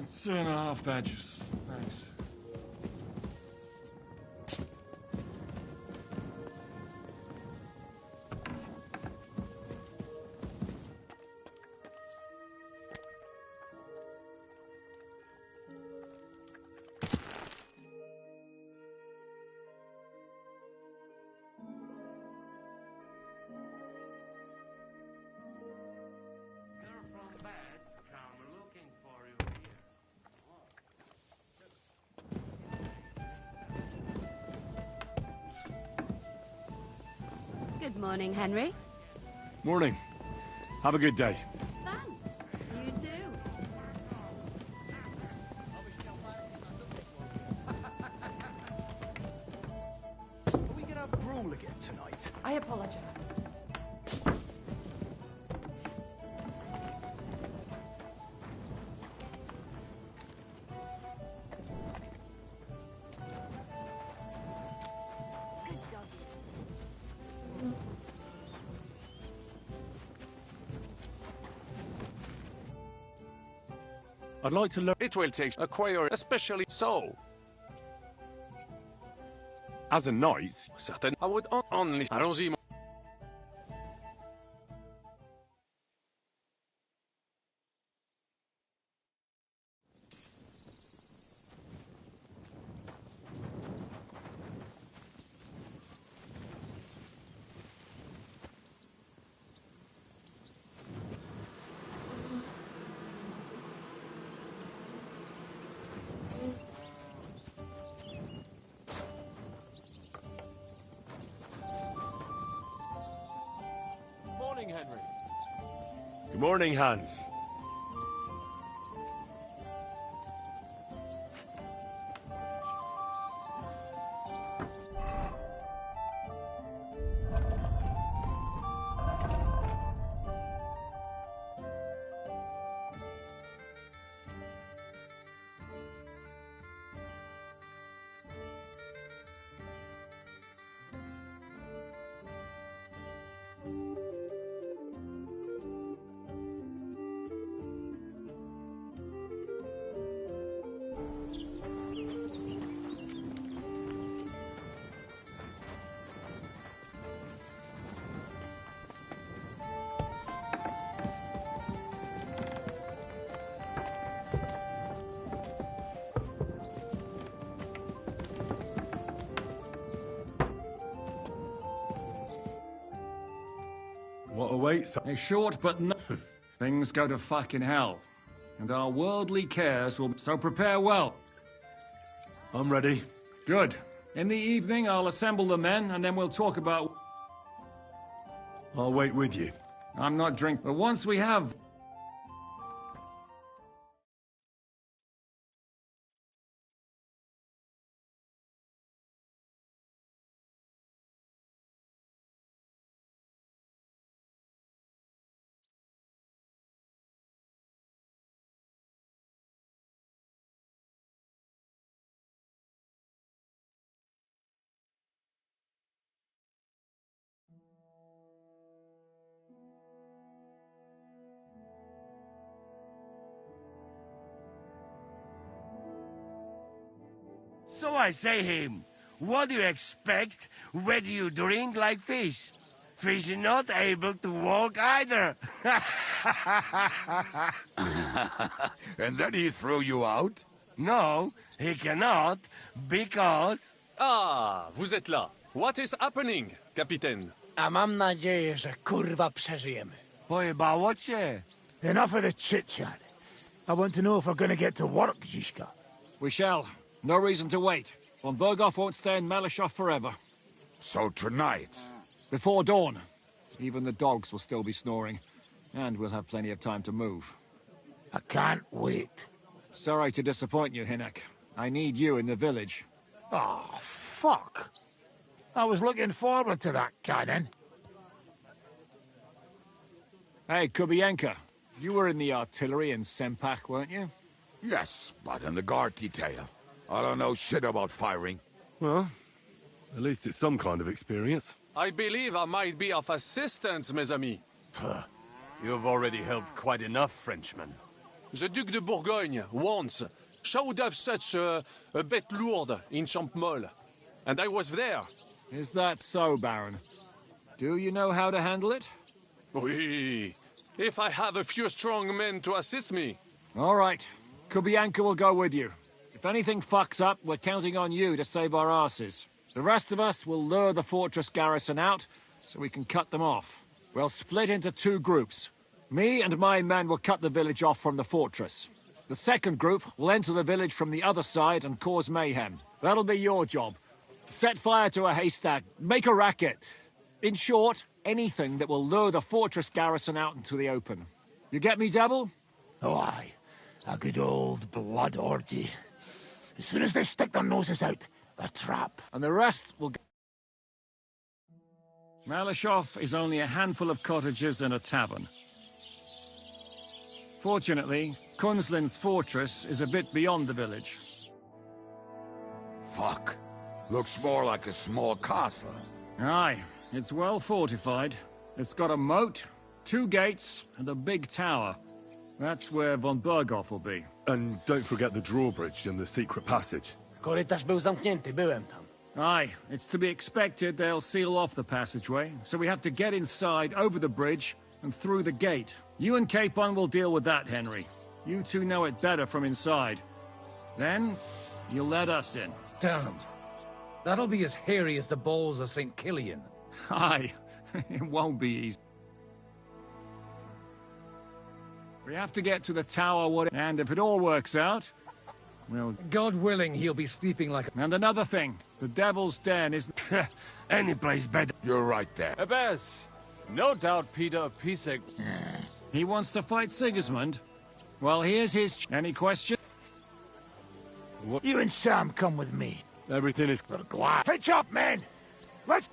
That's 2.5 badges. Thanks. Good morning, Henry. Morning. Have a good day. Thanks. You too. Are we gonna brawl again tonight? I apologize. I'd like to learn. It will take acquire, especially so. As a knight, Certain, I would only. Allons-y. Morning, Henry. Good morning, Hans. What awaits? It's short, but no. Things go to fucking hell. And our worldly cares will... So prepare well. I'm ready. Good. In the evening, I'll assemble the men, and then we'll talk about... I'll wait with you. I'm not drinking, but once we have... So I say him, what do you expect when you drink like fish? Fish is not able to walk either. And then he threw you out? No, he cannot, because... Ah, vous êtes là. What is happening, Capitaine? A mam nadzieję, że kurwa przeżyjemy. Pojebało cię. Enough of the chit-chat. I want to know if we're gonna get to work, Zizka. We shall. No reason to wait. Von Berghoff won't stay in Malishov forever. So tonight... Before dawn. Even the dogs will still be snoring. And we'll have plenty of time to move. I can't wait. Sorry to disappoint you, Hinek. I need you in the village. Oh, fuck. I was looking forward to that, Cannon. Hey, Kubienka. You were in the artillery in Sempak, weren't you? Yes, but in the guard detail. I don't know shit about firing. Well, at least it's some kind of experience. I believe I might be of assistance, mes amis. You've already helped quite enough, Frenchman. The Duc de Bourgogne, once, showed off such a bête lourde in Champmol. And I was there. Is that so, Baron? Do you know how to handle it? Oui. If I have a few strong men to assist me. All right. Kubianka will go with you. If anything fucks up, we're counting on you to save our asses. The rest of us will lure the fortress garrison out, so we can cut them off. We'll split into 2 groups. Me and my men will cut the village off from the fortress. The second group will enter the village from the other side and cause mayhem. That'll be your job. Set fire to a haystack, make a racket. In short, anything that will lure the fortress garrison out into the open. You get me, Devil? Oh, aye. A good old blood orgy. As soon as they stick their noses out, a trap. And the rest will... Malashov is only a handful of cottages and a tavern. Fortunately, Kunzlin's fortress is a bit beyond the village. Fuck. Looks more like a small castle. Aye, it's well fortified. It's got a moat, 2 gates, and a big tower. That's where von Berghoff will be. And don't forget the drawbridge and the secret passage. Korytarz był zamknięty, byłem tam. Aye, it's to be expected they'll seal off the passageway, so we have to get inside, over the bridge, and through the gate. You and Capon will deal with that, Henry. You two know it better from inside. Then, you'll let us in. Damn. That'll be as hairy as the balls of St. Killian. Aye, it won't be easy. We have to get to the tower, and if it all works out, well... God willing, he'll be sleeping like... And another thing, the Devil's Den is... Any place better. You're right there. Abbess, no doubt Peter Pisek. He wants to fight Sigismund? Well, here's his... Any question? You and Sam come with me. Everything is... Hitch up, men! Let's...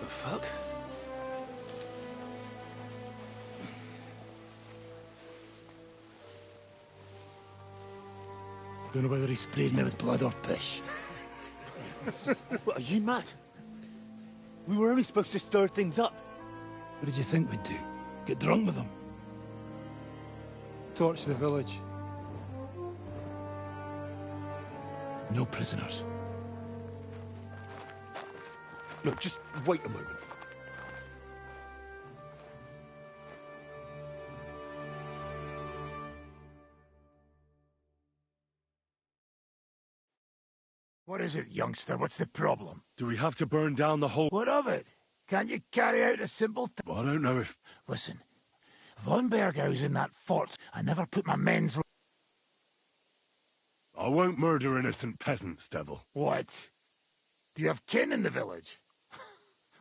fuck? Don't know whether he sprayed me with blood or piss. What, are you mad? We were only supposed to stir things up. What did you think we'd do? Get drunk with them? Torch the village. No prisoners. Look, just wait a moment. What is it, youngster? What's the problem? Do we have to burn down the whole... What of it? Can't you carry out a simple... I don't know if... Listen, Von Bergau's in that fort. I never put my men's... I won't murder innocent peasants, Devil. What? Do you have kin in the village?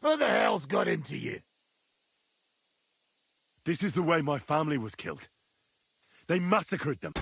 Who the hell's got into you? This is the way my family was killed. They massacred them.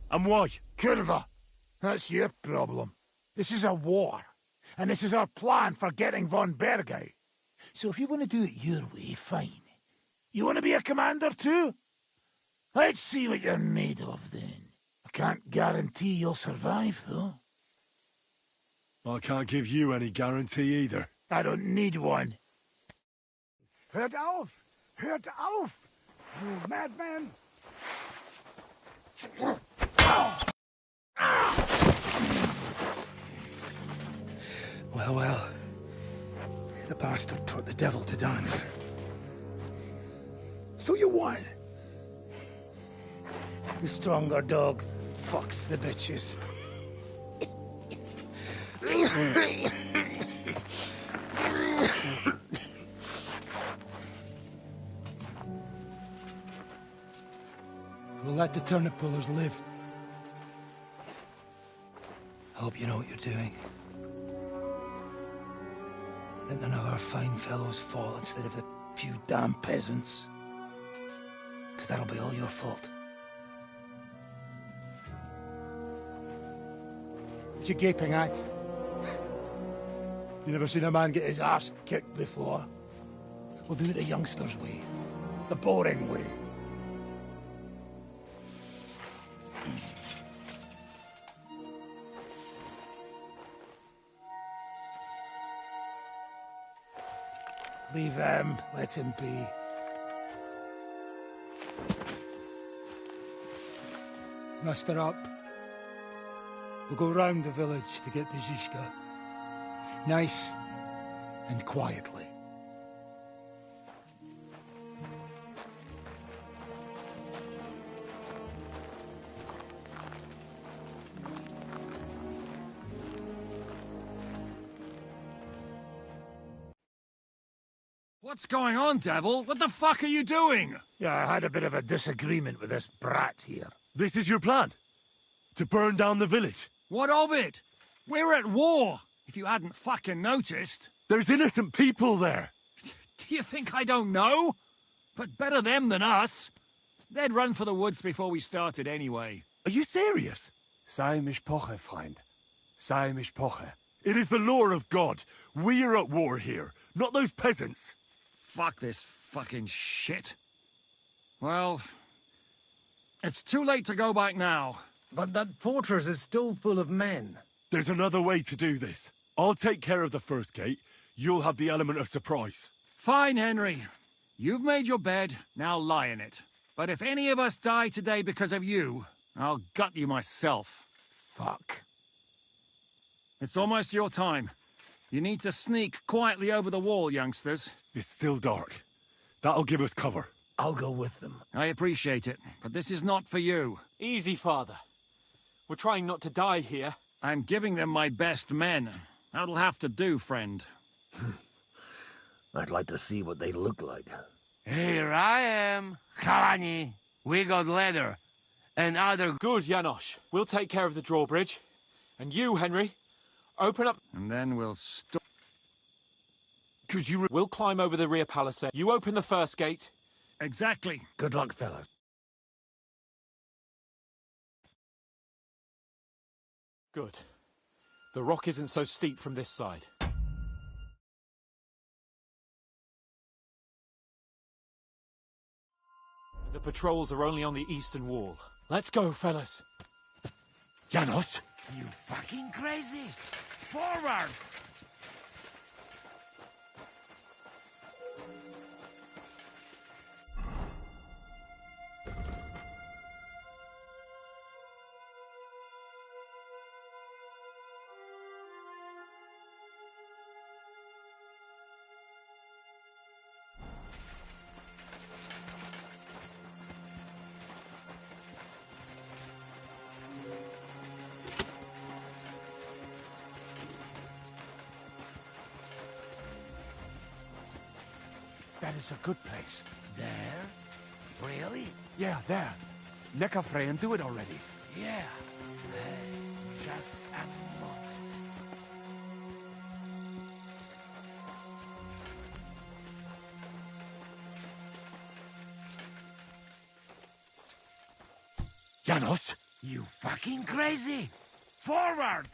And why? Curva! That's your problem. This is a war. And this is our plan for getting Von Bergau. So if you want to do it your way, fine. You want to be a commander too? Let's see what you're made of then. I can't guarantee you'll survive, though. I can't give you any guarantee either. I don't need one. Hört auf! Hört auf! You madman! Well, well. The bastard taught the devil to dance. So you won. The stronger dog fucks the bitches. We'll let the turnip pullers live. I hope you know what you're doing. Let none of our fine fellows fall instead of the few damn peasants. Because that'll be all your fault. What you gaping at? You never seen a man get his arse kicked before? We'll do it the youngsters' way. The boring way. Leave him. Let him be. Muster up. We'll go round the village to get to Zizka. Nice and quietly. What's going on, Devil? What the fuck are you doing? Yeah, I had a bit of a disagreement with this brat here. This is your plan? To burn down the village? What of it? We're at war, if you hadn't fucking noticed. There's innocent people there. Do you think I don't know? But better them than us. They'd run for the woods before we started anyway. Are you serious? Sei mich poche, Freund. Sei mich poche. It is the law of God. We are at war here, not those peasants. Fuck this fucking shit. Well, it's too late to go back now. But that fortress is still full of men. There's another way to do this. I'll take care of the first gate. You'll have the element of surprise. Fine, Henry. You've made your bed, now lie in it. But if any of us die today because of you, I'll gut you myself. Fuck. It's almost your time. You need to sneak quietly over the wall, youngsters. It's still dark. That'll give us cover. I'll go with them. I appreciate it, but this is not for you. Easy, Father. We're trying not to die here. I'm giving them my best men. That'll have to do, friend. I'd like to see what they look like. Here I am. Kalani. We got leather. And other... Good, Janosch. We'll take care of the drawbridge. And you, Henry, open up... And then we'll stop. Could you... We'll climb over the rear palisade. You open the first gate. Exactly. Good luck, fellas. Good. The rock isn't so steep from this side. The patrols are only on the eastern wall. Let's go, fellas. Janos? You fucking crazy! Forward! That is a good place. There? Really? Yeah, there. Nick a friend do it already. Yeah. Just a moment. Janos? You fucking crazy! Forward!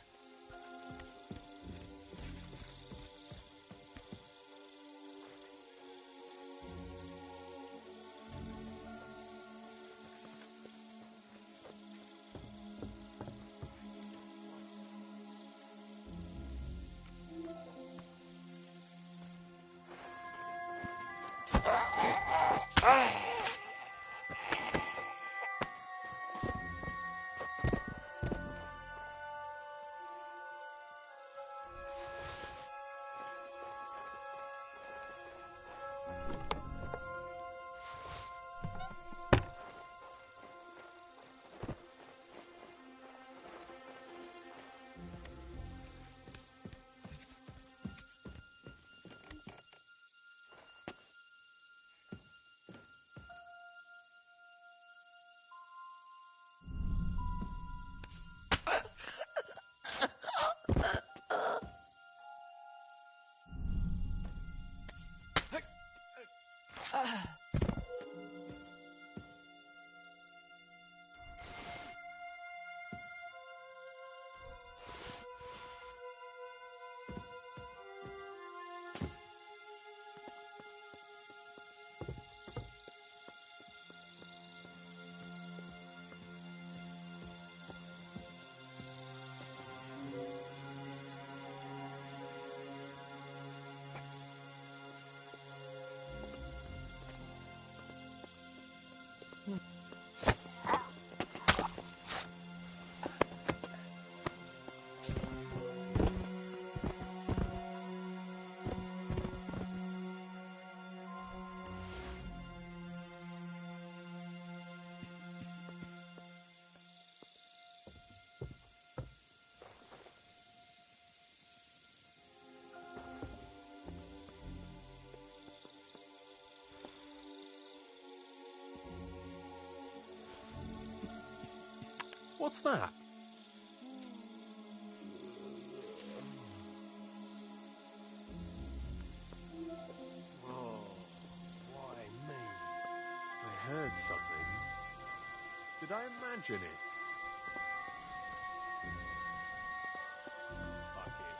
What's that? Oh, why me? I heard something. Did I imagine it? Fuck it.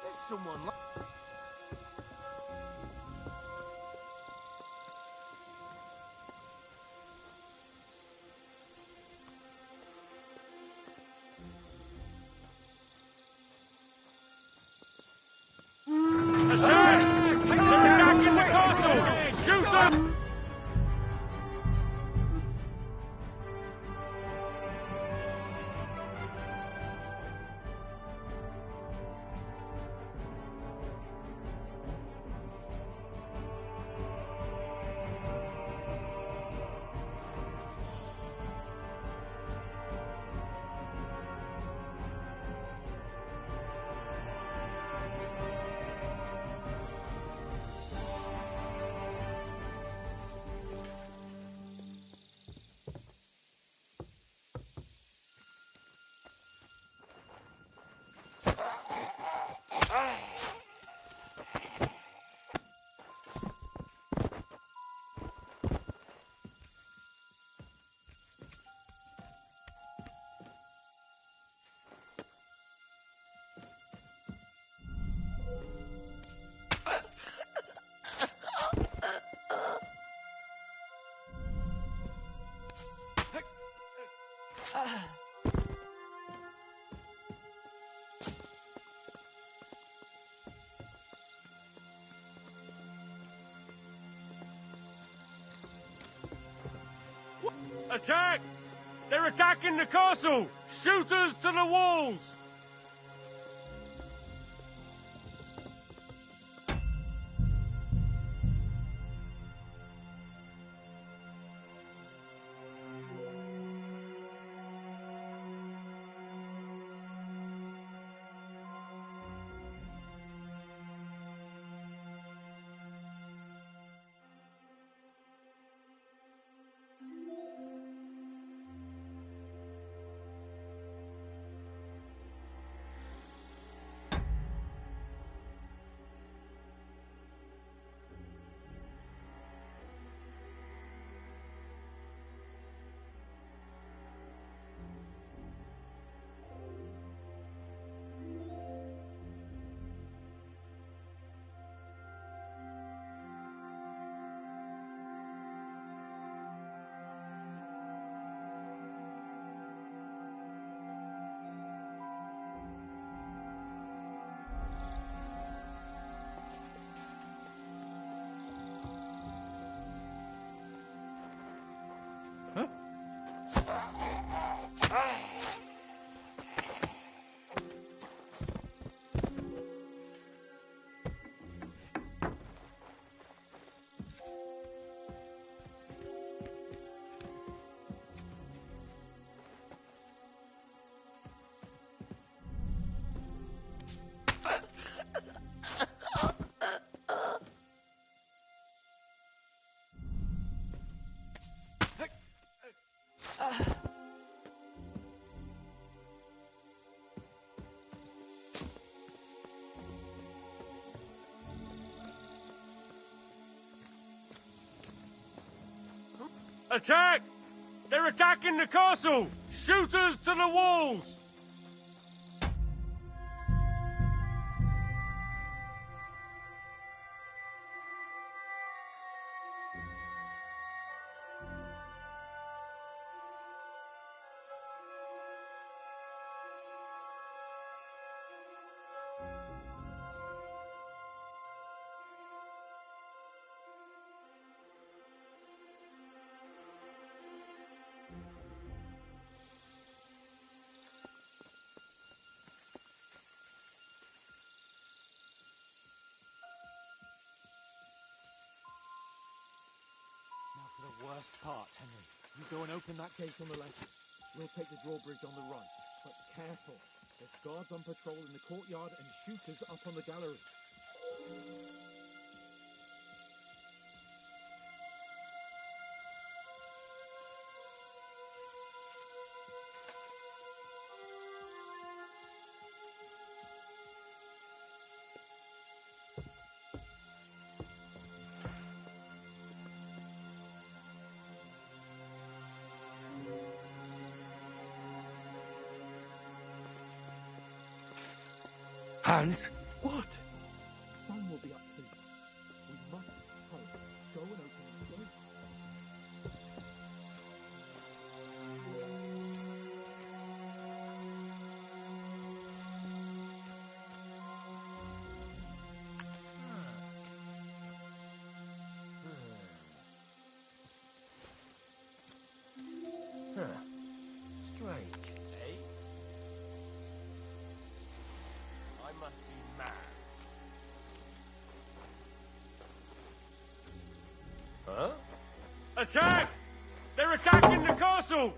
This someone like... Attacking the castle! Shoot them! Attack! They're attacking the castle! Shooters to the walls! Attack! They're attacking the castle! Shooters to the walls! The worst part, Henry. You go and open that gate on the left. We'll take the drawbridge on the right. But careful. There's guards on patrol in the courtyard and shooters up on the gallery. Hans, What? Sam will be up soon. We must hurry. Go and open the gate. Strange, eh? I must be mad. Huh? Attack! They're attacking the castle!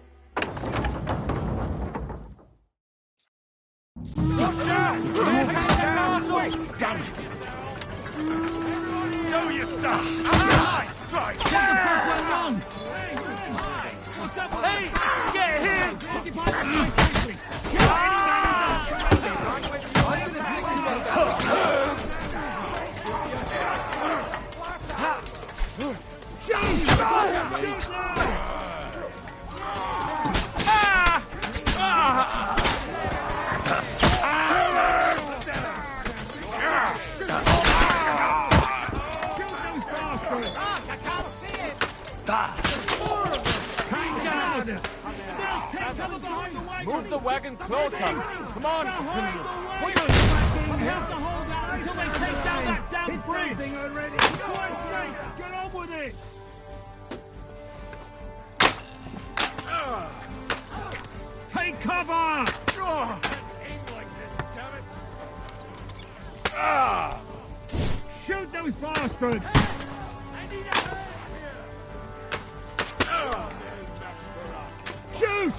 Gotcha! They're attacking the castle! Damn it! Show your stuff! Nice! Right! Hey! Get him! Move the wagon closer. Come on, Simeon. Quickly. We have to hold out until they take down that damn bridge. Already. Get on with it. Take cover. Shoot those bastards. Shoot!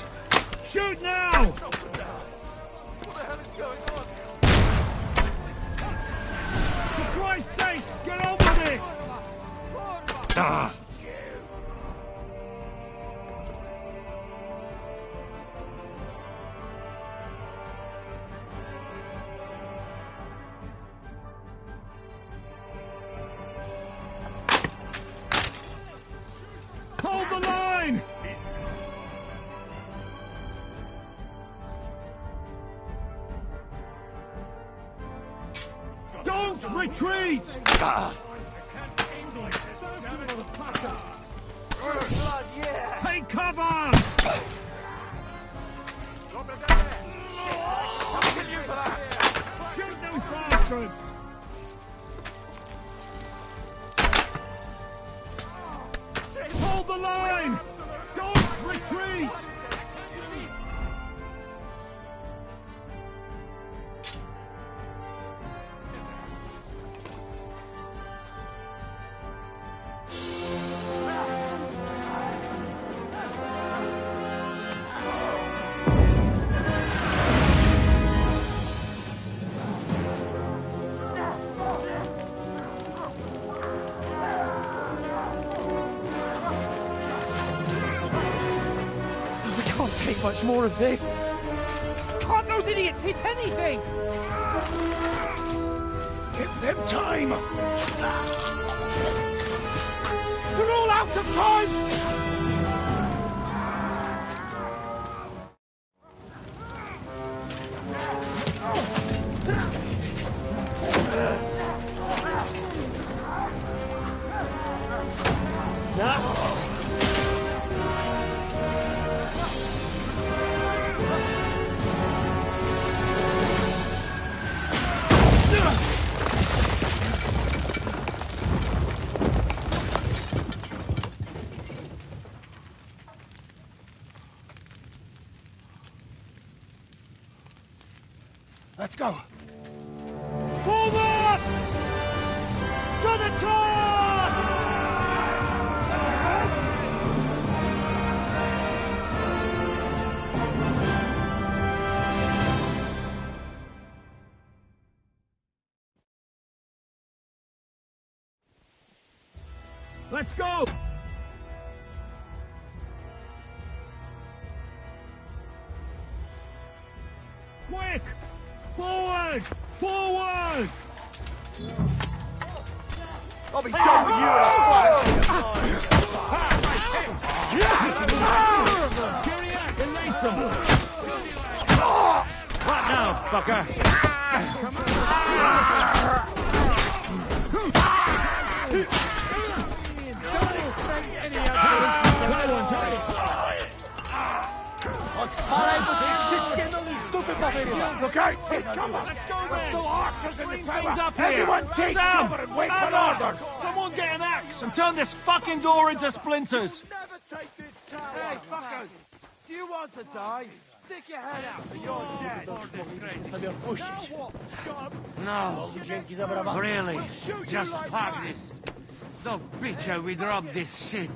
Shoot now! What the hell is going on? For Christ's sake, get on with it! Hold the line! Don't retreat! Take cover! Shoot those bastards! Hold the line! Don't retreat! Take much more of this. Can't those idiots hit anything? Give them time. They're all out of time. Let's go. Forward! To the top! Let's go! Quick! Forward! Forward! I'll be done with you in a flash! Carry out, erase them! What now, fucker? Look out! Hey, come on! Let's go, There's then. still archers in the Things tower! up here. Everyone take Sam, cover and wait for Batman, orders! Someone get an axe and turn this fucking door into splinters. Hey, fuckers! Do you want to die? Stick your head out or you're dead. No. Really? Just fuck this. The bitch we drop this shit.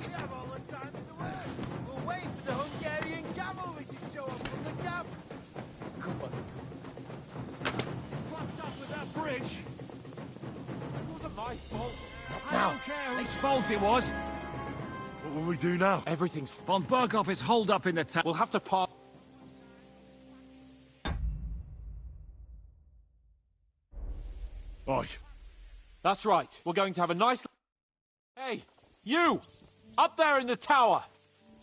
We'll wait for the Hungarian cavalry to show up from the camp. Fucked up with that bridge. It wasn't my fault. I Now. don't care whose fault it was. What will we do now? Everything's Von Berghoff is holed up in the town. We'll have to part. Oi. That's right. We're going to have a nice... Hey, you! Up there in the tower!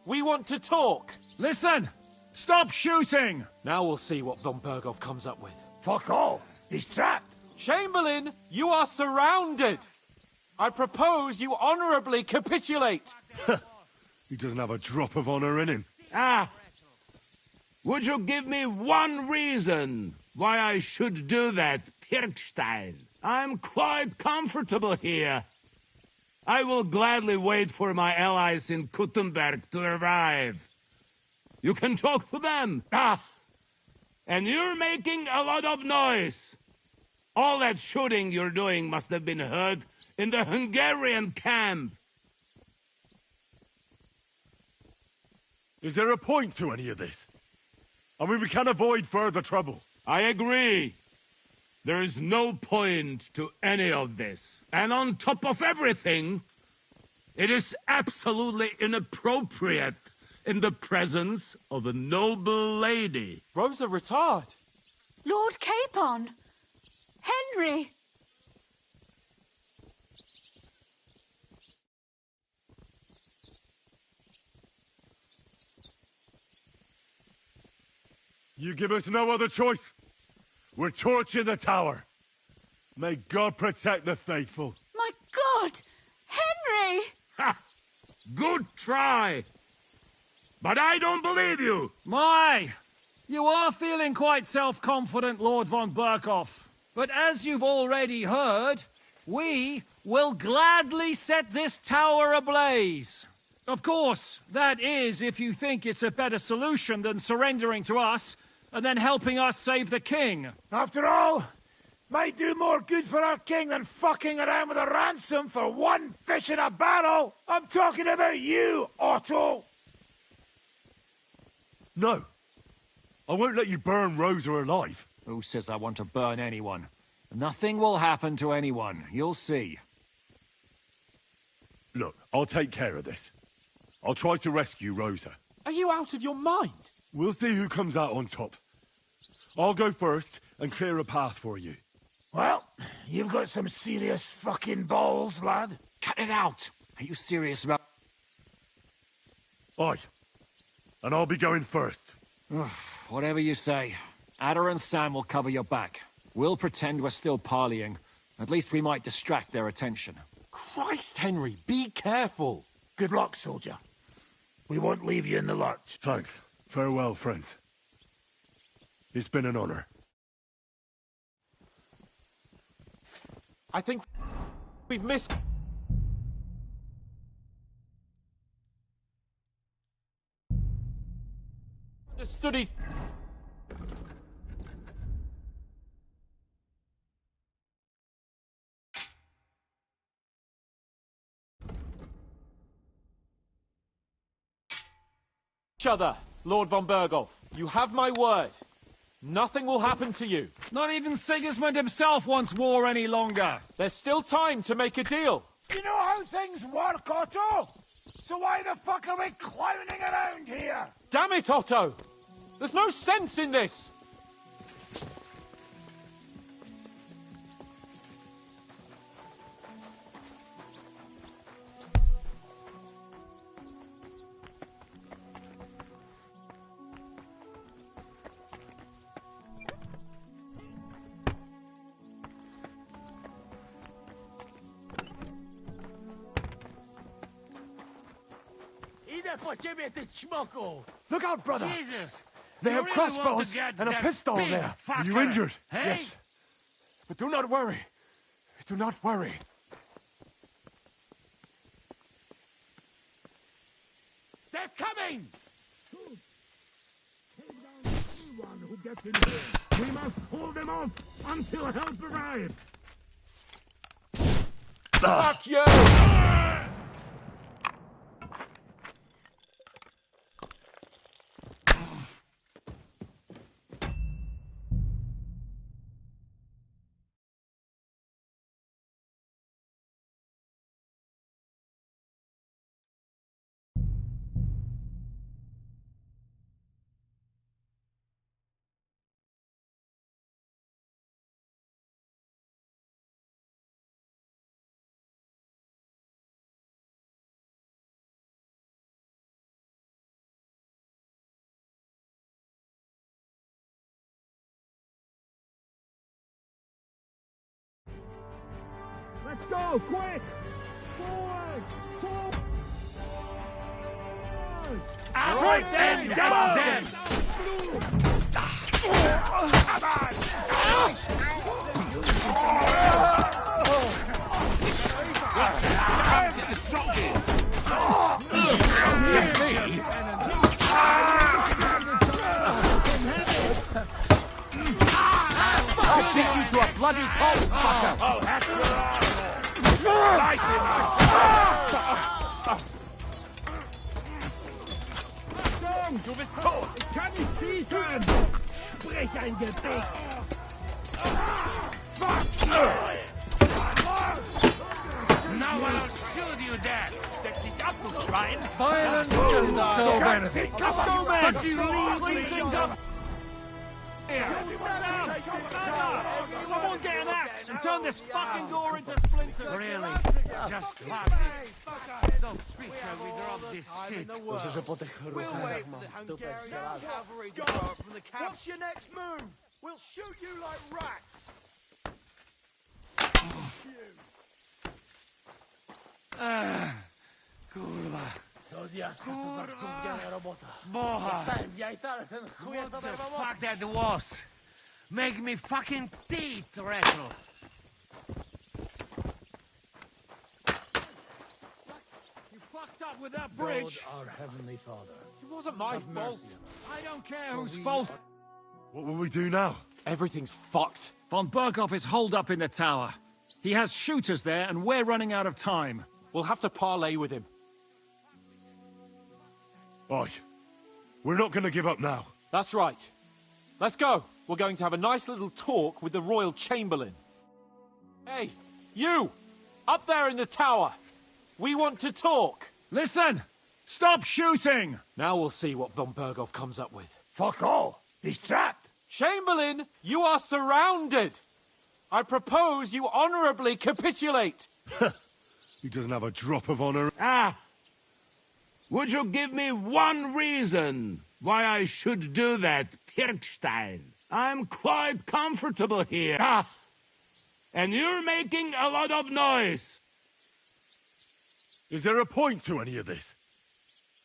We want to talk! Listen! Stop shooting! Now we'll see what Von Berghoff comes up with. Fuck all! He's trapped! Chamberlain, you are surrounded! I propose you honorably capitulate! He doesn't have a drop of honor in him. Ah! Would you give me one reason why I should do that, Pirkstein? I'm quite comfortable here. I will gladly wait for my allies in Kuttenberg to arrive. You can talk to them. Ah! And you're making a lot of noise. All that shooting you're doing must have been heard in the Hungarian camp. Is there a point to any of this? I mean, we can avoid further trouble. I agree. There is no point to any of this. And on top of everything, it is absolutely inappropriate in the presence of a noble lady. Rosa Retard! Lord Capon! Henry! You give us no other choice. We're torching the tower. May God protect the faithful. My God! Henry! Ha! Good try! But I don't believe you! My! You are feeling quite self-confident, Lord von Berghoff. But as you've already heard, we will gladly set this tower ablaze. Of course, that is if you think it's a better solution than surrendering to us and then helping us save the king. After all, might do more good for our king than fucking around with a ransom for one fish in a barrel. I'm talking about you, Otto. No. I won't let you burn Rosa alive. Who says I want to burn anyone? Nothing will happen to anyone. You'll see. Look, I'll take care of this. I'll try to rescue Rosa. Are you out of your mind? We'll see who comes out on top. I'll go first and clear a path for you. Well, you've got some serious fucking balls, lad. Cut it out! Are you serious about... Aye. And I'll be going first. Whatever you say. Ada and Sam will cover your back. We'll pretend we're still parleying. At least we might distract their attention. Christ, Henry, be careful! Good luck, soldier. We won't leave you in the lurch. Thanks. Farewell, friends. It's been an honor. I think we've missed... Understood it. Each other, Lord von Berghoff. You have my word. Nothing will happen to you. Not even Sigismund himself wants war any longer. There's still time to make a deal. You know how things work, Otto? So why the fuck are we clowning around here? Damn it, Otto! There's no sense in this! Look out, brother! Jesus! They You have really crossbows want to get and a that pistol big there. Are you fucker, injured? eh? Yes. But do not worry. Do not worry. They're coming! Who gets in here? We must hold them off until help arrives. Fuck you! Let's go, quick! Forward! Forward! Strike them down! I'll beat you to a bloody pulp, fucker! Oh, that's Du bist tot! Ich kann nicht schießen! Brech ein Gebet! Now I'll show you that! Steck dich ab, du Schwein! Violence can solve anything! Go, man! But you leave things up! Someone get an axe and turn this fucking door into splinters! Really? Just fuck it. Don't speak till we drop this shit. We'll wait for the Hungarian cavalry to come from the camp. What's your next move? We'll shoot you like rats. Kurwa. Boha. What the fuck that was? Make me fucking teeth rattle. You fucked up with that bridge. Lord, our Heavenly Father. It wasn't my fault. I don't care whose fault. What will we do now? Everything's fucked. Von Berghoff is holed up in the tower. He has shooters there, and we're running out of time. We'll have to parley with him. Oi. We're not gonna give up now. That's right. Let's go. We're going to have a nice little talk with the Royal Chamberlain. Hey, you! Up there in the tower! We want to talk! Listen! Stop shooting! Now we'll see what von Berghoff comes up with. Fuck all. He's trapped. Chamberlain, you are surrounded! I propose you honorably capitulate! He doesn't have a drop of honor. Would you give me one reason why I should do that, Pirkstein? I'm quite comfortable here. And you're making a lot of noise. Is there a point to any of this?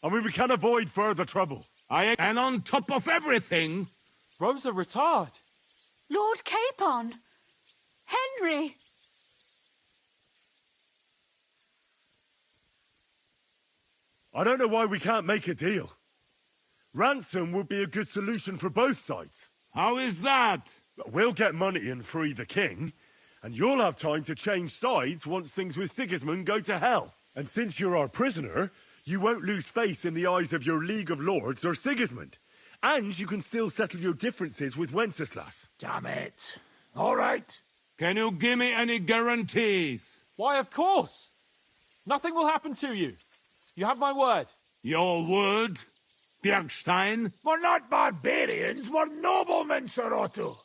I mean, we can avoid further trouble. And on top of everything... Rosa Retard. Lord Capon! Henry! I don't know why we can't make a deal. Ransom would be a good solution for both sides. How is that? We'll get money and free the king, and you'll have time to change sides once things with Sigismund go to hell. And since you're our prisoner, you won't lose face in the eyes of your League of Lords or Sigismund. And you can still settle your differences with Wenceslas. Damn it. All right. Can you give me any guarantees? Why, of course. Nothing will happen to you. You have my word. Your word, Bjergstein? We're not barbarians, we're noblemen, Sir Otto.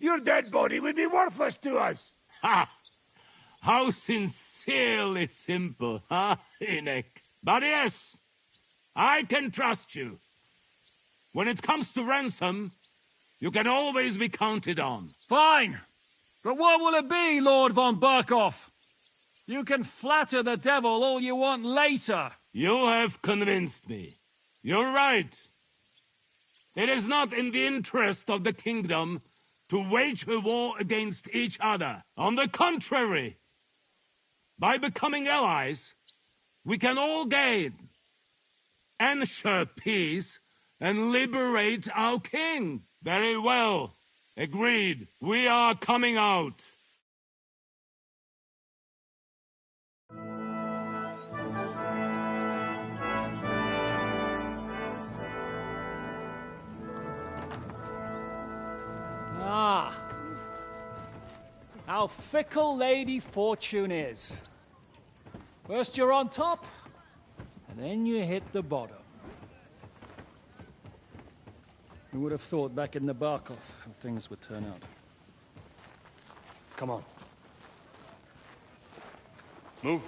Your dead body would be worthless to us. Ha! How sincerely simple, huh, Enoch? But yes, I can trust you. When it comes to ransom, you can always be counted on. Fine. But what will it be, Lord von Berghoff? You can flatter the devil all you want later. You have convinced me. You're right. It is not in the interest of the kingdom to wage a war against each other. On the contrary, by becoming allies, we can all gain, ensure peace, and liberate our king. Very well. Agreed. We are coming out. Ah. How fickle Lady Fortune is. First you're on top, and then you hit the bottom. Who would have thought back in the Barkov how things would turn out? Come on. Move.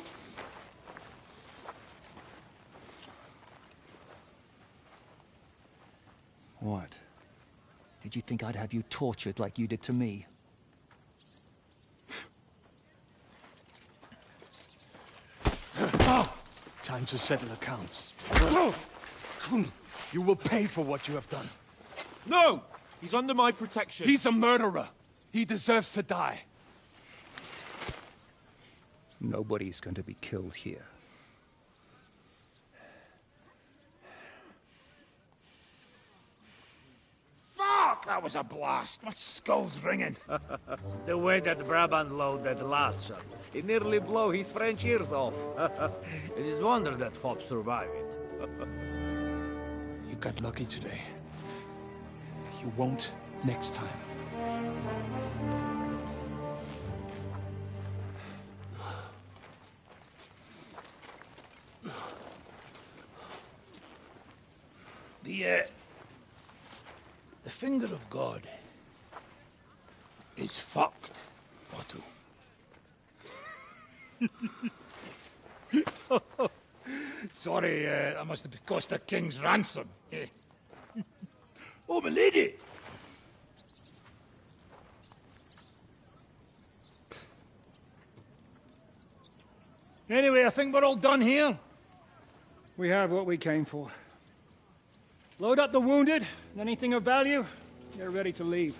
What? Did you think I'd have you tortured like you did to me? Time to settle accounts. You will pay for what you have done. No! He's under my protection. He's a murderer. He deserves to die. Nobody's going to be killed here. Fuck! That was a blast. My skull's ringing. The way that Brabant loaded last shot, it nearly blew his French ears off. It is wonder that Fop survived it. You got lucky today. You won't next time. The finger of God is fucked, Otto. Sorry, that must have cost the king's ransom. Oh, my lady! Anyway, I think we're all done here. We have what we came for. Load up the wounded, and anything of value, get ready to leave.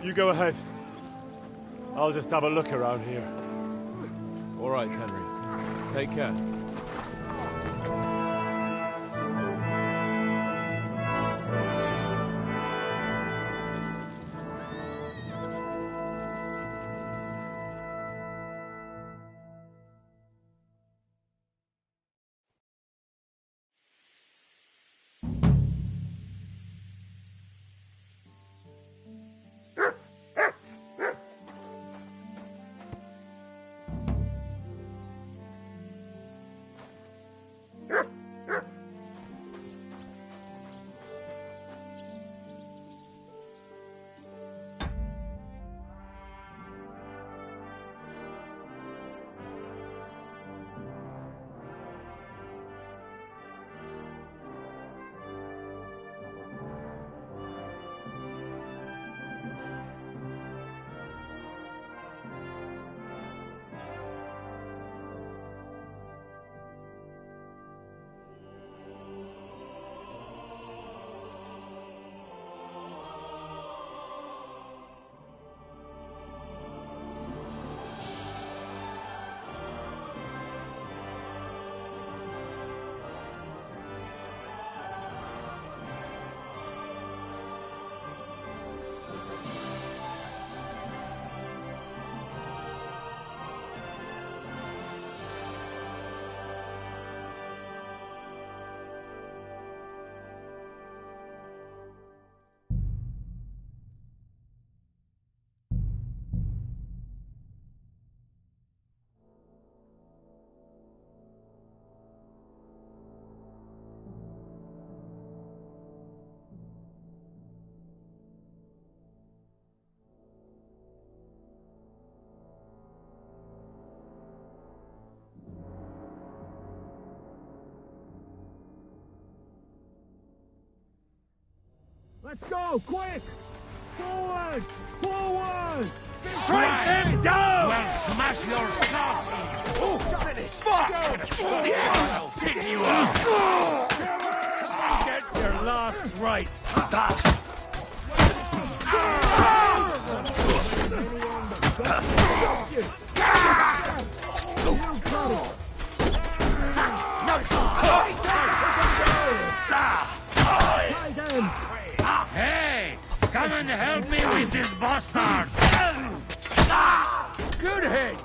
You go ahead. I'll just have a look around here. All right, Henry. Take care. Let's go, quick! Forward! Forward! Strike him down! We'll smash your sausage! Oh, fuck! I'll pick you up! Get your last rites! Hey! Come and help me with this bastard! Good hit!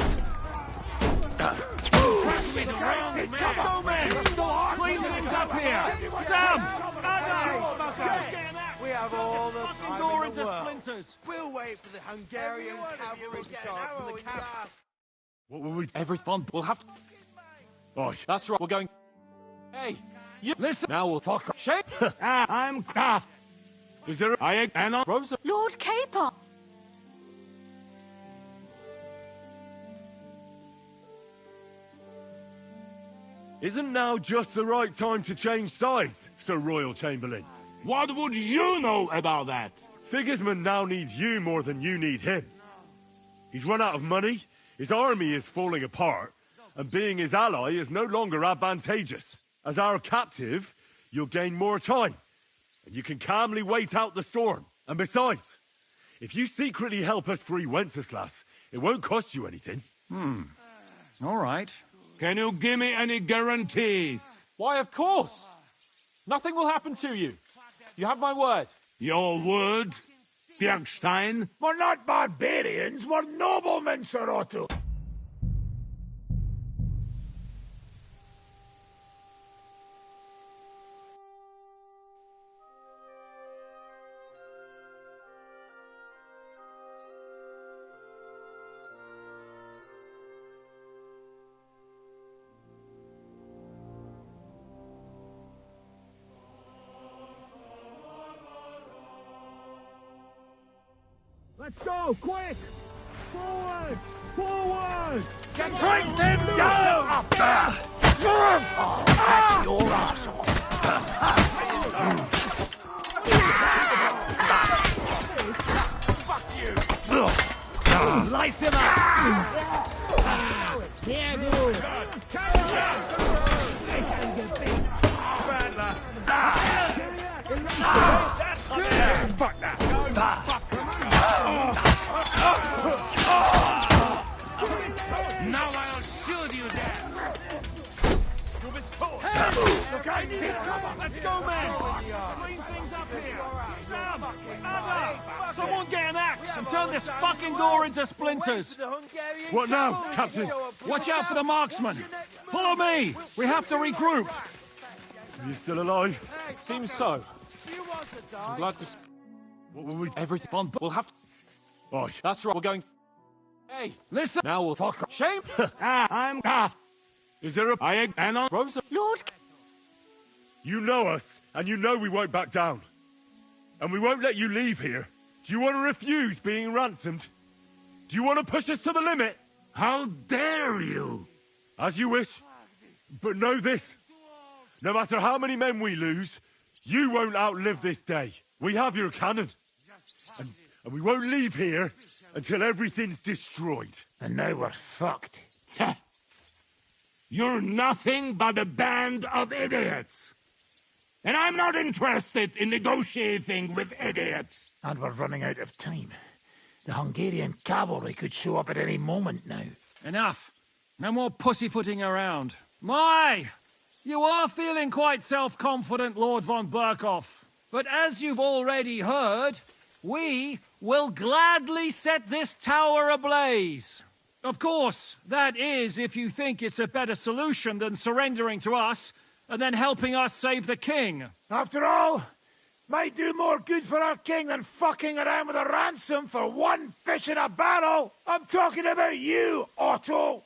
Crush me the wrong man! Go, man! Clean things up here! Sam! We have all the time Door in the into world. splinters! We'll wait for the Hungarian cavalry to charge from the camp. What will we... Everything we'll have to... Oh, That's right, we're going... Hey, you... Listen! Now we'll... fuck. Shame! I'm Is there a... I am Rosa... Lord Capon! Isn't now just the right time to change sides, Sir Royal Chamberlain? What would you know about that? Sigismund now needs you more than you need him. He's run out of money, his army is falling apart, and being his ally is no longer advantageous. As our captive, you'll gain more time, and you can calmly wait out the storm. And besides, if you secretly help us free Wenceslas, it won't cost you anything. All right. Can you give me any guarantees? Why, of course! Nothing will happen to you. You have my word. Your word, Bjergstein? We're not barbarians, we're noblemen, Sir Otto! Let's go, quick! Forward! Forward! Strike them down! That's your arsehole! Fuck you! Light him up! Here, dude! Fuck that! Now I'll shoot you there! Let's go, man! Clean things up here! Sam! Anna! Someone get an axe and turn this fucking door into splinters! What now, Captain? Watch out for the marksman! Follow me! We have to regroup! Are you still alive? Seems so. I'm glad to... What will we... Everything... We'll have to... Oh, That's right, we're going... Hey, Listen! now we'll... fuck. Shame! I'm Is there a... I am Rosa... Lord... You know us, and you know we won't back down. And we won't let you leave here. Do you want to refuse being ransomed? Do you want to push us to the limit? How dare you? As you wish. But know this. No matter how many men we lose, you won't outlive this day. We have your cannon. And we won't leave here until everything's destroyed. And now we're fucked. You're nothing but a band of idiots. And I'm not interested in negotiating with idiots. And we're running out of time. The Hungarian cavalry could show up at any moment now. Enough. No more pussyfooting around. My! You are feeling quite self-confident, Lord von Berkhoff. But as you've already heard, we will gladly set this tower ablaze. Of course, that is if you think it's a better solution than surrendering to us and then helping us save the king. After all, might do more good for our king than fucking around with a ransom for one fish in a barrel. I'm talking about you, Otto.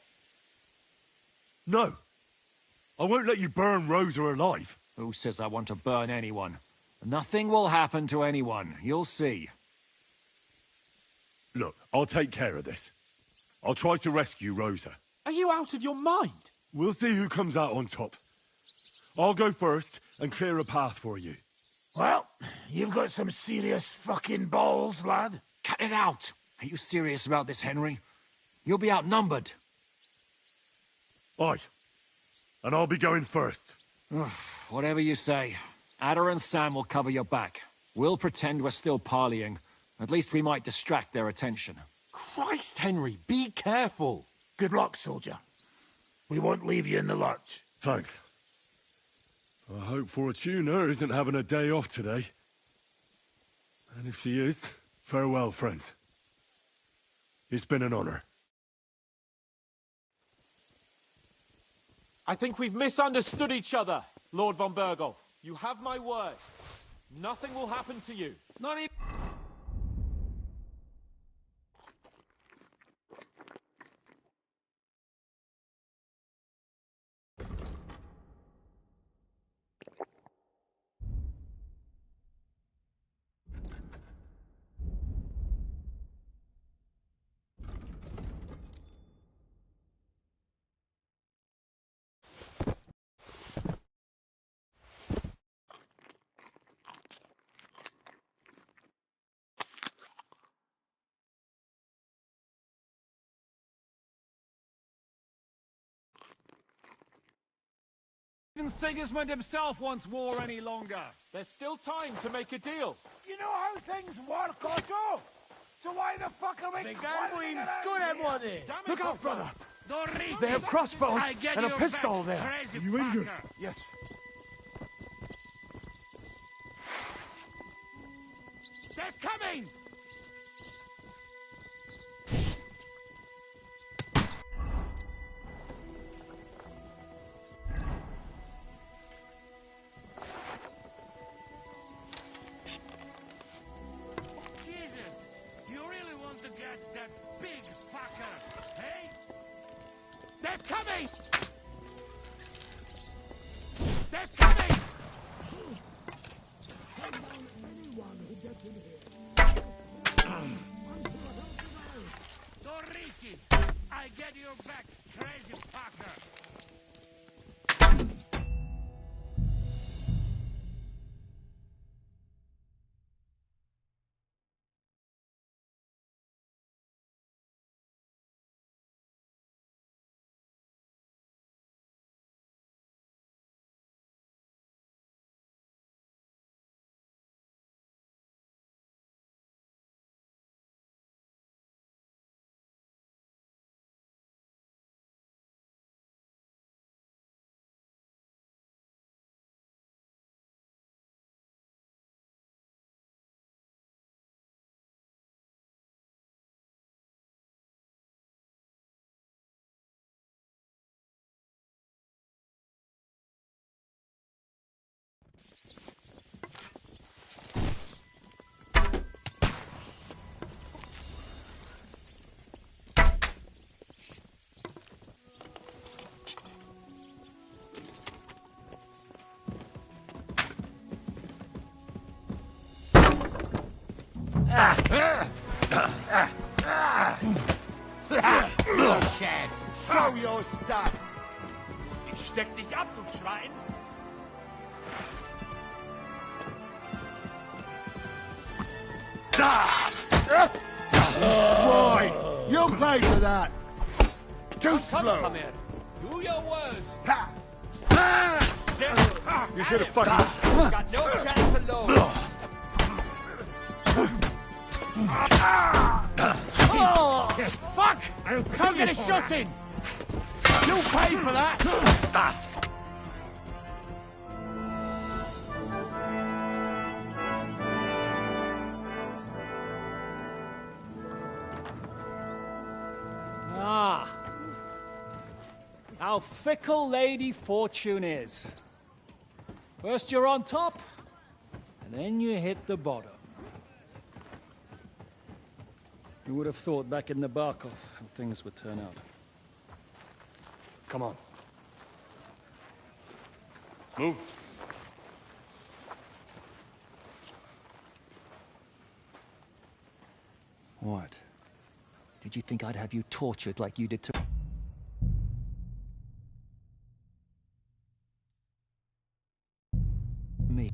No. I won't let you burn Rosa alive. Who says I want to burn anyone? Nothing will happen to anyone. You'll see. Look, I'll take care of this. I'll try to rescue Rosa. Are you out of your mind? We'll see who comes out on top. I'll go first and clear a path for you. Well, you've got some serious fucking balls, lad. Cut it out! Are you serious about this, Henry? You'll be outnumbered. Aye. And I'll be going first. Whatever you say. Ada and Sam will cover your back. We'll pretend we're still parleying. At least we might distract their attention. Christ, Henry, be careful. Good luck, soldier. We won't leave you in the lurch. Thanks. I hope Fortuna isn't having a day off today. And if she is, farewell, friends. It's been an honor. I think we've misunderstood each other, Lord von Bergolf. You have my word. Nothing will happen to you. Not even... Even Sigismund himself wants war any longer. There's still time to make a deal. You know how things work, Otto? So why the fuck are we Look out, brother! They have crossbows and a pistol there. Are you injured? Yes. They're coming! Jesus! You really want to get that big fucker, hey? They're coming! They're coming! Doriki! I get your back, crazy fucker! Show your stuff! Ich steck dich ab, du Schwein! Right! You'll pay for that! Too slow! Come here. Do your worst. You should have fucking... Got no chance to lose. Fuck! Can't get a shot in! You'll pay for that! Ah. How fickle Lady Fortune is. First you're on top, and then you hit the bottom. Who would have thought back in the Barkov how things would turn out? Come on. Move. What? Did you think I'd have you tortured like you did to... me?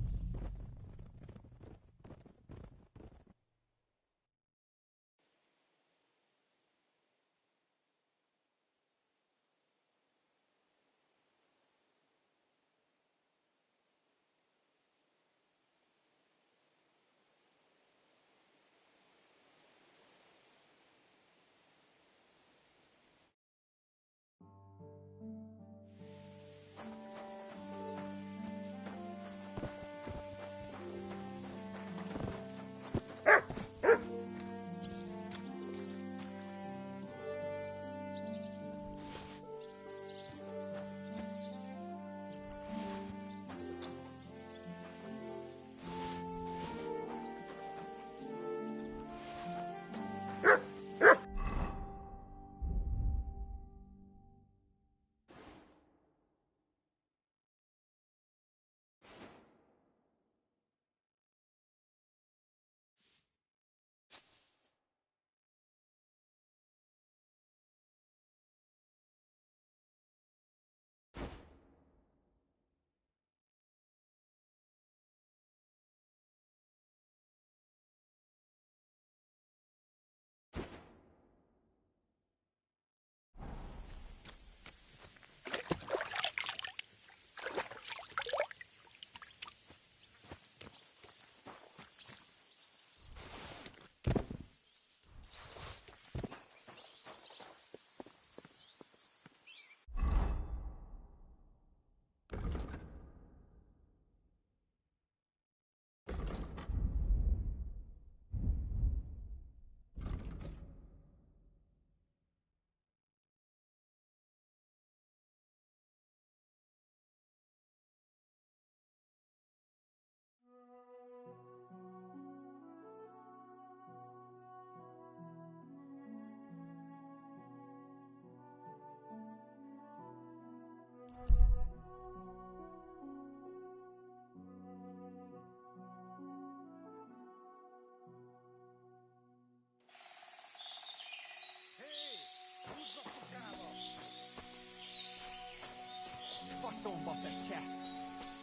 faszomba fekse!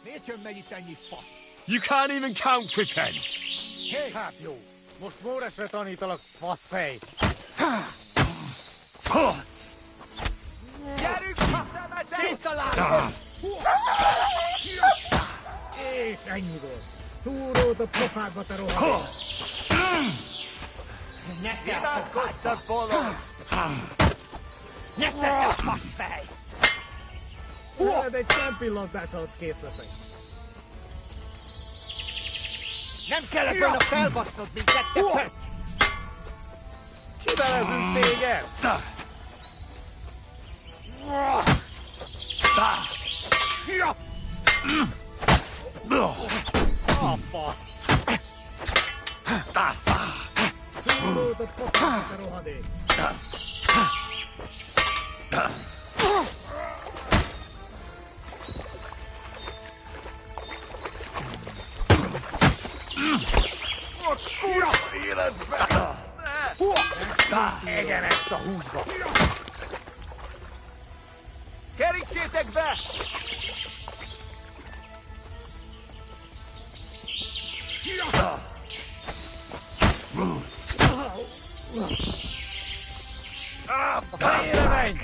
Miért jön meg itt ennyi fasz? You can't even count to 10. Hé, hát jó. Most Móresre tanítalak, faszfej. Gyerünk, széttalálunk! És ennyi volt. Túrót a pofádba, te rohadék. Imádkoztat, bolond! Nesze te, faszfej! Veled egy szempillantást adsz készletek. Nem kellett volna felbasznod minket, te pöcs! Kivelezünk téged! A fasz! Túrót a pofádba, te rohadék. Kurva életbe! Egen ezt a húsba! Kerítsétek be! A fejére menj!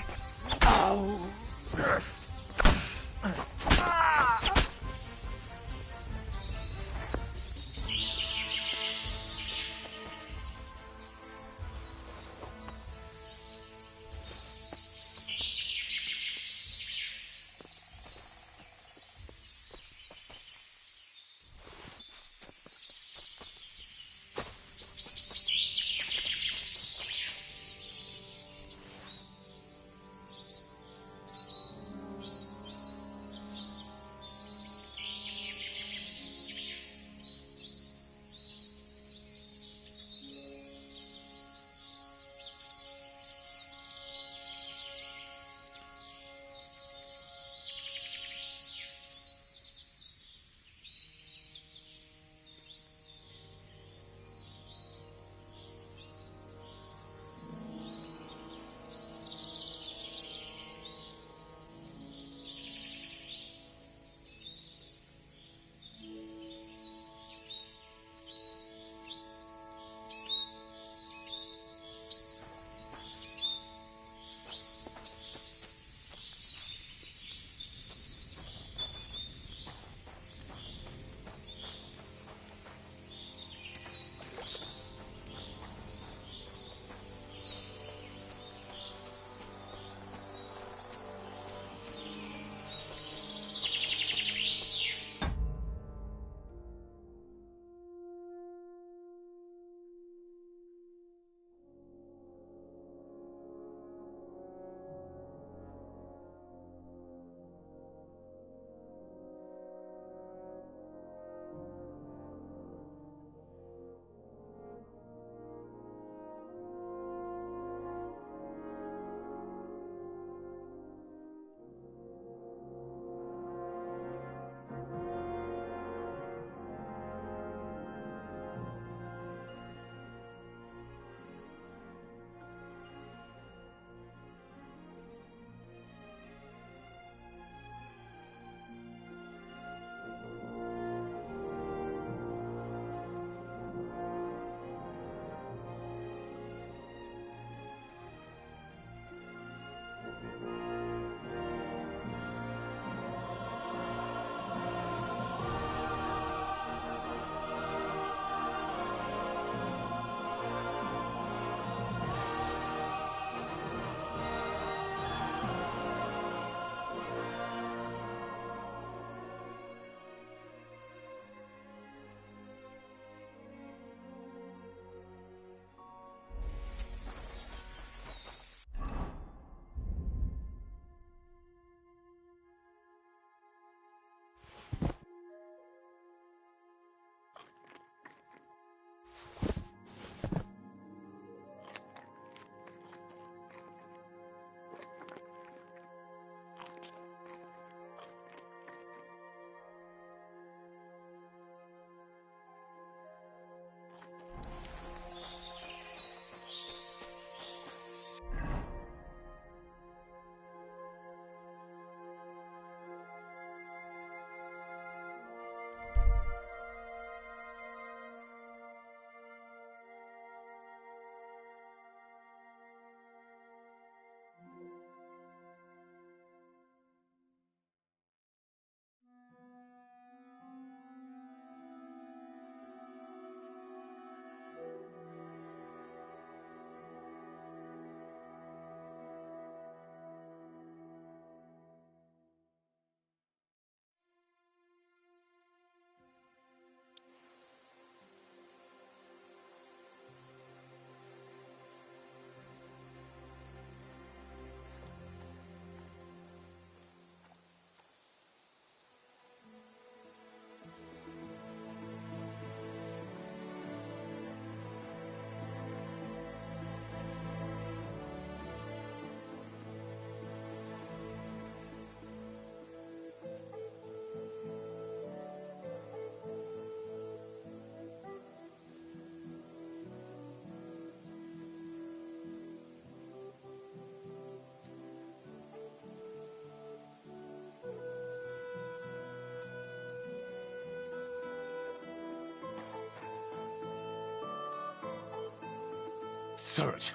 search.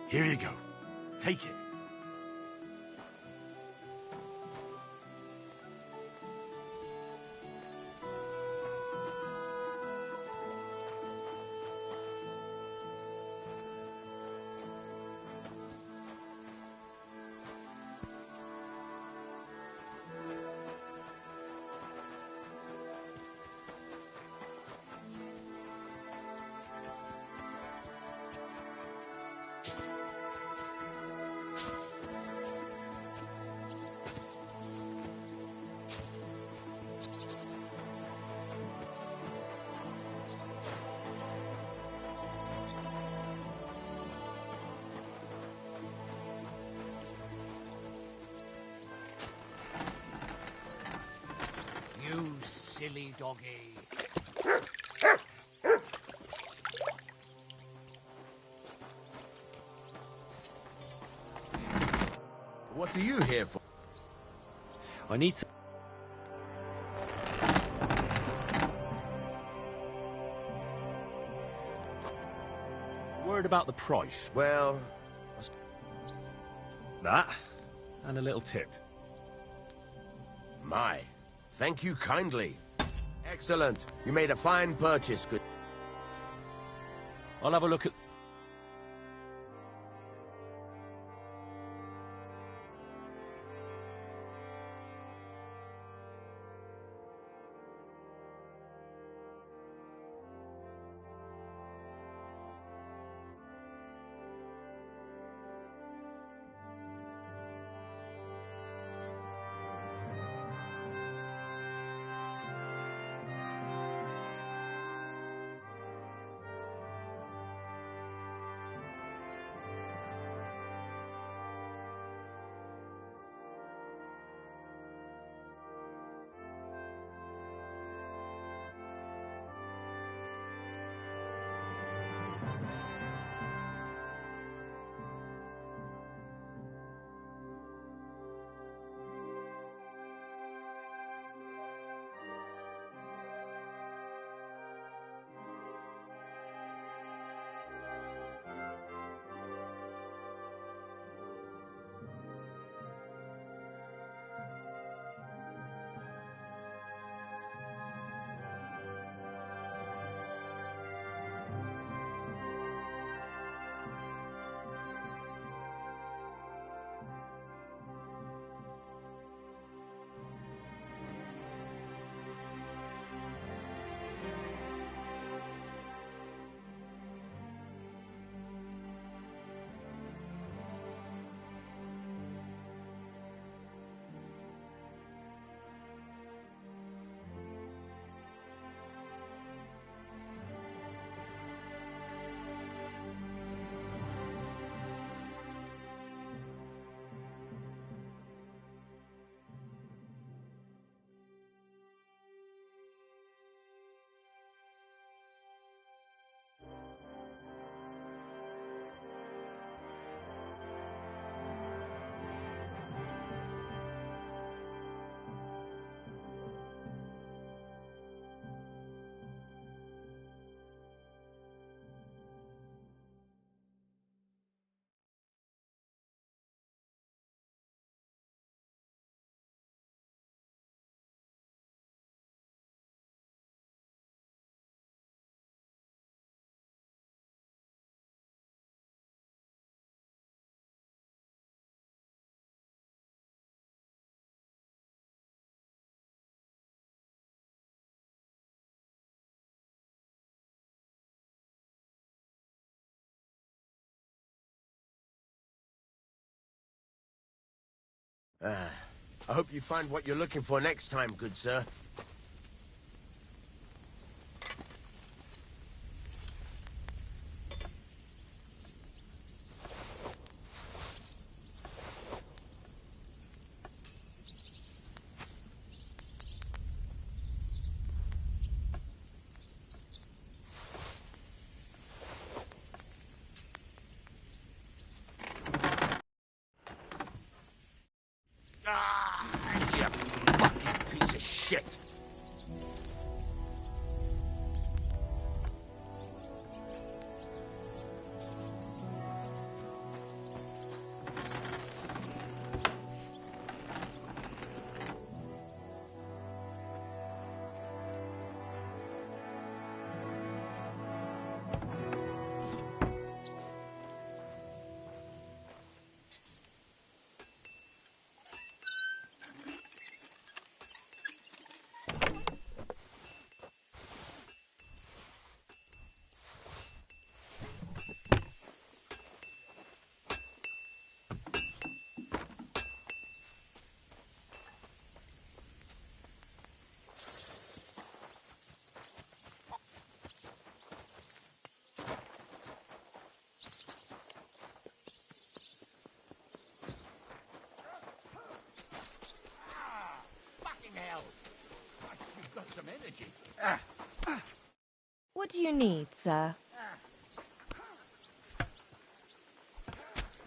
Here you go. Take it. You silly doggy. What are you here for? I need some... Word about the price. Well... That, and a little tip. My, thank you kindly. Excellent. You made a fine purchase, good... I'll have a look at... I hope you find what you're looking for next time, good sir. Ah, you fucking piece of shit! got some energy. What do you need, sir?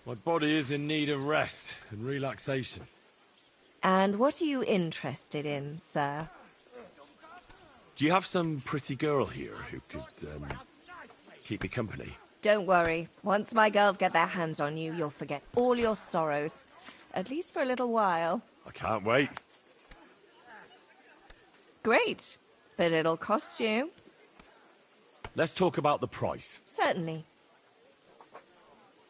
My body is in need of rest and relaxation. And what are you interested in, sir? Do you have some pretty girl here who could, keep me company? Don't worry. Once my girls get their hands on you, you'll forget all your sorrows. At least for a little while. I can't wait. Great. But it'll cost you. Let's talk about the price. Certainly.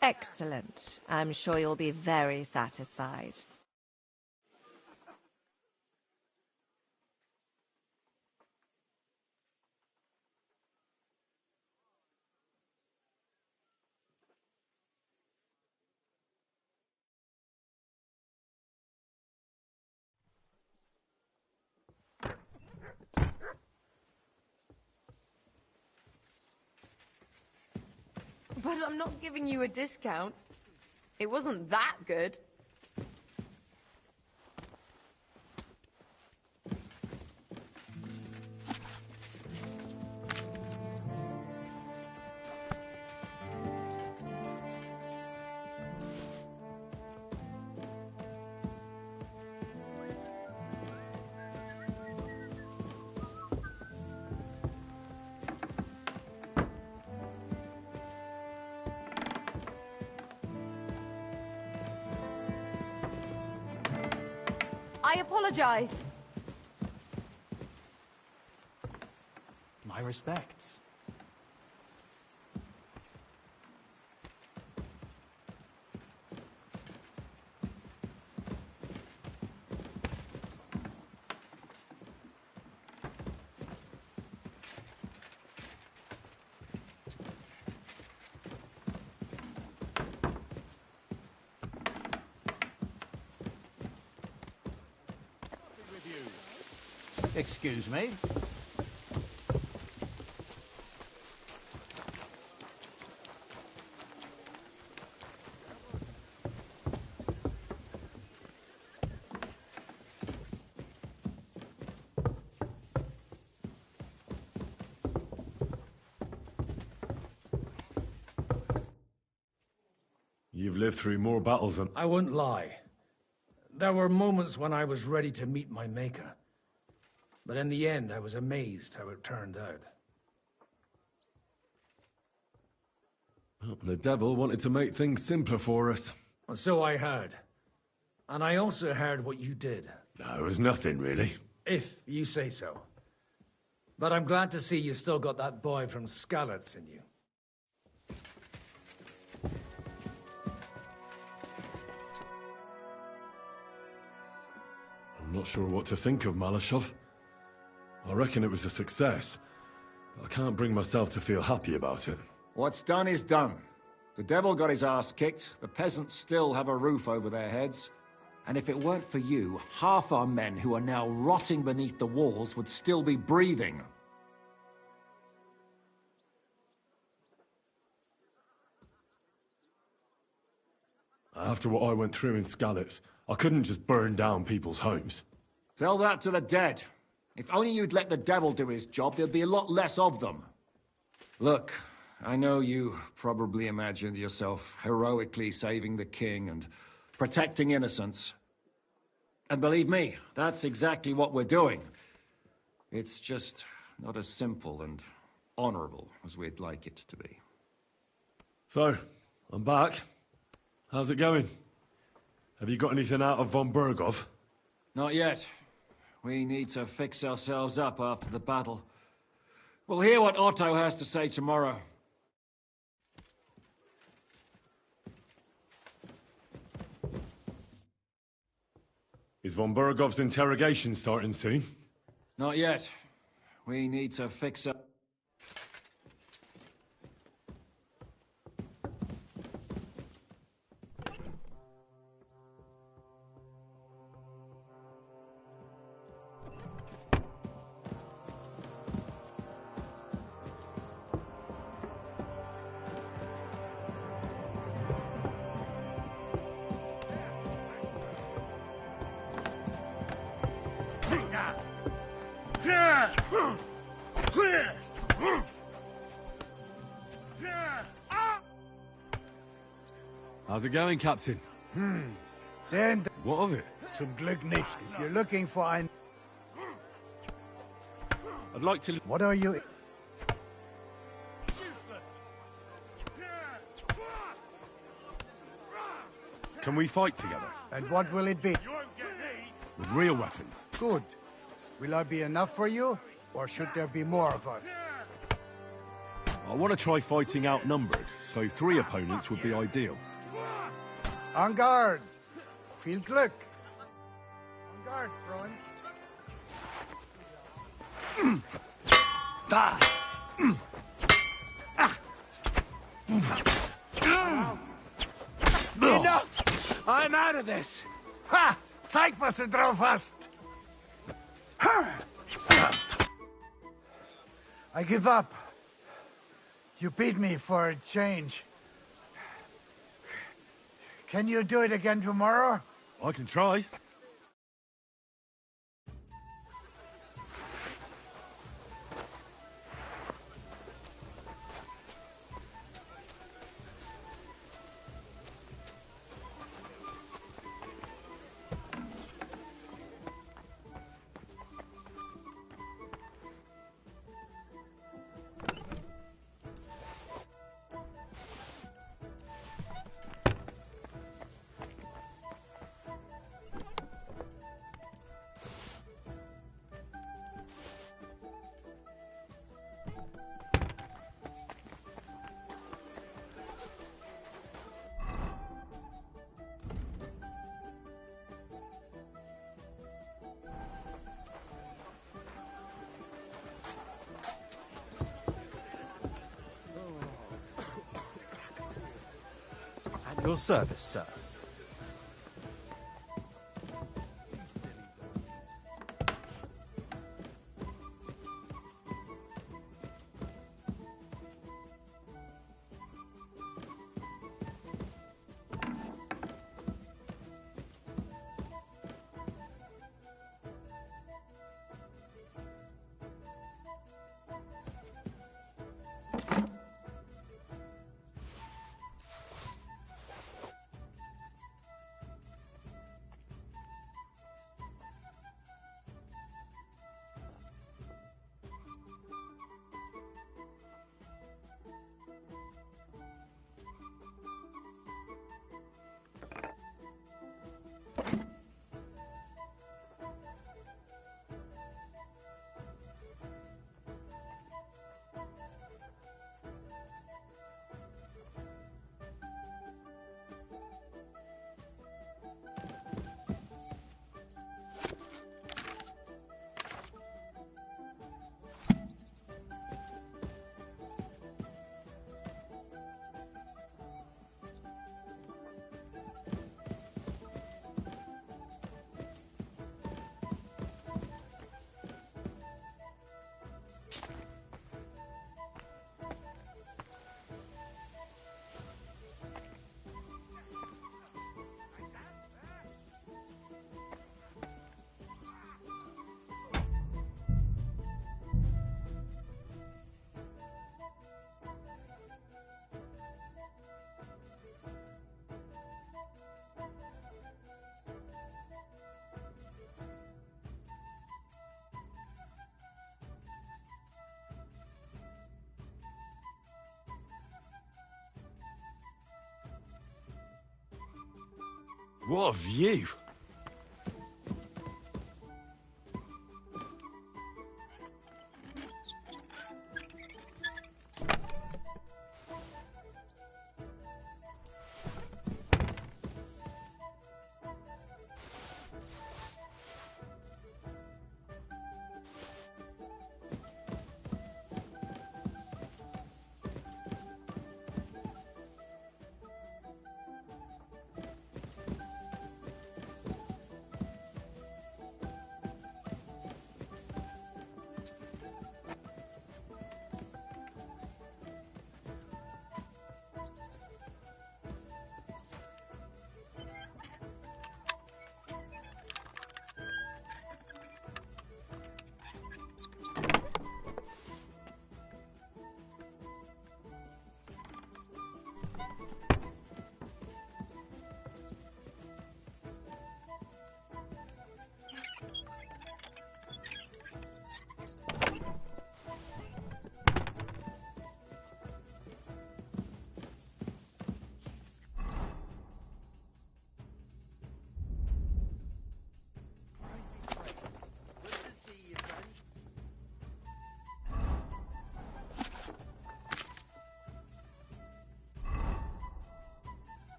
Excellent. I'm sure you'll be very satisfied. But I'm not giving you a discount. It wasn't that good. I apologize. My respects. Excuse me. You've lived through more battles than... I wouldn't lie. There were moments when I was ready to meet my maker. But in the end, I was amazed how it turned out. Well, the devil wanted to make things simpler for us. Well, so I heard. And I also heard what you did. No, it was nothing, really. If you say so. But I'm glad to see you still got that boy from Skalitz in you. I'm not sure what to think of Malashov. I reckon it was a success. But I can't bring myself to feel happy about it. What's done is done. The devil got his ass kicked, the peasants still have a roof over their heads, and if it weren't for you, half our men who are now rotting beneath the walls would still be breathing. After what I went through in Skalitz, I couldn't just burn down people's homes. Tell that to the dead. If only you'd let the devil do his job, there'd be a lot less of them. Look, I know you probably imagined yourself heroically saving the king and protecting innocents. And believe me, that's exactly what we're doing. It's just not as simple and honorable as we'd like it to be. So, I'm back. How's it going? Have you got anything out of von Bergov? Not yet. We need to fix ourselves up after the battle. We'll hear what Otto has to say tomorrow. Is von Bergov's interrogation starting soon? Not yet. We need to fix up... How's it going, Captain? Send. What of it? Zum Glück nicht. If you're looking for ein... I'd like to... What are you... Can we fight together? And what will it be? With real weapons. Good. Will I be enough for you? Or should there be more of us? I want to try fighting outnumbered, so 3 opponents would be ideal. En garde! Viel Glück! En garde, Freund! Da! Enough! I'm out of this! Ha! Zeig, was du drauf hast! I give up. You beat me for a change. Can you do it again tomorrow? I can try. At your service, sir. What a view!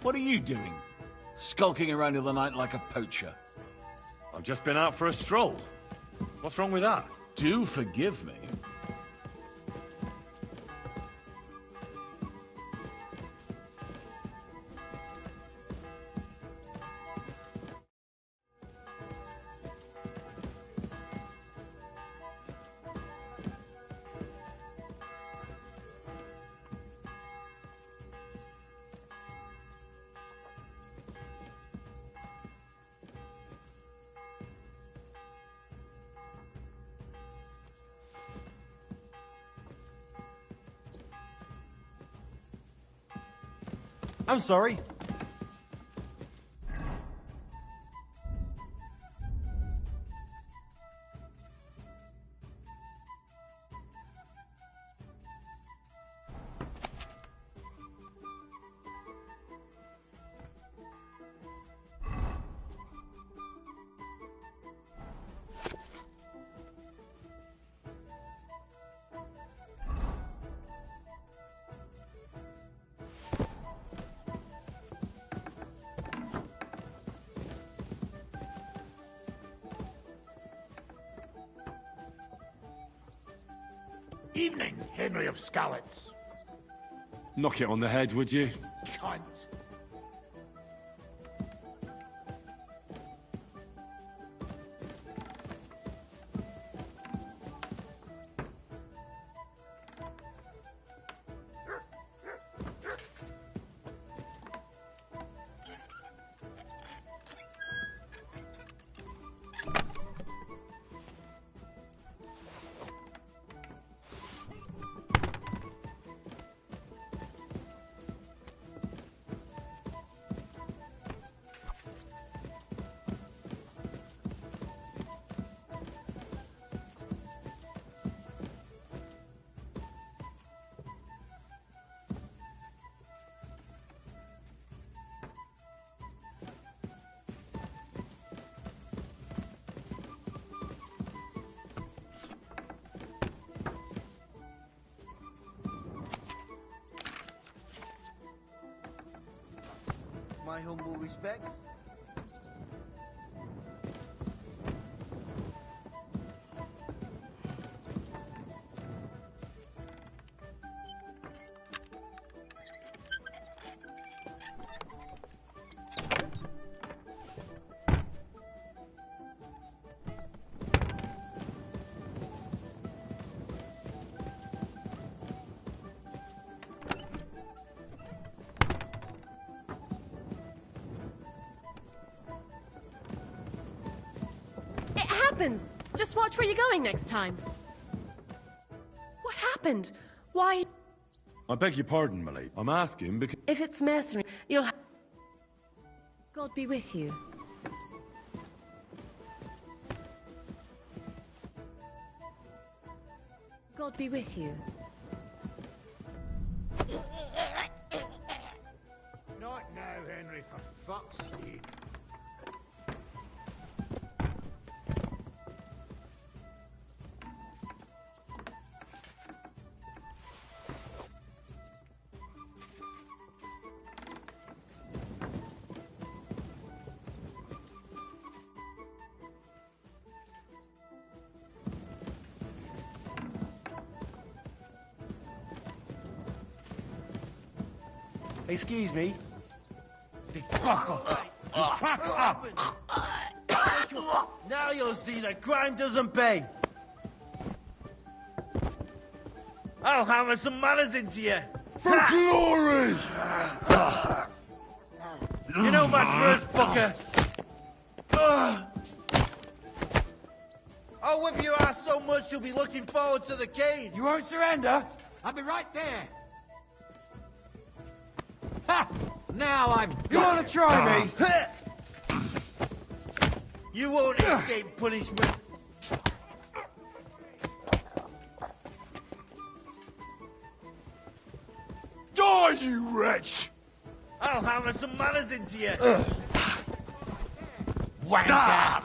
What are you doing? Skulking around in the night like a poacher. I've just been out for a stroll. What's wrong with that? Do forgive me. I'm sorry. Evening, Henry of Skalitz. Knock it on the head, would you? Cunt. My humble respects. Just watch where you're going next time. What happened? Why? I beg your pardon, Millie. I'm asking because... If it's mercenary, you'll... God be with you. God be with you. Not now, Henry, for fuck's sake. Excuse me. Fuck off. Fuck up. Now you'll see that crime doesn't pay. I'll hammer some manners into you. For glory! You know my first fucker. I'll whip your ass so much you'll be looking forward to the cane. You won't surrender? I'll be right there. Ha! Now I'm... You want to try me? You won't escape punishment. Die, you wretch! I'll hammer some manners into you. Wanker!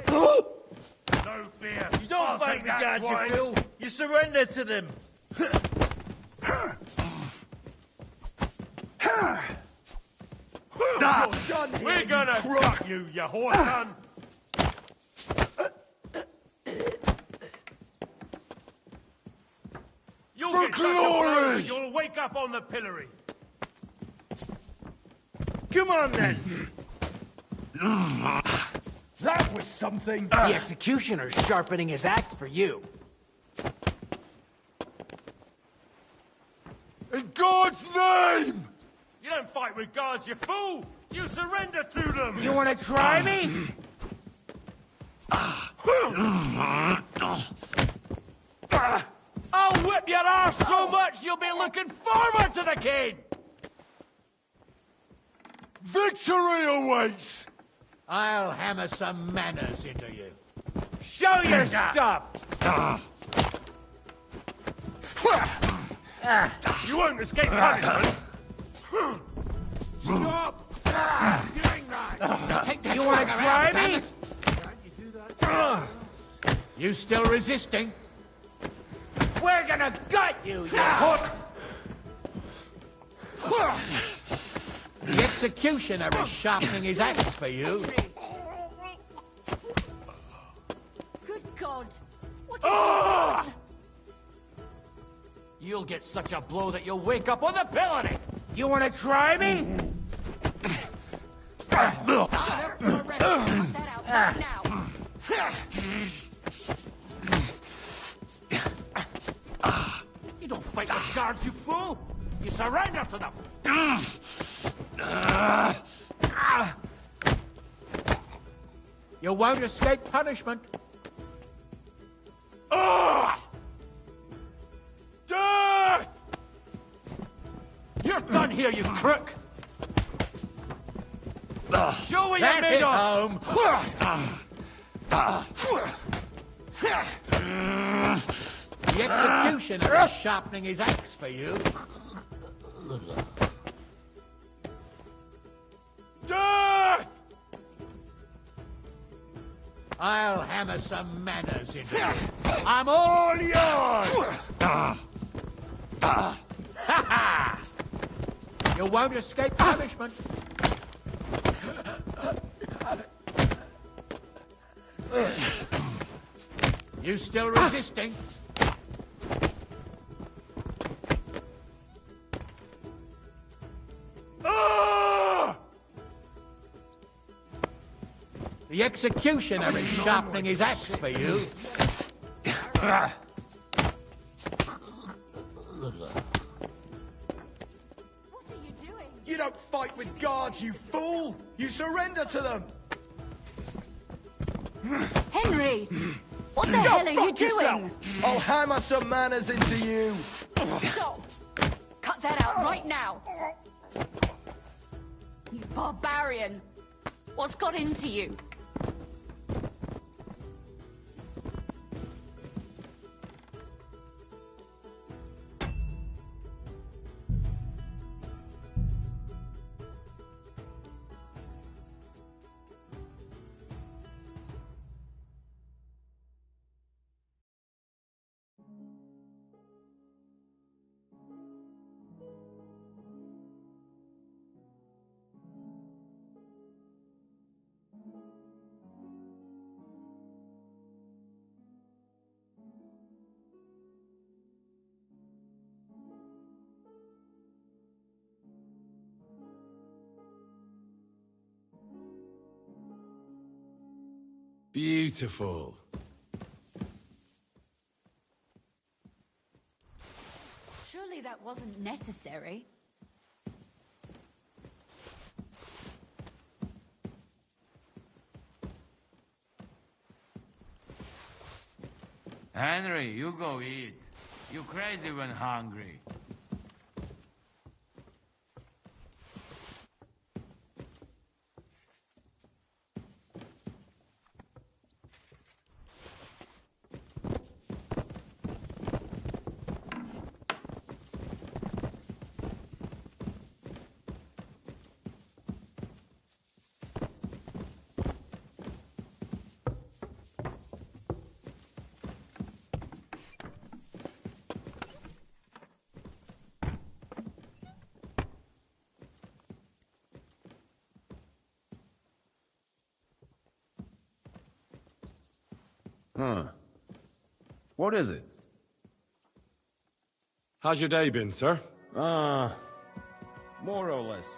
No fear. You don't fight the guards, you fool. You surrender to them. We're gonna cut you, you whoreson! You'll get such a blow that you'll wake up on the pillory. Come on, then. That was something. The executioner's sharpening his axe for you. In God's name! You don't fight with guards, you fool! You surrender to them! You want to try me? I'll whip your arse so much you'll be looking forward to the cane! Victory awaits! I'll hammer some manners into you. Show your stuff! You won't escape punishment! Stop! Doing that! Take that You want to fucker try out, damn me? it. You still resisting? We're gonna gut you, you hook! The executioner is sharpening his axe for you. Good God! What have you done? You'll get such a blow that you'll wake up on the pillory! You want to try me? Cut that out right now. You don't fight the guards, you fool! You surrender to them! You won't escape punishment. Death! You're done here, you crook! Show what you're That made hit of! The executioner is sharpening his axe for you. Death! I'll hammer some manners into you. I'm all yours! Ha ha! You won't escape punishment. You still resisting? The executioner is sharpening his axe for you. You don't fight with guards, you fool! You surrender to them! Henry! What the hell are you doing? I'll hammer some manners into you! Stop! Cut that out right now! You barbarian! What's got into you? Beautiful. Surely that wasn't necessary. Henry, you go eat. You crazy when hungry. Huh. What is it? How's your day been, sir? More or less.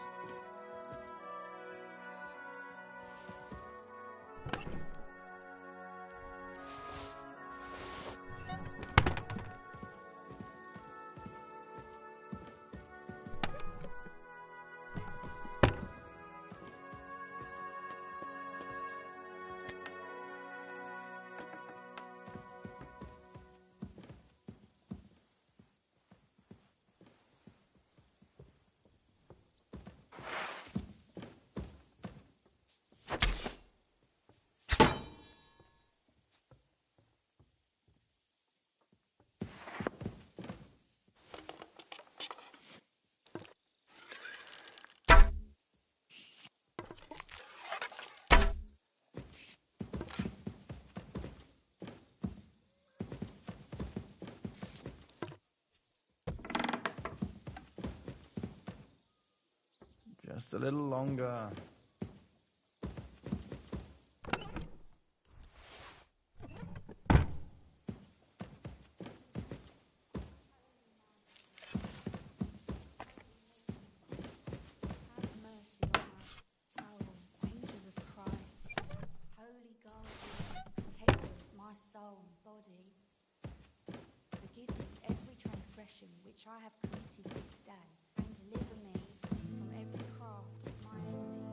Just a little longer. Which I have committed this day, and deliver me from every craft of my enemies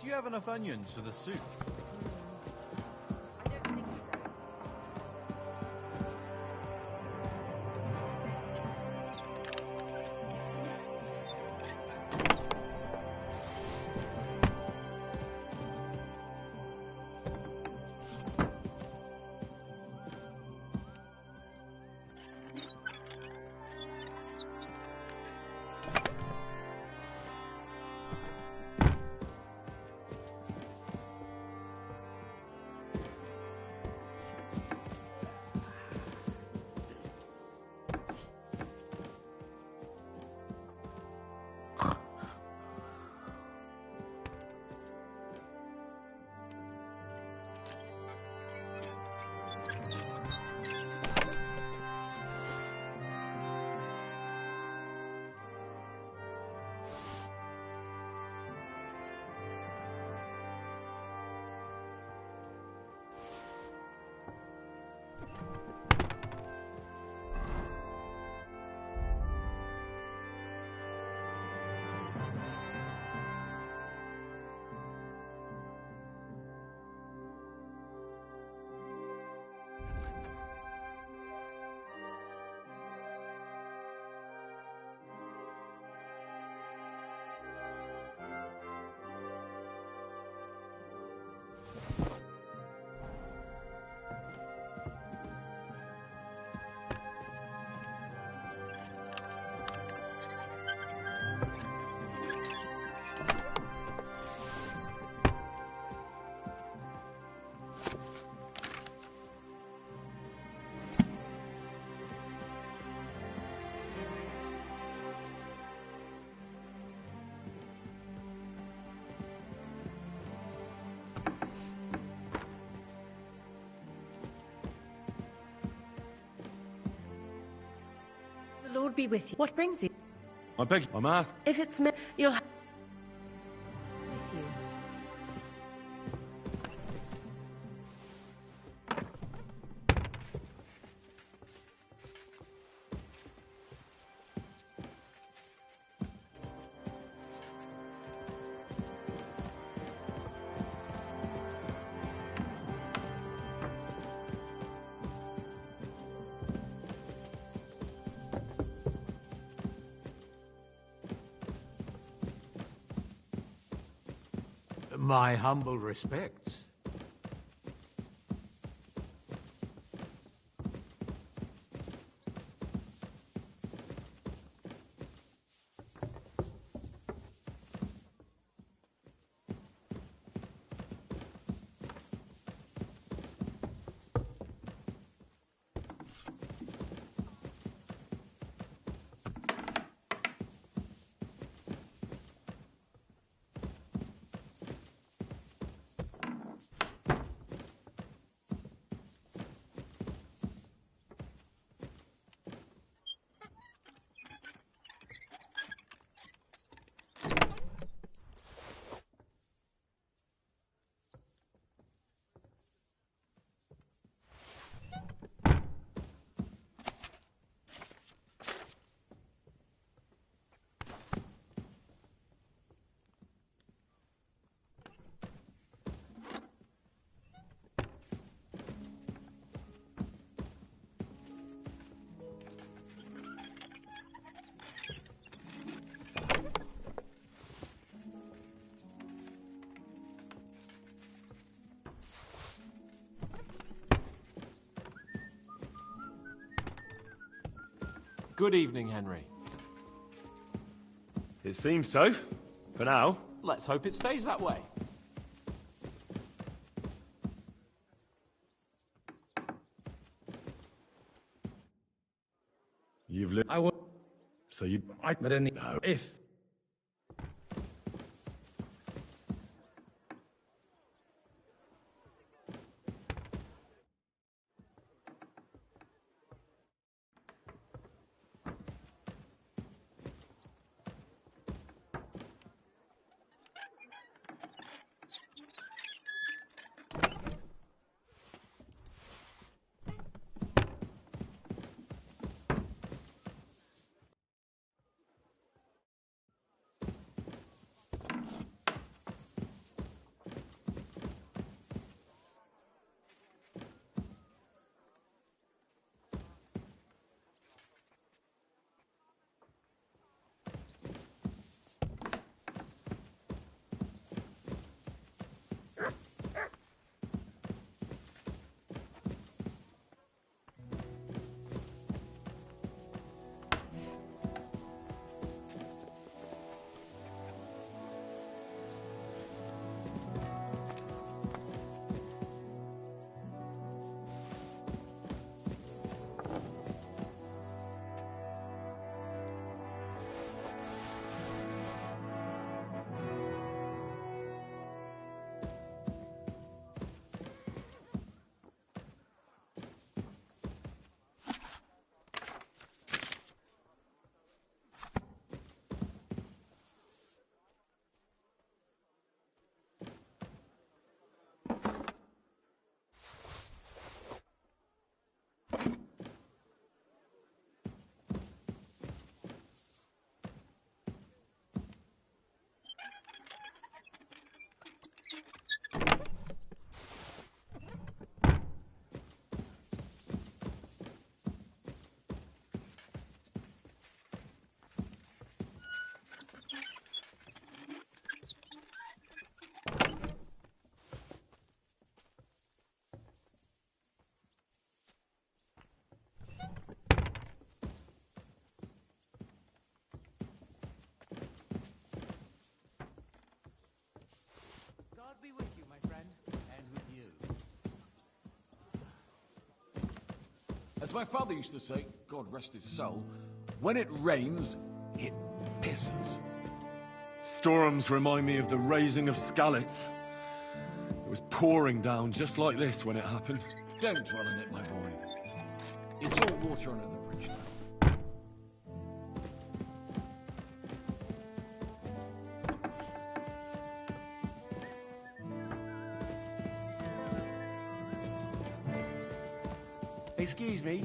Do you have enough onions for the soup? The Lord be with you. What brings you? I beg you, I'm asking. If it's me, you'll have With you. My humble respects. Good evening, Henry. It seems so. For now. Let's hope it stays that way. You've lived. I will. So you. But in the No. if As my father used to say, God rest his soul, when it rains, it pisses. Storms remind me of the raising of Skalitz. It was pouring down just like this when it happened. Don't dwell on it, my boy. It's all water under the bridge now. Excuse me.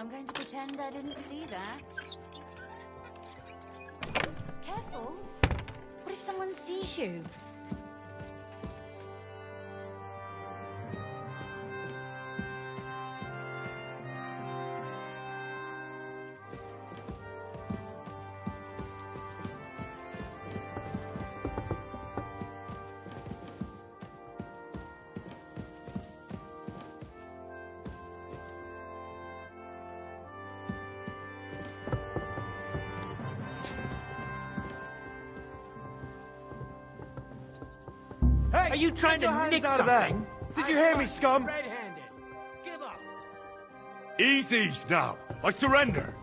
I'm going to pretend I didn't see that. Careful. What if someone sees you? Are you trying to nick something? Did you hear me, scum? Red-handed. Give up. Easy now. I surrender.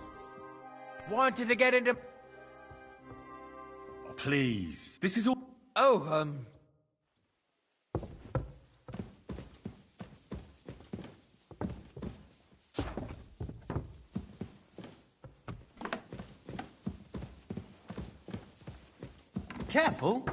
Wanted to get into... Please. This is all... Oh, Careful.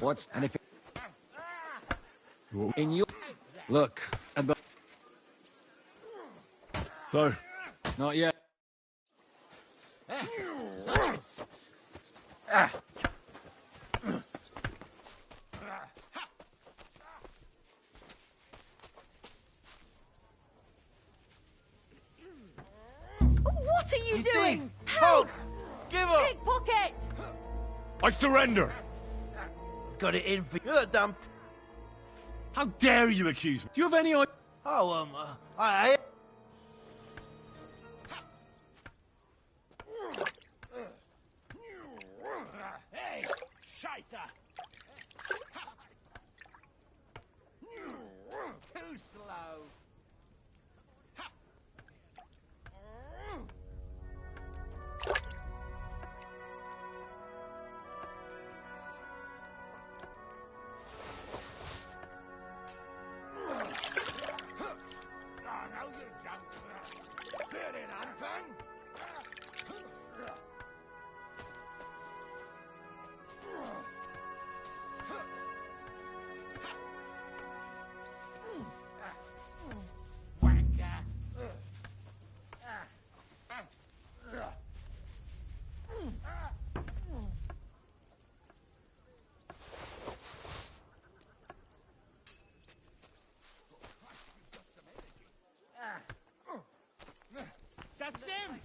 What's and if in you look about so not yet. What are you doing? Thief! Help! Halt! Give up! Pickpocket! I surrender. Got it in for you, dump. How dare you accuse me? Do you have any idea? Oh, I... Hey, Scheiße! Too slow. That's him!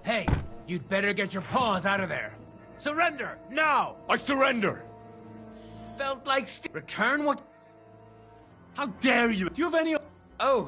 Hey, you'd better get your paws out of there. Surrender, now! I surrender! Felt like return what? How dare you? Do you have any? Oh,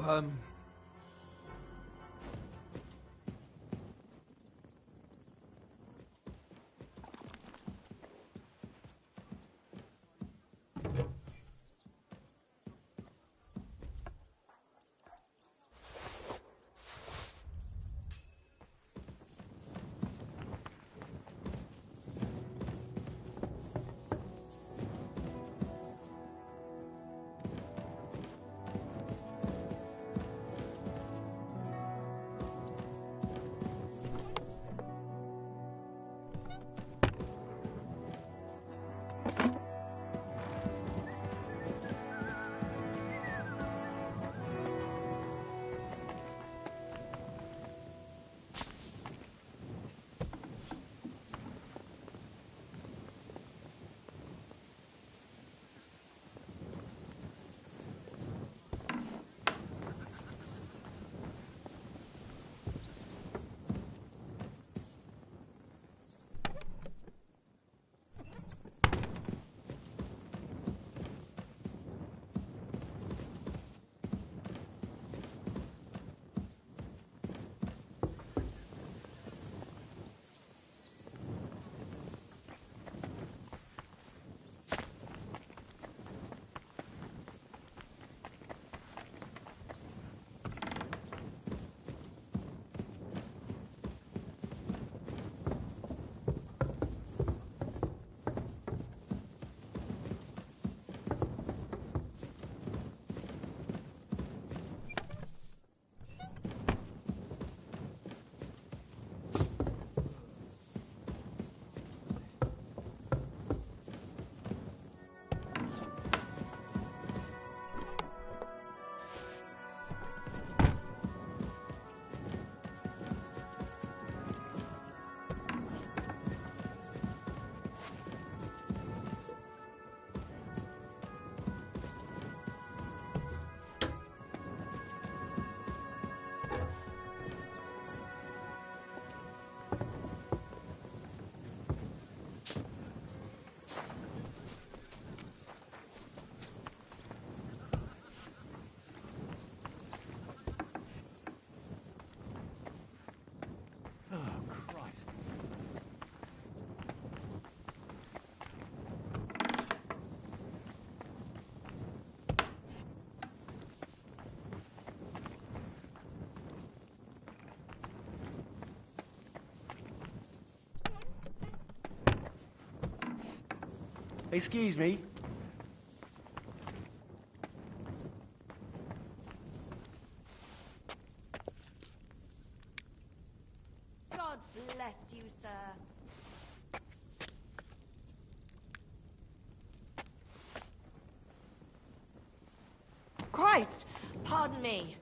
Excuse me. God bless you, sir. Christ! Pardon me.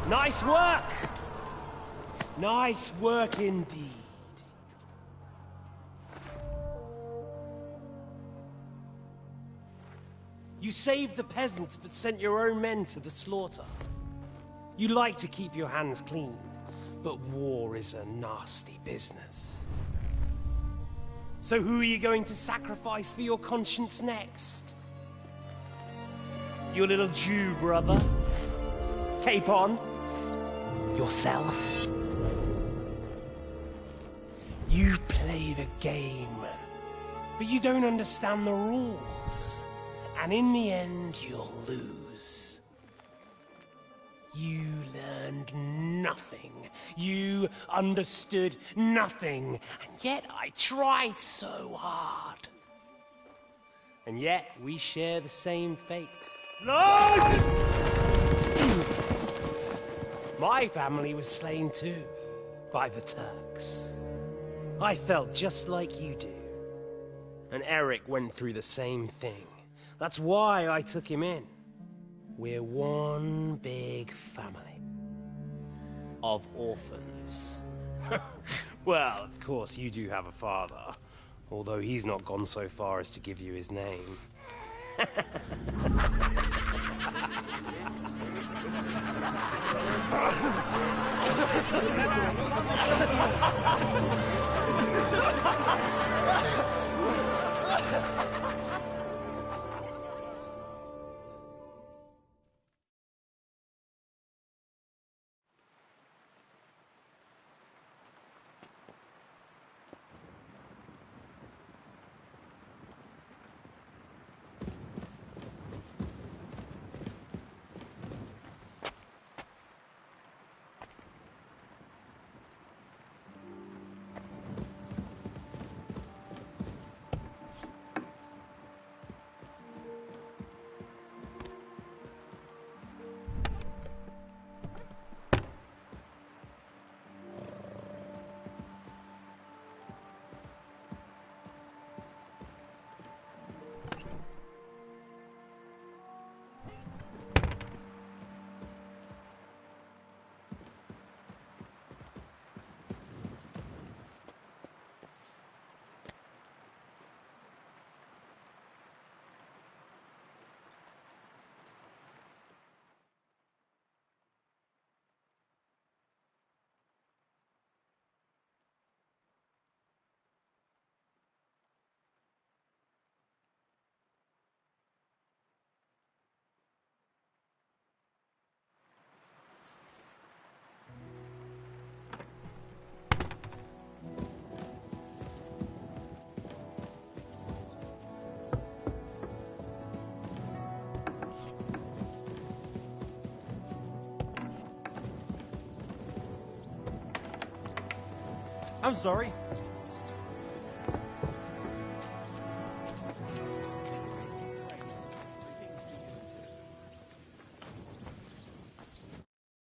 Nice work! Nice work indeed. You saved the peasants but sent your own men to the slaughter. You like to keep your hands clean, but war is a nasty business. So who are you going to sacrifice for your conscience next? Your little Jew brother? Cape on? Yourself? You play the game, but you don't understand the rules. And in the end, you'll lose. You learned nothing. You understood nothing. And yet I tried so hard. And yet we share the same fate. No! My family was slain too, by the Turks. I felt just like you do. And Eric went through the same thing. That's why I took him in. We're one big family. Of orphans. Well, of course, you do have a father. Although he's not gone so far as to give you his name. I'm sorry.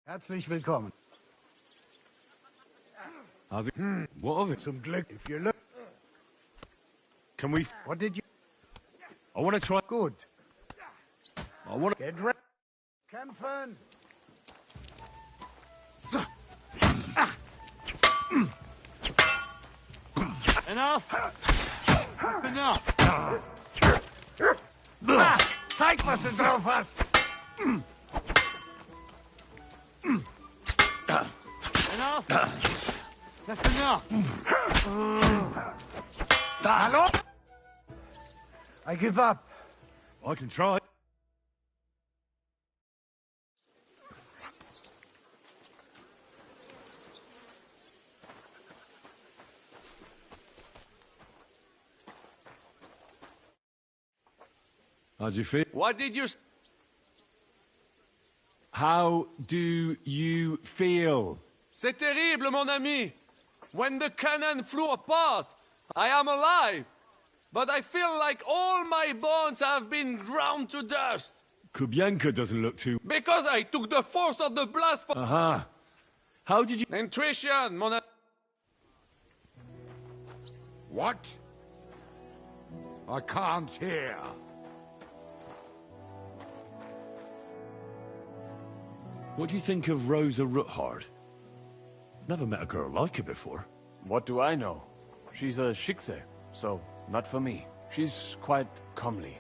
Herzlich willkommen. How's it? What of it? Zum Glück, if you're look. Can we? What did you? I want to try. Good. I want to. Get ready. Kämpfen. Enough. Enough. Zeig, was du drauf hast. Enough. That's enough. Hallo? I give up. I can try. How do you feel? What did you... How do you feel? C'est terrible, mon ami. When the cannon flew apart, I am alive. But I feel like all my bones have been ground to dust. Kubianka doesn't look too... Because I took the force of the blast for... Aha. How did you... Intuition, mon ami. What? I can't hear. What do you think of Rosa Ruthard? Never met a girl like her before. What do I know? She's a Schickse, so not for me. She's quite comely,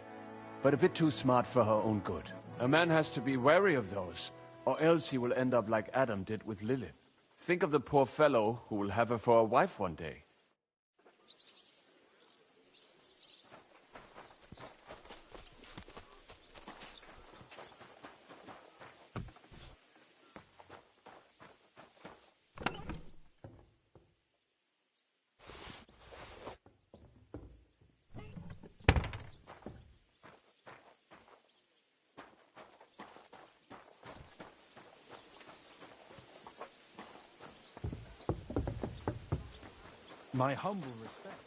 but a bit too smart for her own good. A man has to be wary of those, or else he will end up like Adam did with Lilith. Think of the poor fellow who will have her for a wife one day. My humble respect.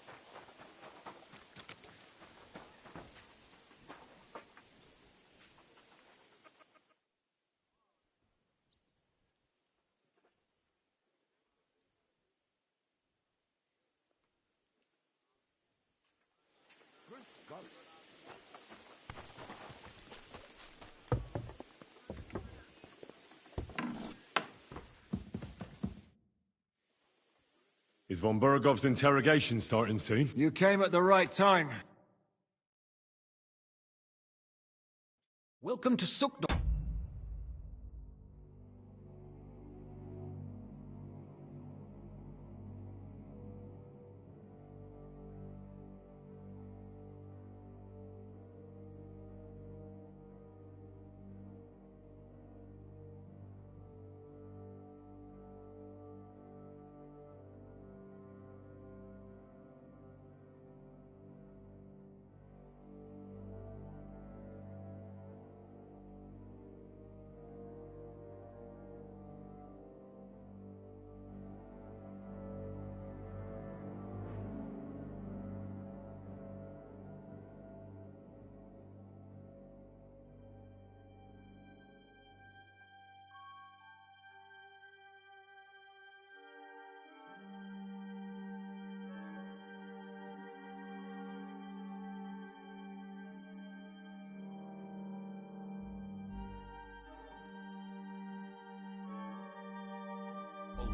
Is von Bergov's interrogation starting soon? You came at the right time. Welcome to Sukdom.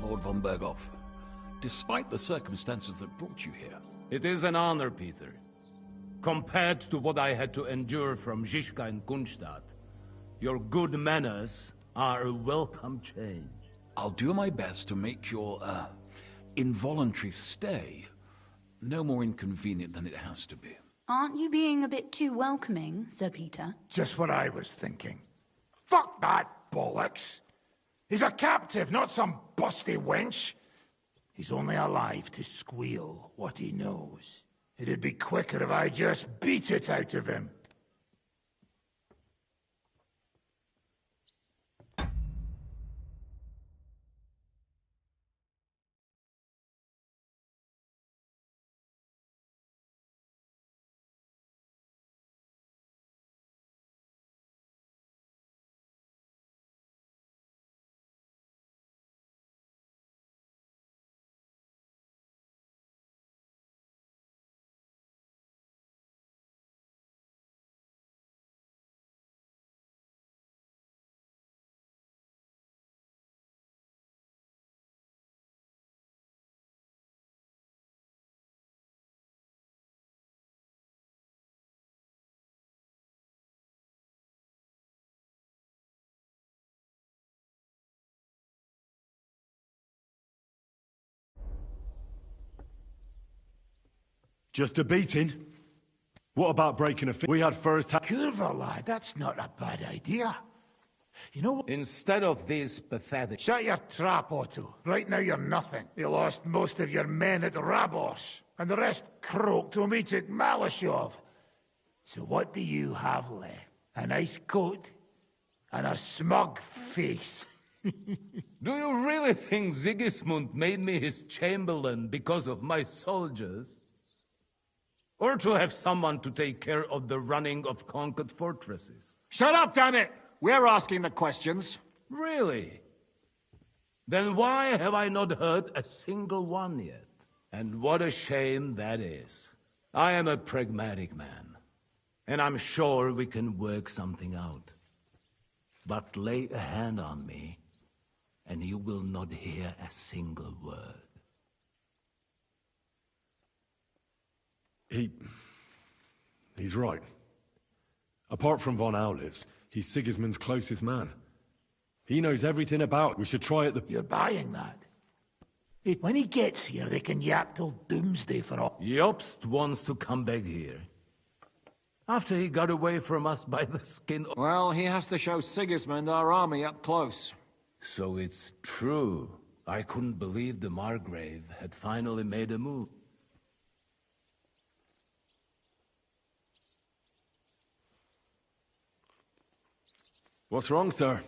Lord von Berghoff, despite the circumstances that brought you here. It is an honor, Peter. Compared to what I had to endure from Žižka and Kunstadt, your good manners are a welcome change. I'll do my best to make your, involuntary stay no more inconvenient than it has to be. Aren't you being a bit too welcoming, Sir Peter? Just what I was thinking. Fuck that bollocks! He's a captive, not some busty wench. He's only alive to squeal what he knows. It'd be quicker if I just beat it out of him. Just a beating? What about breaking a We had first Curva, lad, that's not a bad idea. You know what? Instead of this pathetic... Shut your trap, Otto. Right now you're nothing. You lost most of your men at Rabos, and the rest croaked when we took Malashov. So what do you have left? A nice coat and a smug face. Do you really think Sigismund made me his chamberlain because of my soldiers? Or to have someone to take care of the running of conquered fortresses? Shut up, damn it! We're asking the questions. Really? Then why have I not heard a single one yet? And what a shame that is. I am a pragmatic man, and I'm sure we can work something out. But lay a hand on me, and you will not hear a single word. He's right. Apart from von Auliv's, he's Sigismund's closest man. He knows everything about it. We should try it. You're buying that? When he gets here, they can yap till doomsday for all. Jobst wants to come back here. After he got away from us by the skin of... Well, he has to show Sigismund our army up close. So it's true. I couldn't believe the Margrave had finally made a move. What's wrong, sir?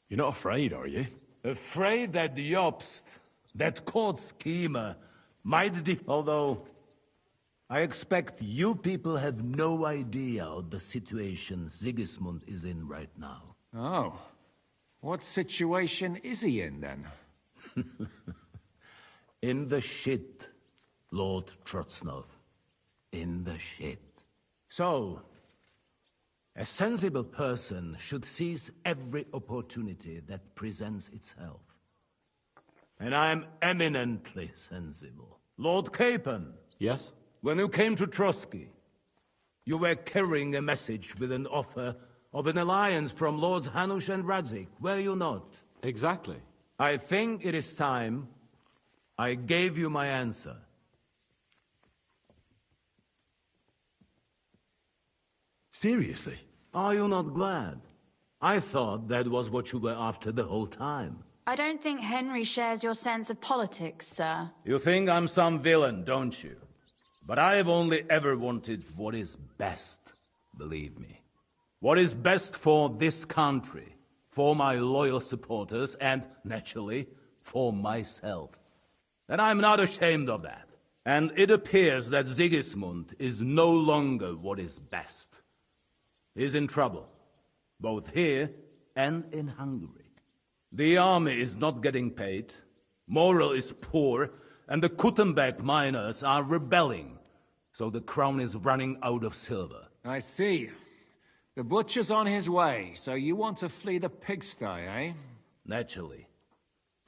You're not afraid, are you? Afraid that Jobst, that court schemer, might although I expect you people have no idea of the situation Sigismund is in right now. Oh. What situation is he in, then? In the shit, Lord Trotznov. In the shit. So, a sensible person should seize every opportunity that presents itself. And I'm eminently sensible. Lord Capon. Yes? When you came to Trotsky, you were carrying a message with an offer of an alliance from Lords Hanush and Radzik, were you not? Exactly. I think it is time I gave you my answer. Seriously? Are you not glad? I thought that was what you were after the whole time. I don't think Henry shares your sense of politics, sir. You think I'm some villain, don't you? But I've only ever wanted what is best, believe me. What is best for this country, for my loyal supporters, and, naturally, for myself. And I'm not ashamed of that. And it appears that Sigismund is no longer what is best. He's in trouble, both here and in Hungary. The army is not getting paid, morale is poor, and the Kuttenberg miners are rebelling, so the crown is running out of silver. I see. The butcher's on his way, so you want to flee the pigsty, eh? Naturally.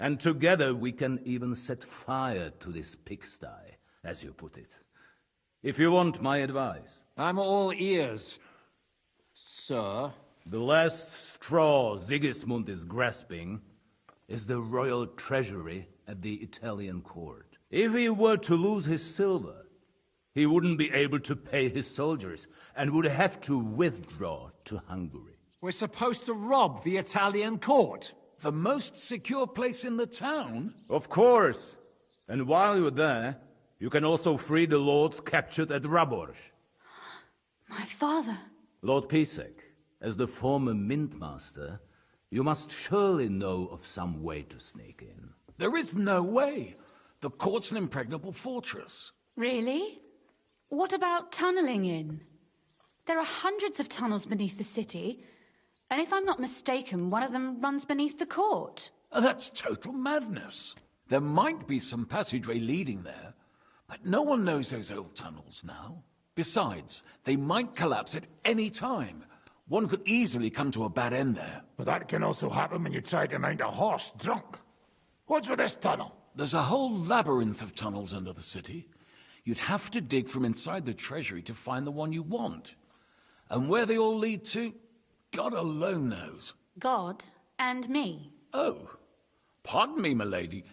And together we can even set fire to this pigsty, as you put it. If you want my advice. I'm all ears, sir. The last straw Sigismund is grasping is the royal treasury at the Italian court. If he were to lose his silver, he wouldn't be able to pay his soldiers and would have to withdraw to Hungary. We're supposed to rob the Italian court. The most secure place in the town? Of course. And while you're there, you can also free the lords captured at Raborj. My father. Lord Pisek, as the former Mintmaster, you must surely know of some way to sneak in. There is no way. The court's an impregnable fortress. Really? What about tunneling in? There are hundreds of tunnels beneath the city, and if I'm not mistaken, one of them runs beneath the court. That's total madness. There might be some passageway leading there, but no one knows those old tunnels now. Besides, they might collapse at any time. One could easily come to a bad end there. But that can also happen when you try to mount a horse drunk. What's with this tunnel? There's a whole labyrinth of tunnels under the city. You'd have to dig from inside the treasury to find the one you want. And where they all lead to, God alone knows. God and me. Oh, pardon me, milady,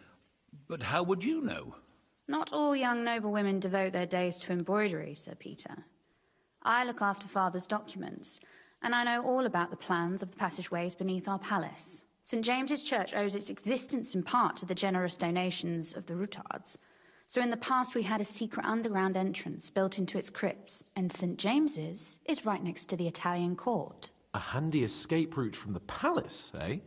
but how would you know? Not all young noblewomen devote their days to embroidery, Sir Peter. I look after Father's documents, and I know all about the plans of the passageways beneath our palace. St. James's Church owes its existence in part to the generous donations of the Rutards. So in the past we had a secret underground entrance built into its crypts, and St. James's is right next to the Italian court. A handy escape route from the palace, eh?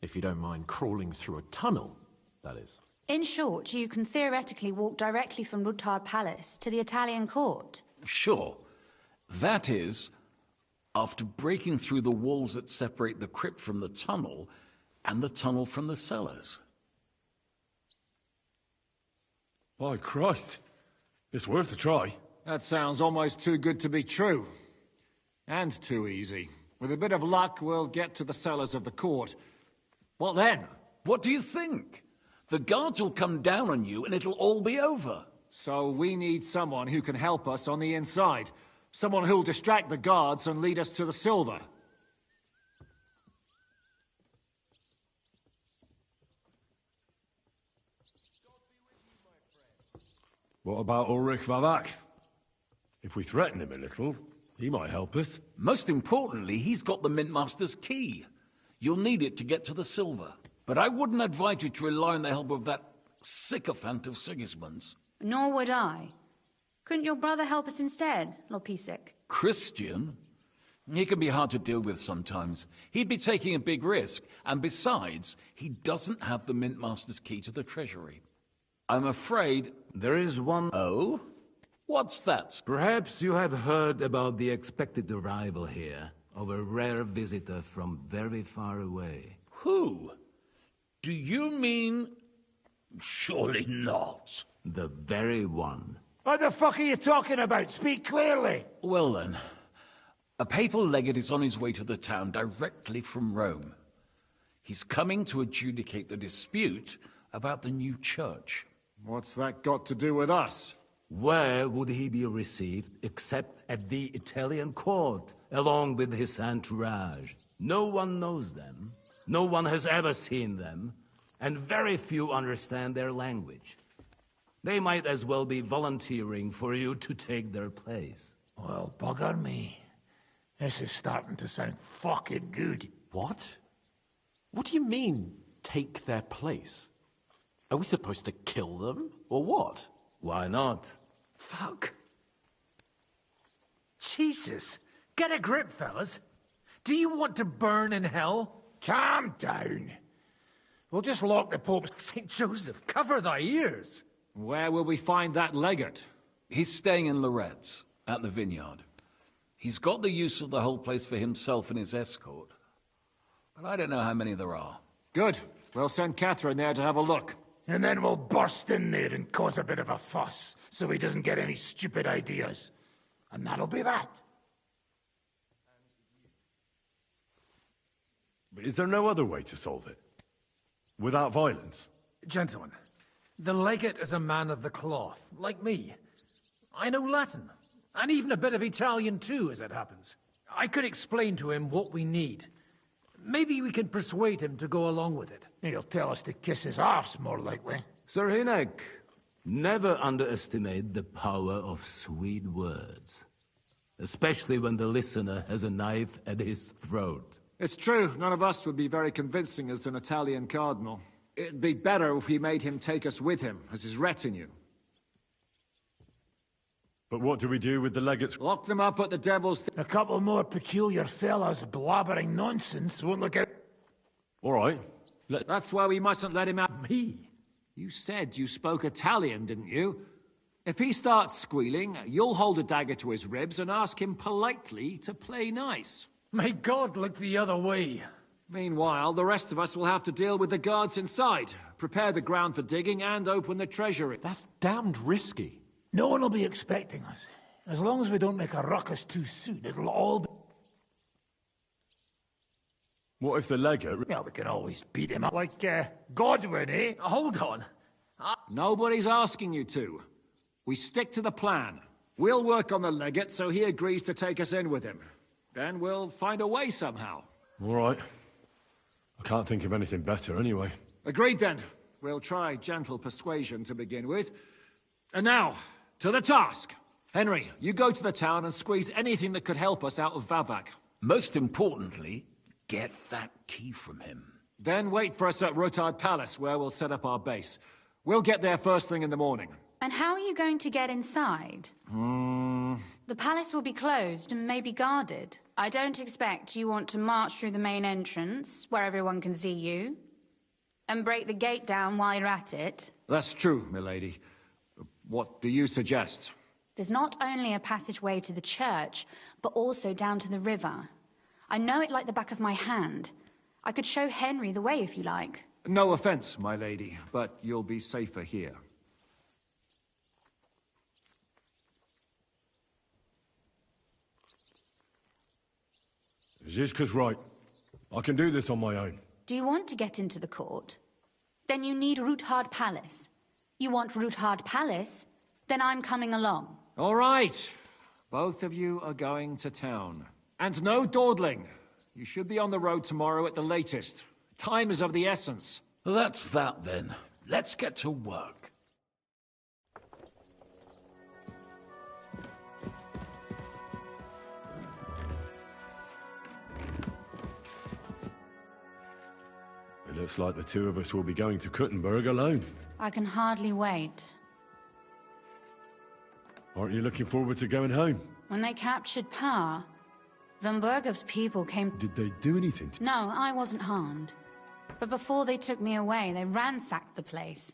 If you don't mind crawling through a tunnel, that is. In short, you can theoretically walk directly from Rutard Palace to the Italian court. Sure. That is, after breaking through the walls that separate the crypt from the tunnel, and the tunnel from the cellars. By Christ. It's worth a try. That sounds almost too good to be true. And too easy. With a bit of luck, we'll get to the cellars of the court. What then? What do you think? The guards will come down on you and it'll all be over. So we need someone who can help us on the inside. Someone who'll distract the guards and lead us to the silver. What about Ulrich Vavak? If we threaten him a little, he might help us. Most importantly, he's got the Mintmaster's key. You'll need it to get to the silver. But I wouldn't advise you to rely on the help of that sycophant of Sigismund's. Nor would I. Couldn't your brother help us instead, Lord Pisek? Christian? He can be hard to deal with sometimes. He'd be taking a big risk, and besides, he doesn't have the Mintmaster's key to the treasury. I'm afraid... There is one... Oh? What's that? Perhaps you have heard about the expected arrival here of a rare visitor from very far away. Who? Do you mean... Surely not. The very one. What the fuck are you talking about? Speak clearly. Well then, a papal legate is on his way to the town directly from Rome. He's coming to adjudicate the dispute about the new church. What's that got to do with us? Where would he be received except at the Italian court, along with his entourage? No one knows them, no one has ever seen them, and very few understand their language. They might as well be volunteering for you to take their place. Well, bugger me. This is starting to sound fucking good. What? What do you mean, take their place? Are we supposed to kill them, or what? Why not? Fuck. Jesus. Get a grip, fellas. Do you want to burn in hell? Calm down. We'll just lock the Pope's... St. Joseph, cover thy ears. Where will we find that legate? He's staying in Loretz, at the vineyard. He's got the use of the whole place for himself and his escort. But I don't know how many there are. Good. We'll send Catherine there to have a look. And then we'll burst in there and cause a bit of a fuss, so he doesn't get any stupid ideas. And that'll be that. But is there no other way to solve it? Without violence? Gentlemen, the legate is a man of the cloth, like me. I know Latin, and even a bit of Italian too, as it happens. I could explain to him what we need. Maybe we can persuade him to go along with it. He'll tell us to kiss his arse, more likely. Sir Hinek, never underestimate the power of sweet words. Especially when the listener has a knife at his throat. It's true, none of us would be very convincing as an Italian cardinal. It'd be better if we made him take us with him, as his retinue. But what do we do with the legates? Lock them up at the Devil's... A couple more peculiar fellas blabbering nonsense won't look out... All right. That's why we mustn't let him out. Me? You said you spoke Italian, didn't you? If he starts squealing, you'll hold a dagger to his ribs and ask him politely to play nice. May God look the other way. Meanwhile, the rest of us will have to deal with the guards inside, prepare the ground for digging, and open the treasury. That's damned risky. No one will be expecting us. As long as we don't make a ruckus too soon, it'll all be... What if the legate... Well, we can always beat him up like, Godwin, eh? Hold on. Nobody's asking you to. We stick to the plan. We'll work on the legate so he agrees to take us in with him. Then we'll find a way somehow. All right. I can't think of anything better anyway. Agreed then. We'll try gentle persuasion to begin with. And now, to the task. Henry, you go to the town and squeeze anything that could help us out of Vavak. Most importantly, get that key from him. Then wait for us at Rotard Palace, where we'll set up our base. We'll get there first thing in the morning. And how are you going to get inside? The palace will be closed and maybe guarded. I don't expect you want to march through the main entrance, where everyone can see you, and break the gate down while you're at it. That's true, milady. What do you suggest? There's not only a passageway to the church, but also down to the river. I know it like the back of my hand. I could show Henry the way if you like. No offense, my lady, but you'll be safer here. Zizka's right. I can do this on my own. Do you want to get into the court? Then you need Roothard Palace. You want Roothard Palace? Then I'm coming along. All right. Both of you are going to town. And no dawdling. You should be on the road tomorrow at the latest. Time is of the essence. That's that then. Let's get to work. It looks like the two of us will be going to Kuttenberg alone. I can hardly wait. Aren't you looking forward to going home? When they captured Pa, Von Bergov's people came... Did they do anything? No, I wasn't harmed. But before they took me away, they ransacked the place.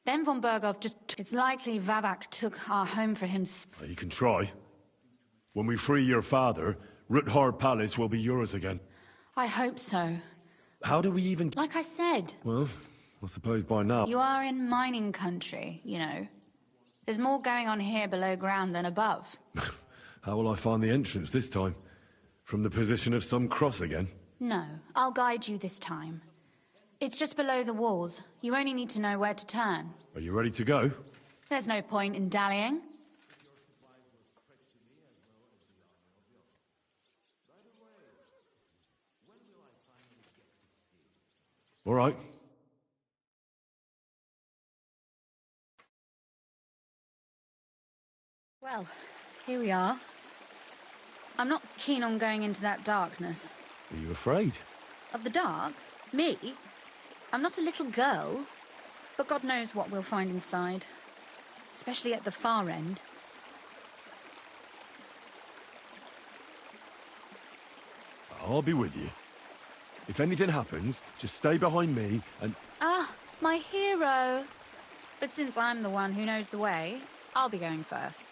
Then Von Bergov just... It's likely Vavak took our home for him. You can try. When we free your father, Roothard Palace will be yours again. I hope so. How do we even... Like I said. Well, I suppose by now... You are in mining country, you know. There's more going on here below ground than above. How will I find the entrance this time? From the position of some cross again? No, I'll guide you this time. It's just below the walls. You only need to know where to turn. Are you ready to go? There's no point in dallying. All right. Well, here we are. I'm not keen on going into that darkness. Are you afraid? Of the dark? Me? I'm not a little girl. But God knows what we'll find inside. Especially at the far end. I'll be with you. If anything happens, just stay behind me and... Ah, my hero! But since I'm the one who knows the way, I'll be going first.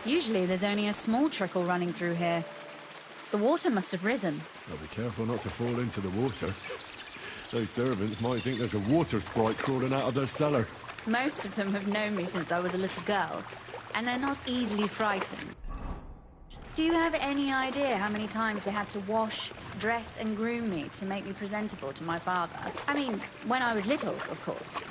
Usually there's only a small trickle running through here. The water must have risen. I'll be careful not to fall into the water. Those servants might think there's a water sprite crawling out of their cellar. Most of them have known me since I was a little girl, and they're not easily frightened. Do you have any idea how many times they had to wash, dress and groom me to make me presentable to my father? I mean, when I was little, of course.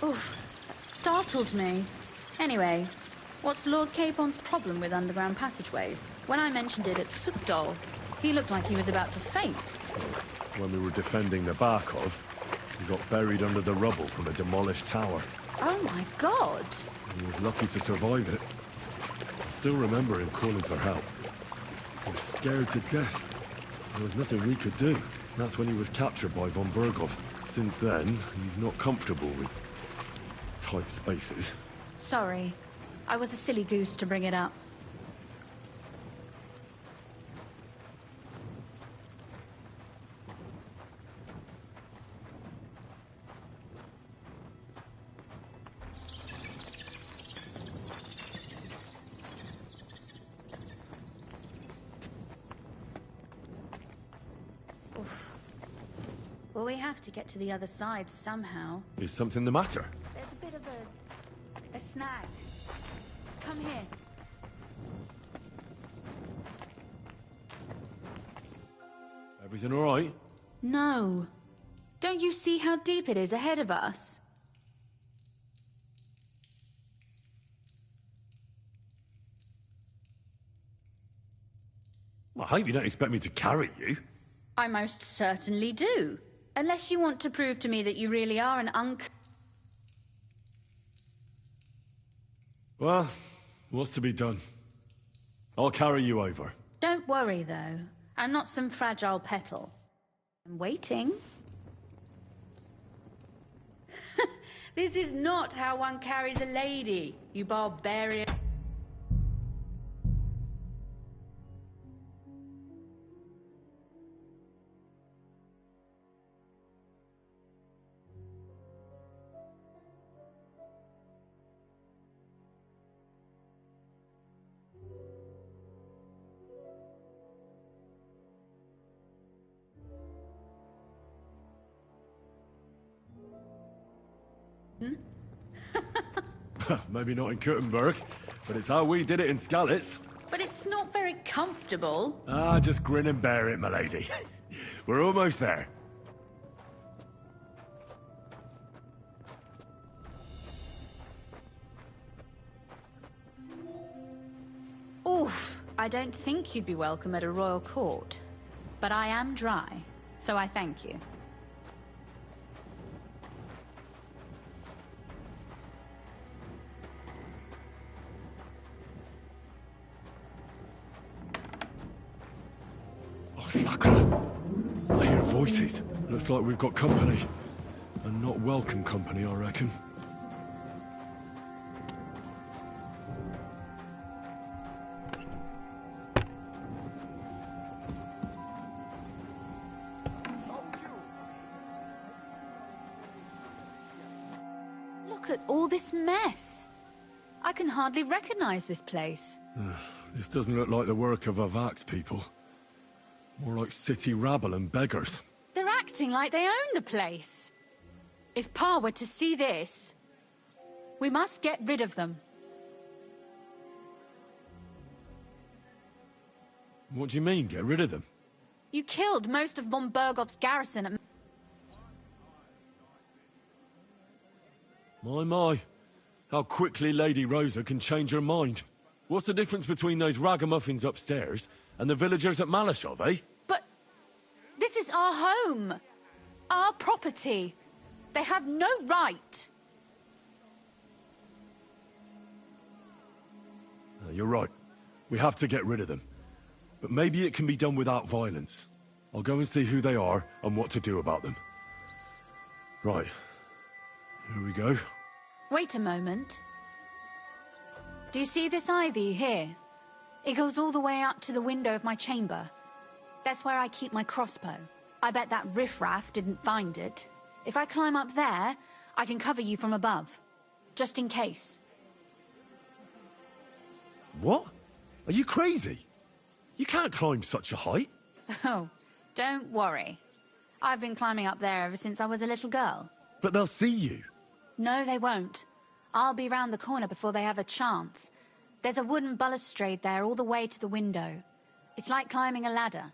Oof, startled me. Anyway, what's Lord Capon's problem with underground passageways? When I mentioned it at Sukdol, he looked like he was about to faint. When we were defending the Barkov, he got buried under the rubble from a demolished tower. Oh my god! He was lucky to survive it. I still remember him calling for help. He was scared to death. There was nothing we could do. That's when he was captured by von Bergov. Since then, he's not comfortable with tight spaces. Sorry. I was a silly goose to bring it up. Oof. Well, we have to get to the other side somehow. Is something the matter? There's a bit of a snag. Come here. Everything all right? No. Don't you see how deep it is ahead of us? I hope you don't expect me to carry you. I most certainly do. Unless you want to prove to me that you really are an Well, what's to be done? I'll carry you over. Don't worry, though. I'm not some fragile petal. I'm waiting. This is not how one carries a lady, you barbarian. Maybe not in Kuttenberg, but it's how we did it in Skalitz. But it's not very comfortable. Just grin and bear it, my lady. We're almost there. Oof, I don't think you'd be welcome at a royal court. But I am dry, so I thank you. I hear voices. Looks like we've got company. And not welcome company, I reckon. Look at all this mess. I can hardly recognize this place. This doesn't look like the work of Avak's people. More like city rabble and beggars. They're acting like they own the place. If Pa were to see this, we must get rid of them. What do you mean, get rid of them? You killed most of von Bergov's garrison at... My. How quickly Lady Rosa can change her mind. What's the difference between those ragamuffins upstairs and the villagers at Malashov, eh? But this is our home. Our property. They have no right. You're right. We have to get rid of them. But maybe it can be done without violence. I'll go and see who they are and what to do about them. Right. Here we go. Wait a moment. Do you see this ivy here? It goes all the way up to the window of my chamber. That's where I keep my crossbow. I bet that riffraff didn't find it. If I climb up there, I can cover you from above. Just in case. What? Are you crazy? You can't climb such a height. Oh, don't worry. I've been climbing up there ever since I was a little girl. But they'll see you. No, they won't. I'll be round the corner before they have a chance. There's a wooden balustrade there all the way to the window. It's like climbing a ladder.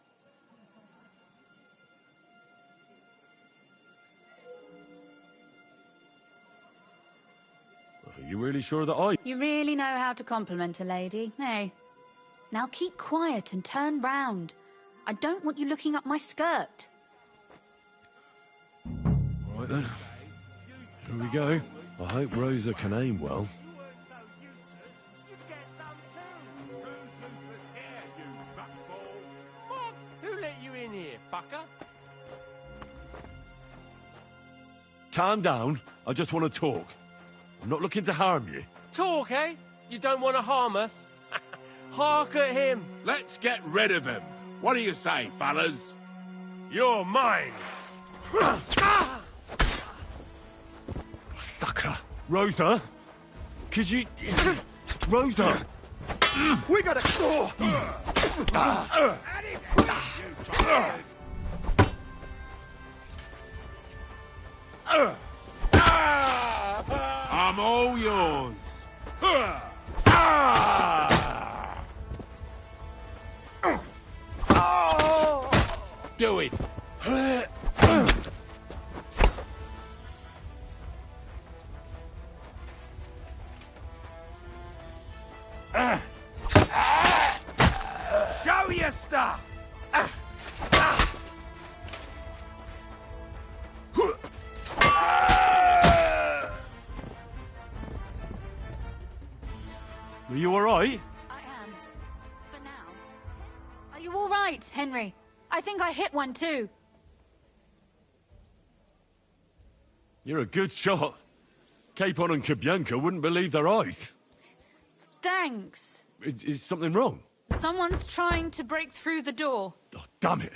Are you really sure that You really know how to compliment a lady, eh? Now keep quiet and turn round. I don't want you looking up my skirt. All right then. Here we go. I hope Rosa can aim well. Who let you in here, fucker? Calm down. I just want to talk. I'm not looking to harm you. Talk, eh? You don't want to harm us? Hark at him. Let's get rid of him. What do you say, fellas? You're mine. Sakra. Rosa? Could you... Rosa! We gotta... I'm all yours. Do it. Show your stuff! right, Henry. I think I hit one too. You're a good shot. Capon and Kabianka wouldn't believe their eyes. Thanks. Is something wrong? Someone's trying to break through the door. Oh, damn it.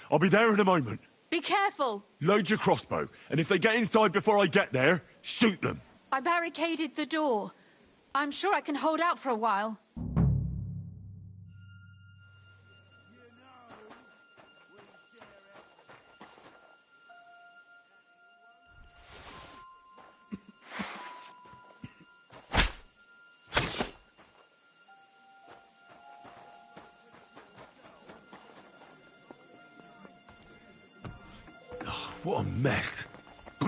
I'll be there in a moment. Be careful. Load your crossbow, and if they get inside before I get there, shoot them. I barricaded the door. I'm sure I can hold out for a while. What a mess. You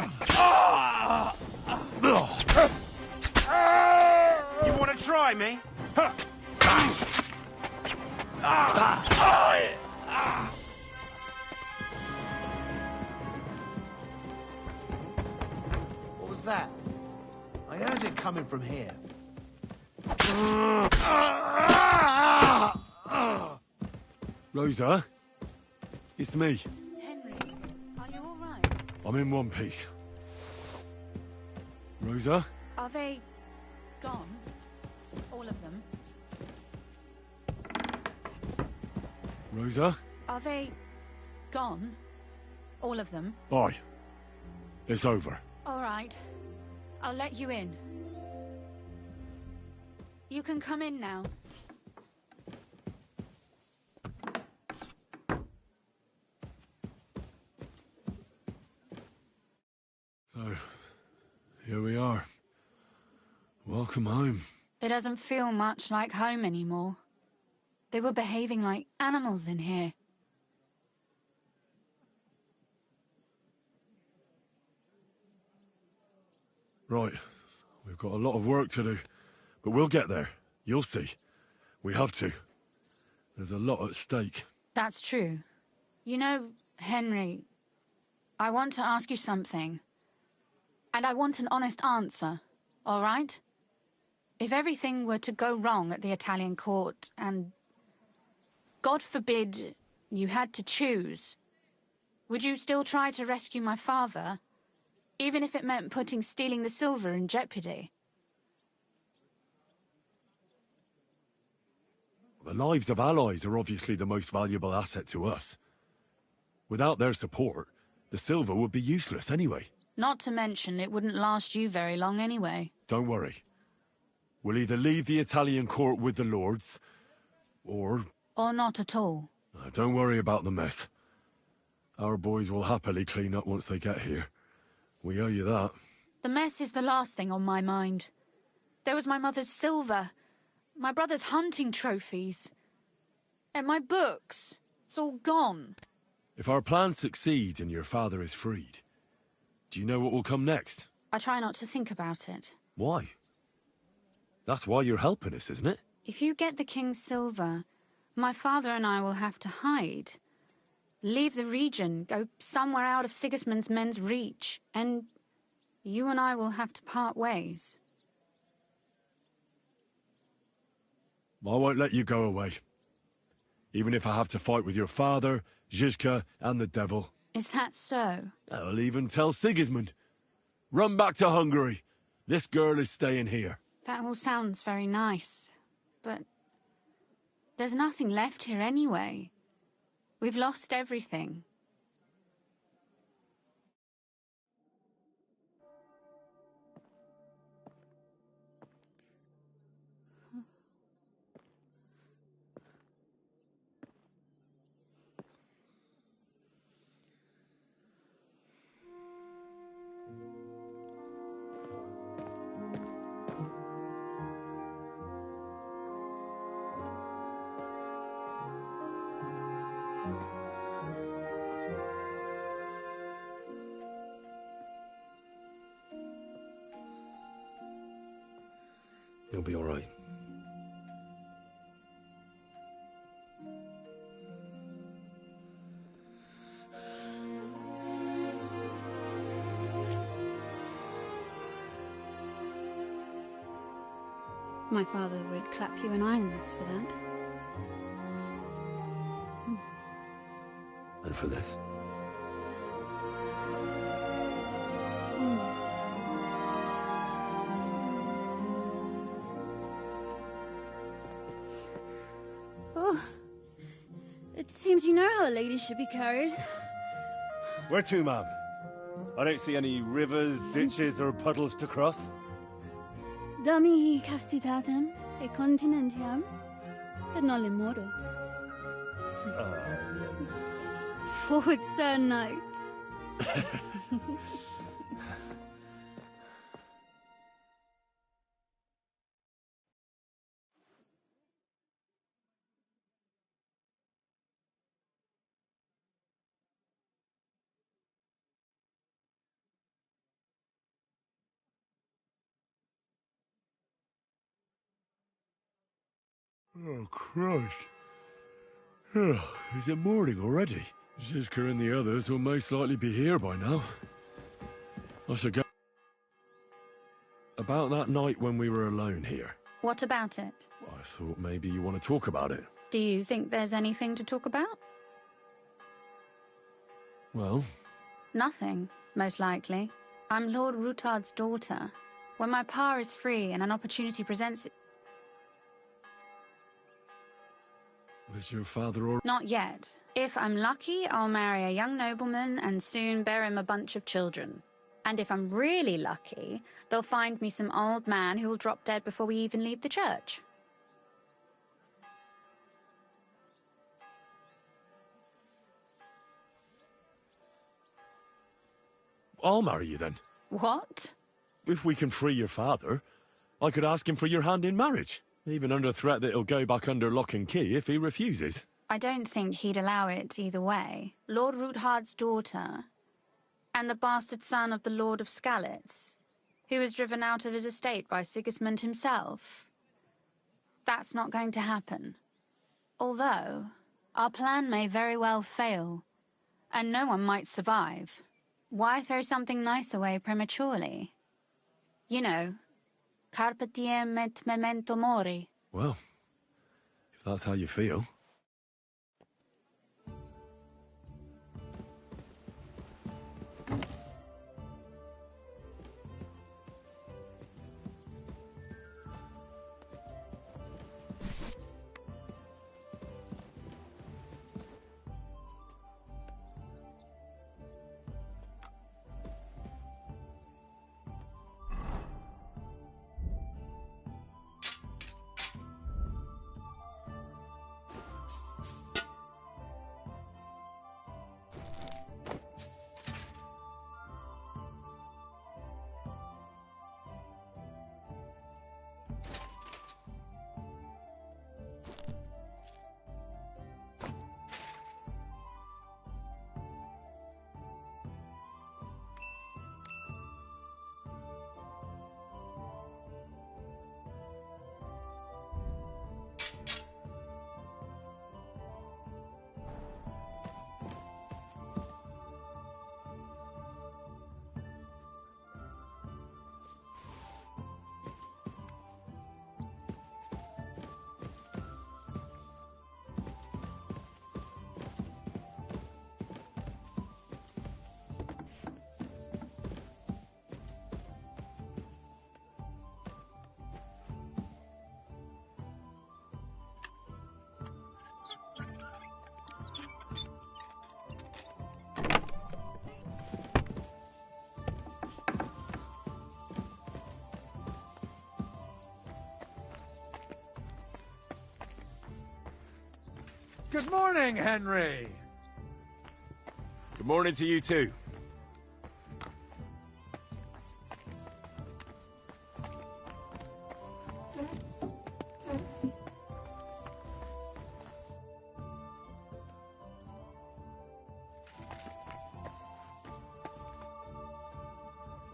want to try me? What was that? I heard it coming from here. Rosa? It's me. Henry, are you all right? I'm in one piece. Rosa? Are they gone? All of them? Rosa? Are they gone? All of them? Aye. It's over. All right. I'll let you in. You can come in now. So, here we are. Welcome home. It doesn't feel much like home anymore. They were behaving like animals in here. Right. We've got a lot of work to do. But we'll get there. You'll see. We have to. There's a lot at stake. That's true. You know, Henry, I want to ask you something. And I want an honest answer, all right? If everything were to go wrong at the Italian court and, God forbid, you had to choose, would you still try to rescue my father, even if it meant putting stealing the silver in jeopardy? The lives of allies are obviously the most valuable asset to us. Without their support, the silver would be useless anyway. Not to mention, it wouldn't last you very long anyway. Don't worry. We'll either leave the Italian court with the lords, or... Or not at all. Don't worry about the mess. Our boys will happily clean up once they get here. We owe you that. The mess is the last thing on my mind. There was my mother's silver, my brother's hunting trophies, and my books. It's all gone. If our plan succeeds and your father is freed, do you know what will come next? I try not to think about it. Why? That's why you're helping us, isn't it? If you get the king's silver, my father and I will have to hide. Leave the region, go somewhere out of Sigismund's men's reach, and you and I will have to part ways. I won't let you go away. Even if I have to fight with your father, Zizka, and the devil. Is that so? I'll even tell Sigismund. Run back to Hungary. This girl is staying here. That all sounds very nice, but there's nothing left here anyway. We've lost everything. You'll be all right. My father would clap you in irons for that. And for this? Oh, it seems you know how a lady should be carried. Where to, ma'am? I don't see any rivers, ditches, or puddles to cross. Damihi castitatem e continentiam, sed non le moro. Forward, Sir Knight. Oh, Christ. Oh, is it morning already? Zizka and the others will most likely be here by now. I should go. About that night when we were alone here. What about it? I thought maybe you want to talk about it. Do you think there's anything to talk about? Well? Nothing, most likely. I'm Lord Rutard's daughter. When my pa is free and an opportunity presents it... Is your father or... Not yet. If I'm lucky, I'll marry a young nobleman and soon bear him a bunch of children. And if I'm really lucky, they'll find me some old man who will drop dead before we even leave the church. I'll marry you then. What? If we can free your father, I could ask him for your hand in marriage. Even under threat that he'll go back under lock and key if he refuses. I don't think he'd allow it either way. Lord Ruthard's daughter, and the bastard son of the Lord of Skalitz, who was driven out of his estate by Sigismund himself. That's not going to happen. Although, our plan may very well fail, and no one might survive. Why throw something nice away prematurely? You know, carpe diem et memento mori. Well, if that's how you feel. Good morning, Henry! Good morning to you too.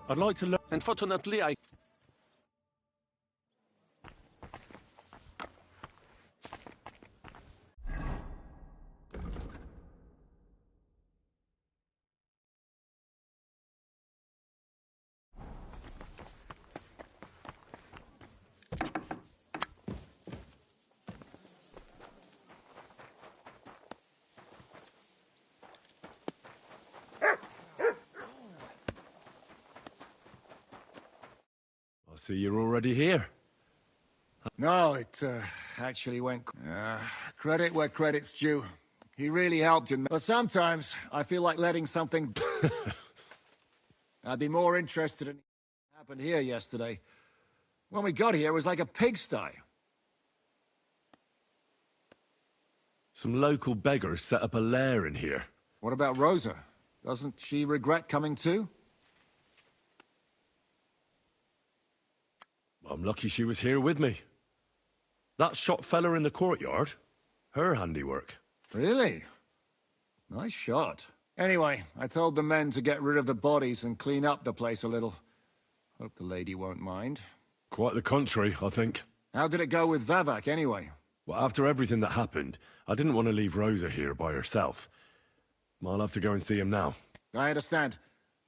I'd like to learn... Unfortunately, I... See, you're already here. No, it actually went... credit where credit's due. He really helped him. But sometimes, I feel like letting something... I'd be more interested in what happened here yesterday. When we got here, it was like a pigsty. Some local beggars set up a lair in here. What about Rosa? Doesn't she regret coming too? I'm lucky she was here with me. That shot fella in the courtyard, her handiwork. Really? Nice shot. Anyway, I told the men to get rid of the bodies and clean up the place a little. Hope the lady won't mind. Quite the contrary, I think. How did it go with Vavak, anyway? Well, after everything that happened, I didn't want to leave Rosa here by herself. I'll have to go and see him now. I understand.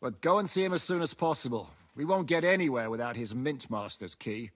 But go and see him as soon as possible. We won't get anywhere without his Mint Master's key.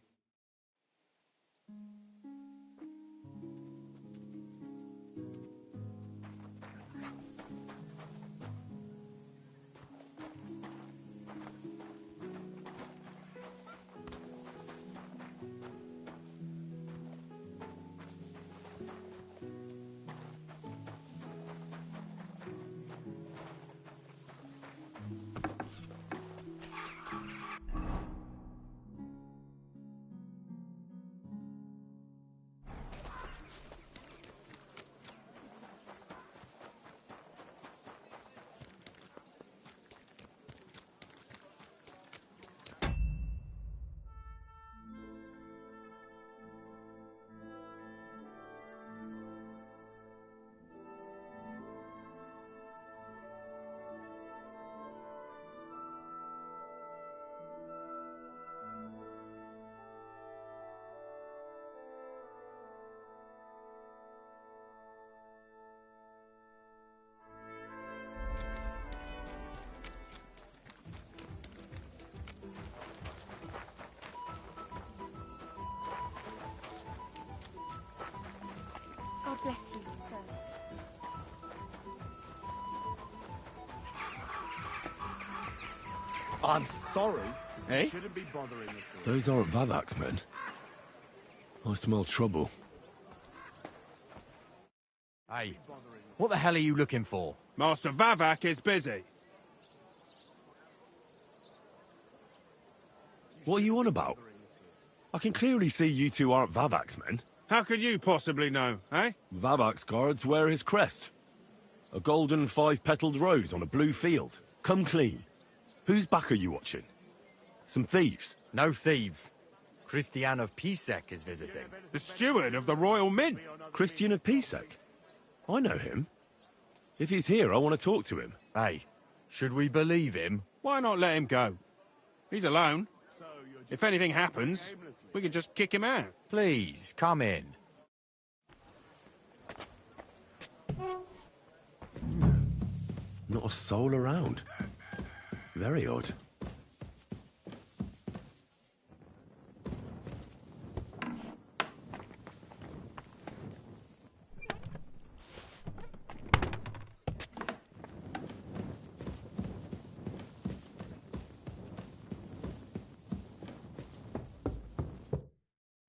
God bless you, sir. I'm sorry. Eh? Shouldn't be bothering us. Those aren't Vavak's men. I smell trouble. Hey, what the hell are you looking for? Master Vavak is busy. What are you on about? I can clearly see you two aren't Vavak's men. How could you possibly know, eh? Vavak's guards wear his crest. A golden five-petaled rose on a blue field. Come clean. Whose back are you watching? Some thieves? No thieves. Christian of Pisek is visiting. The steward of the Royal Mint. Christian of Pisek? I know him. If he's here, I want to talk to him. Hey, should we believe him? Why not let him go? He's alone. If anything happens, we can just kick him out. Please, come in. Not a soul around. Very odd.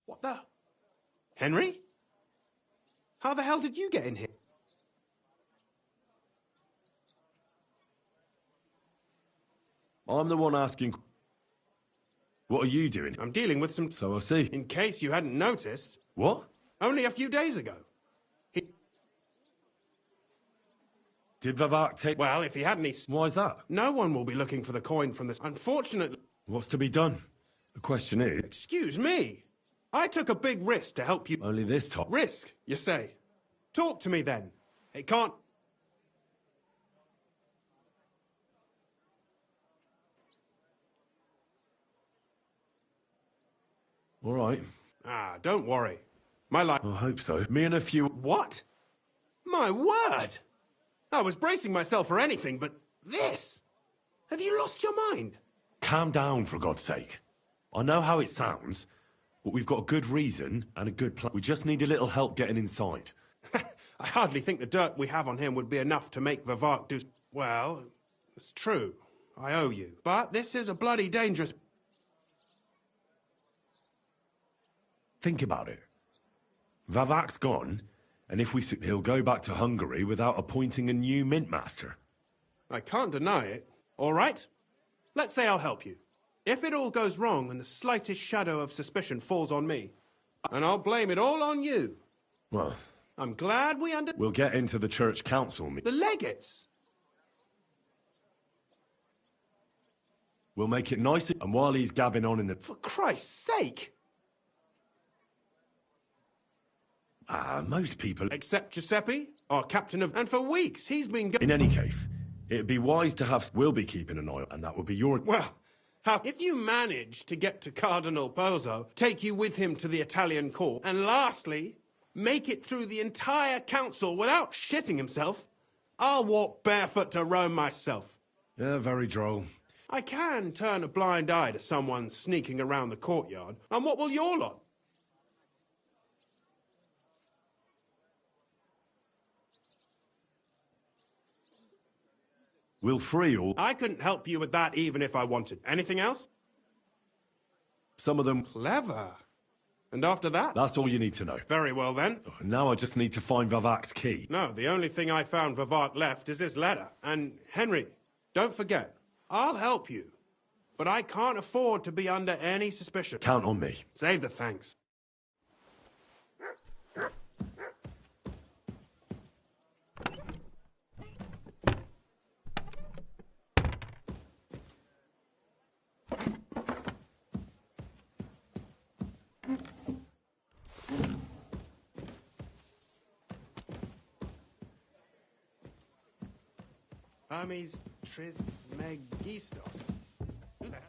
What the? Henry? How the hell did you get in here? I'm the one asking... What are you doing? I'm dealing with some... So I see. In case you hadn't noticed... What? Only a few days ago. Did Vavak take... Well, if he hadn't... Why's that? No one will be looking for the coin from this... Unfortunately... What's to be done? The question is... Excuse me. I took a big risk to help you... Only this time. Risk, you say? Talk to me then. It can't... All right. Ah, don't worry. My life... I hope so. Me and a few... What? My word! I was bracing myself for anything, but this? Have you lost your mind? Calm down, for God's sake. I know how it sounds, but we've got a good reason and a good plan. We just need a little help getting inside. I hardly think the dirt we have on him would be enough to make Vavak do... Well, it's true. I owe you. But this is a bloody dangerous... Think about it. Vavak's gone, and if he'll go back to Hungary without appointing a new mint master. I can't deny it. All right? Let's say I'll help you. If it all goes wrong and the slightest shadow of suspicion falls on me, and I'll blame it all on you. Well, I'm glad we'll get into the church council meeting. The legates! We'll make it nice, and while he's gabbing on in the... For Christ's sake! Most people... Except Giuseppe, our captain of... And for weeks, he's been... In any case, it'd be wise to have... We'll be keeping an eye, and that would be your... Well, if you manage to get to Cardinal Pozzo, take you with him to the Italian court, and lastly, make it through the entire council without shitting himself, I'll walk barefoot to Rome myself. Yeah, very droll. I can turn a blind eye to someone sneaking around the courtyard, and what will your lot? We'll free all... I couldn't help you with that even if I wanted. Anything else? Some of them... Clever. And after that? That's all you need to know. Very well, then. Now I just need to find Vavak's key. No, the only thing I found Vavak left is this letter. And, Henry, don't forget, I'll help you. But I can't afford to be under any suspicion. Count on me. Save the thanks. Hermes Trismegistos. Who the hell?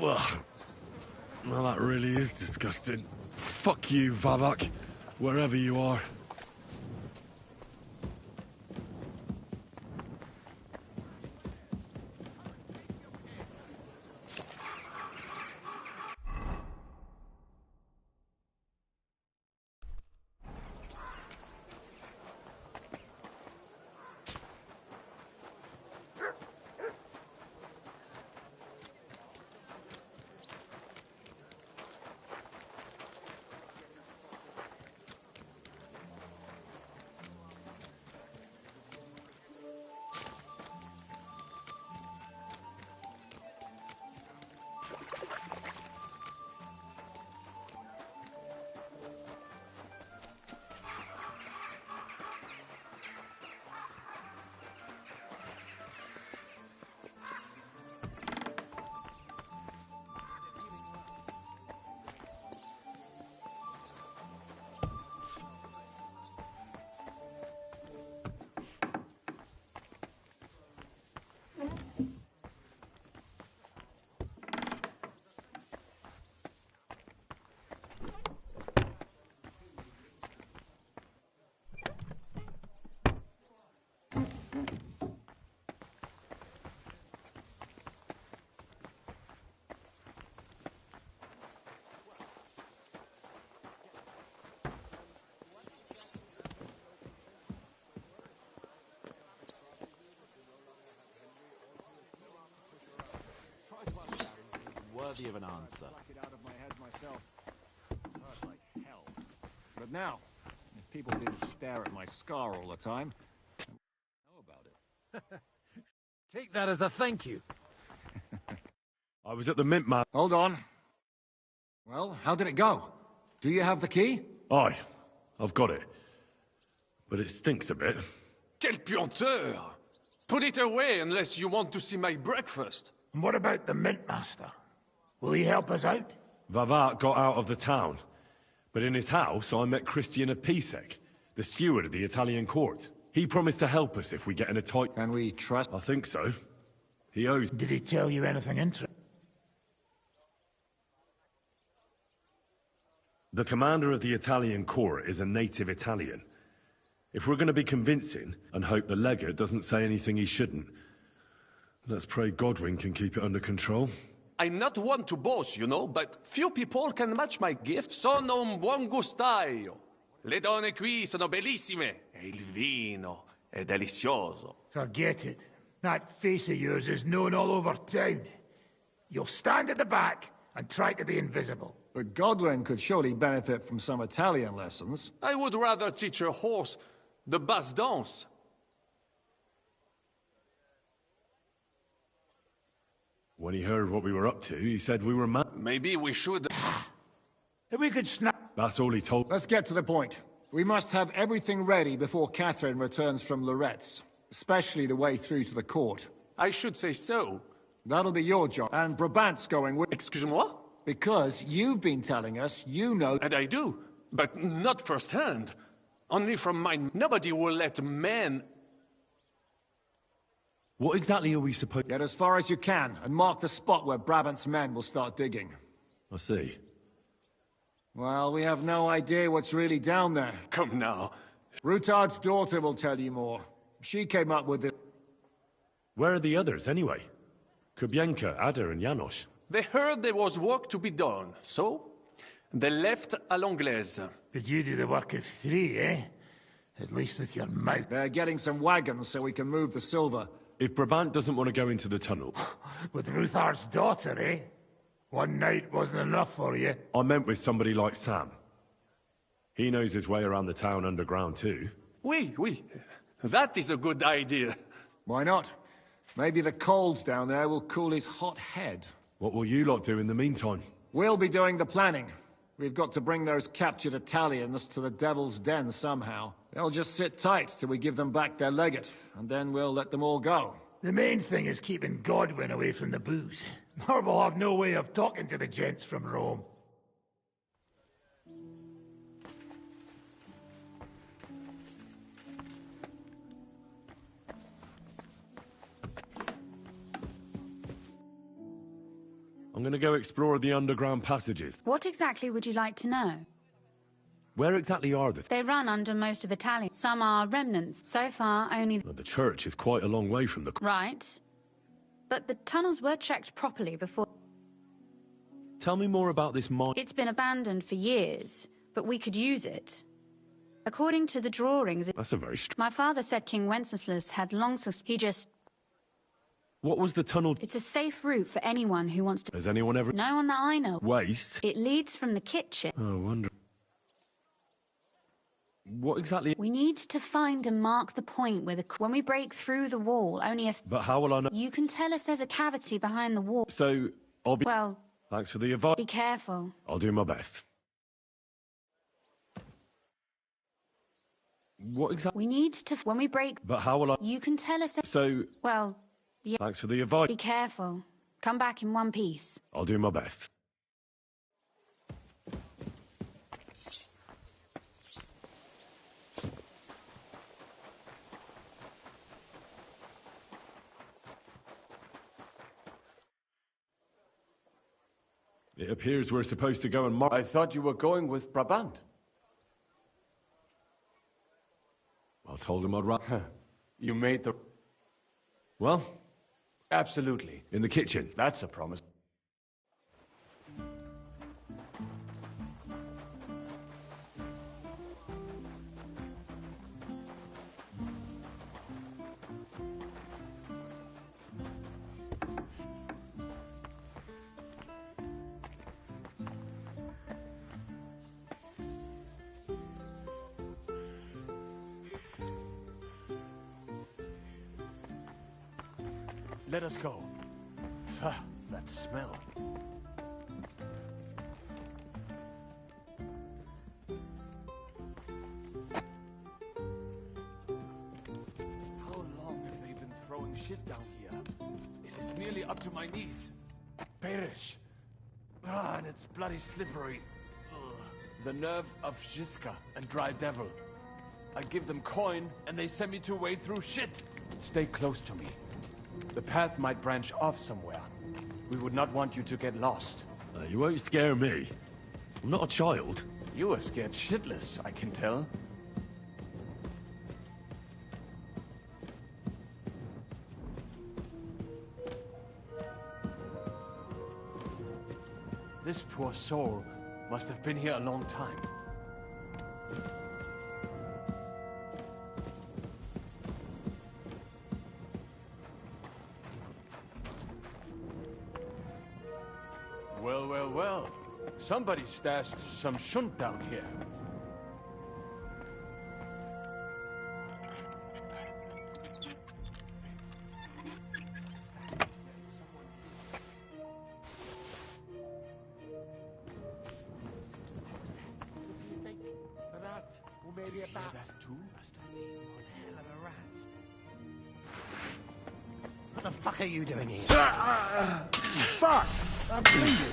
Ugh. Well, that really is disgusting. Fuck you, Vavak, wherever you are. Worthy of an answer. It out of my head myself. Hurt like hell. But now, if people didn't stare at my scar all the time, I know about it. Take that as a thank you. I was at the Mint, man. Hold on. Well, how did it go? Do you have the key? Aye, I've got it. But it stinks a bit. Quel puanteur! Put it away unless you want to see my breakfast. And what about the Mint Master? Will he help us out? Vavat got out of the town. But in his house, I met Christian of Pisek, the steward of the Italian court. He promised to help us if we get in a tight... Can we trust... I think so. He owes... Did he tell you anything interesting? The commander of the Italian court is a native Italian. If we're going to be convincing, and hope the legate doesn't say anything he shouldn't, let's pray Godwin can keep it under control. I'm not one to boast, you know, but few people can match my gift. Sono un buon gustaio. Le donne qui sono bellissime, e il vino è delizioso. Forget it. That face of yours is known all over town. You'll stand at the back and try to be invisible. But Godwin could surely benefit from some Italian lessons. I would rather teach a horse the basse danse. When he heard what we were up to, he said we were mad. Maybe we should... If we could snap... That's all he told. Let's get to the point. We must have everything ready before Catherine returns from Loretz, especially the way through to the court. I should say so. That'll be your job. And Brabant's going with... Excuse-moi? Because you've been telling us you know... And I do, but not firsthand. Only from mine. Nobody will let men... What exactly are we supposed... Get as far as you can, and mark the spot where Brabant's men will start digging. I see. Well, we have no idea what's really down there. Come now. Rutard's daughter will tell you more. She came up with it. Where are the others, anyway? Kubienka, Ada, and Janos. They heard there was work to be done, so... they left à l'anglaise. Did you do the work of 3, eh? At least with your mouth. They're getting some wagons so we can move the silver. If Brabant doesn't want to go into the tunnel... With Ruthard's daughter, eh? One night wasn't enough for you. I meant with somebody like Sam. He knows his way around the town underground too. Oui. That is a good idea. Why not? Maybe the cold down there will cool his hot head. What will you lot do in the meantime? We'll be doing the planning. We've got to bring those captured Italians to the Devil's Den somehow. They'll just sit tight till we give them back their legate, and then we'll let them all go. The main thing is keeping Godwin away from the booze. Or we'll have no way of talking to the gents from Rome. I'm gonna go explore the underground passages. What exactly would you like to know? Where exactly are they? They run under most of Italy. Some are remnants. So far, only... Well, the church is quite a long way from the... Right. But the tunnels were checked properly before... Tell me more about this mine. It's been abandoned for years, but we could use it. According to the drawings... That's a very... My father said King Wenceslas had long... He just... What was the tunnel? It's a safe route for anyone who wants to... Has anyone ever... No one that I know. Waste? It leads from the kitchen. Oh, wonder... What exactly... We need to find and mark the point where when we break through the wall, only if... But how will I know... You can tell if there's a cavity behind the wall. So, I'll be... Well... Thanks for the advice. Be careful. I'll do my best. What exactly... We need to... When we break... But how will I... You can tell if there's... So... Well... Yeah. Thanks for the advice. Be careful. Come back in one piece. I'll do my best. It appears we're supposed to go and mark... I thought you were going with Brabant. I told him I'd run. You made the... Well? Absolutely. In the kitchen. That's a promise. Let us go. That smell. How long have they been throwing shit down here? It is nearly up to my knees. Perish. And it's bloody slippery. Ugh. The nerve of Žižka and Dry Devil. I give them coin, and they send me to wade through shit. Stay close to me. The path might branch off somewhere. We would not want you to get lost. You won't scare me. I'm not a child. You are scared shitless, I can tell. This poor soul must have been here a long time. Well. Somebody stashed some shunt down here. A rat, or maybe a bat. That too? Must have been one hell of a rat. What the fuck are you doing here? Fuck! I'm bleeding.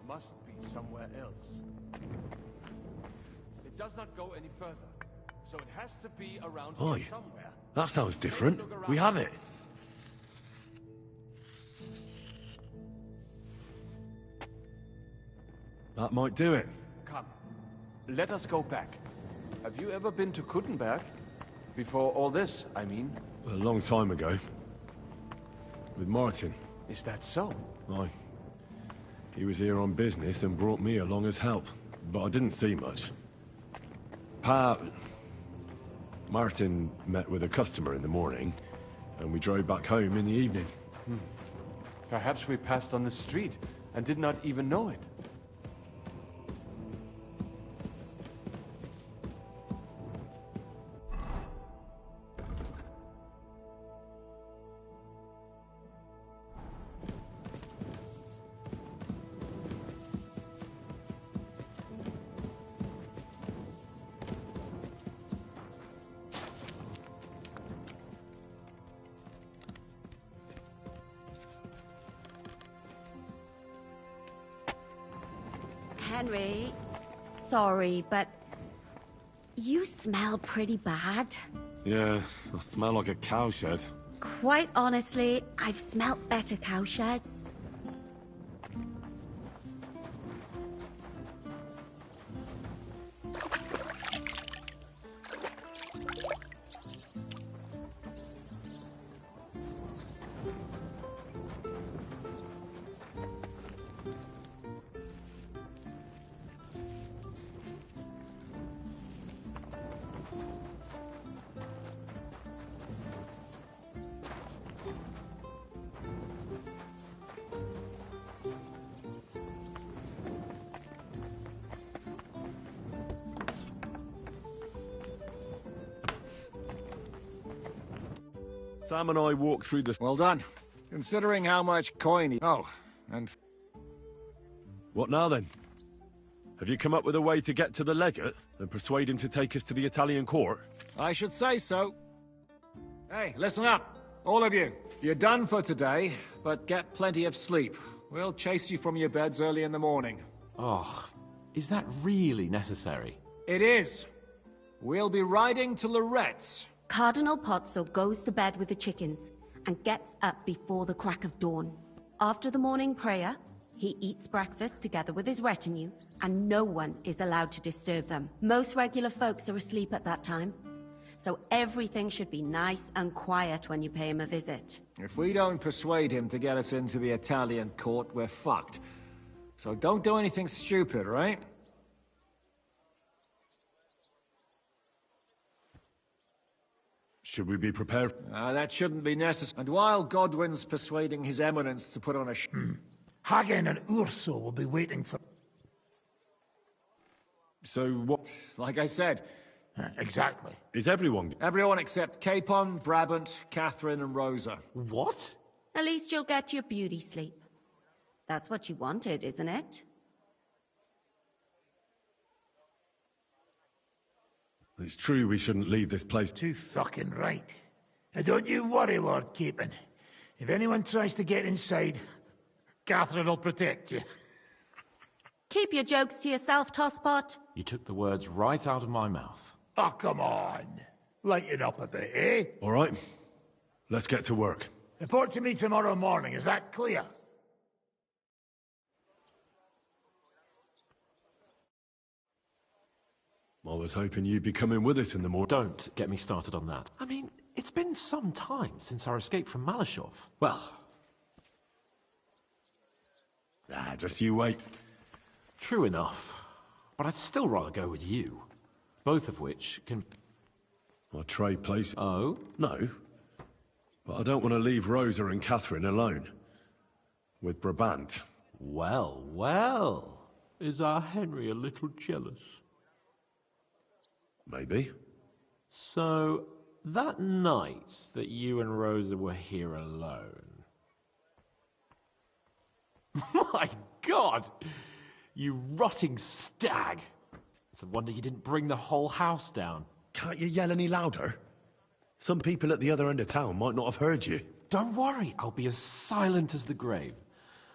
Must be somewhere else. It does not go any further, so it has to be around here Oi, somewhere. that sounds different. We have it. That might do it. Come, let us go back. Have you ever been to Kuttenberg? Before all this, I mean. A long time ago. With Martin. Is that so? Aye. He was here on business and brought me along as help, but I didn't see much. Martin met with a customer in the morning, and we drove back home in the evening. Perhaps we passed on the street and did not even know it. Henry, sorry, but you smell pretty bad. Yeah, I smell like a cowshed. Quite honestly, I've smelt better cowsheds. Sam and I walked through the... Well done. Considering how much coin he... Oh, and... What now then? Have you come up with a way to get to the legate and persuade him to take us to the Italian court? I should say so. Hey, listen up, all of you. You're done for today, but get plenty of sleep. We'll chase you from your beds early in the morning. Oh, is that really necessary? It is. We'll be riding to Lorette's. Cardinal Pozzo goes to bed with the chickens and gets up before the crack of dawn. After the morning prayer, he eats breakfast together with his retinue, and no one is allowed to disturb them. Most regular folks are asleep at that time, so everything should be nice and quiet when you pay him a visit. If we don't persuade him to get us into the Italian court, we're fucked. So don't do anything stupid, right? Should we be prepared? That shouldn't be necessary. And while Godwin's persuading His Eminence to put on a Hagen and Urso will be waiting for... So what... Like I said. Exactly. Is everyone... Everyone except Capon, Brabant, Catherine and Rosa. What? At least you'll get your beauty sleep. That's what you wanted, isn't it? It's true we shouldn't leave this place. Too fucking right. And don't you worry, Lord Capon. If anyone tries to get inside, Catherine will protect you. Keep your jokes to yourself, Tosspot. You took the words right out of my mouth. Oh, come on. Lighten up a bit, eh? All right. Let's get to work. Report to me tomorrow morning, is that clear? I was hoping you'd be coming with us in the morning. Don't get me started on that. I mean, it's been some time since our escape from Malashov. Well... just you wait. True enough. But I'd still rather go with you. Both of which can... I'll trade places. Oh? No. But I don't want to leave Rosa and Catherine alone. With Brabant. Well, well. Is our Henry a little jealous? Maybe. So, that night that you and Rosa were here alone... My God! You rotting stag! It's a wonder you didn't bring the whole house down. Can't you yell any louder? Some people at the other end of town might not have heard you. Don't worry, I'll be as silent as the grave.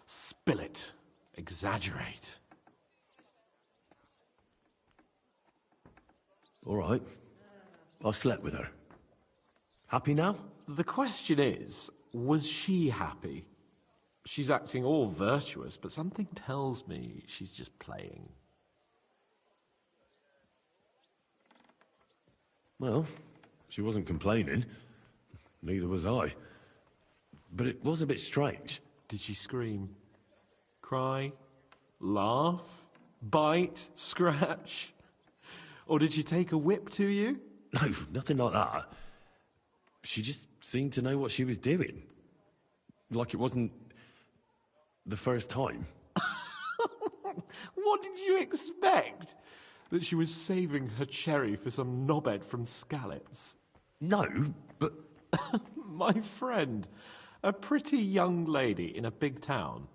Spill it. Exaggerate. All right. I slept with her. Happy now? The question is, was she happy? She's acting all virtuous, but something tells me she's just playing. Well, she wasn't complaining. Neither was I. But it was a bit strange. Did she scream? Cry? Laugh? Bite? Scratch? Or did she take a whip to you? No, nothing like that. She just seemed to know what she was doing. Like it wasn't the first time. What did you expect? That she was saving her cherry for some knobhead from Skalitz? No, but... My friend, a pretty young lady in a big town.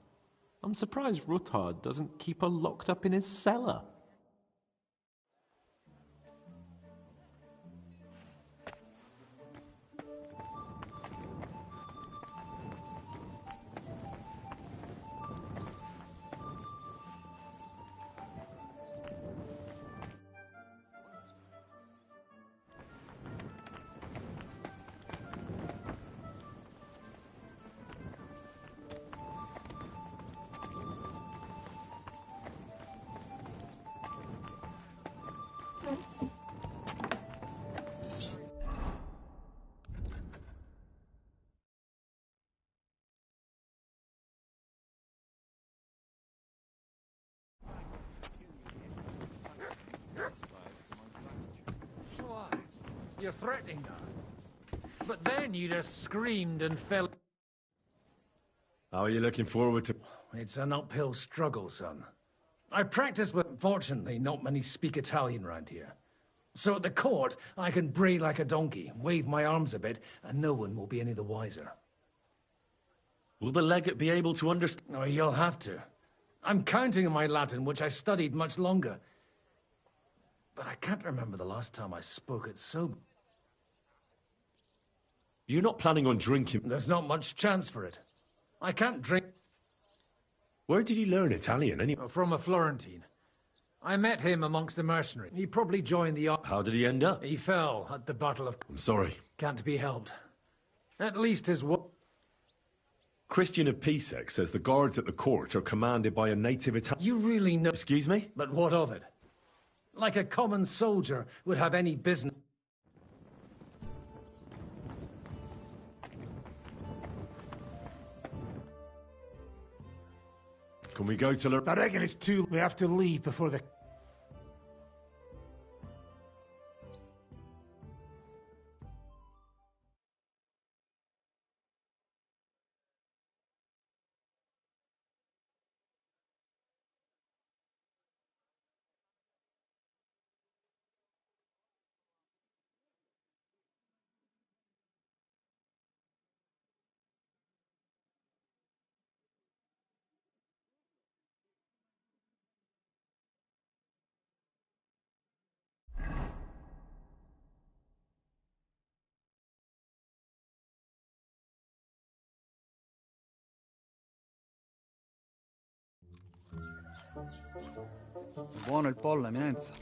I'm surprised Ruthard doesn't keep her locked up in his cellar. You're threatening her. But then you just screamed and fell... How are you looking forward to... It's an uphill struggle, son. I practice with... Fortunately, not many speak Italian round here. So at the court, I can bray like a donkey, wave my arms a bit, and no one will be any the wiser. Will the legate be able to understand? Oh, you'll have to. I'm counting on my Latin, which I studied much longer. But I can't remember the last time I spoke it so... You're not planning on drinking... There's not much chance for it. I can't drink... Where did you learn Italian, anyway? From a Florentine. I met him amongst the mercenaries. He probably joined the... How did he end up? He fell at the Battle of... I'm sorry. Can't be helped. At least his... Christian of Pisek says the guards at the court are commanded by a native Italian... You really know... Excuse me? But what of it? Like a common soldier would have any business... Can we go to... I reckon it's too... We have to leave before the... Buono il pollo, eminenza.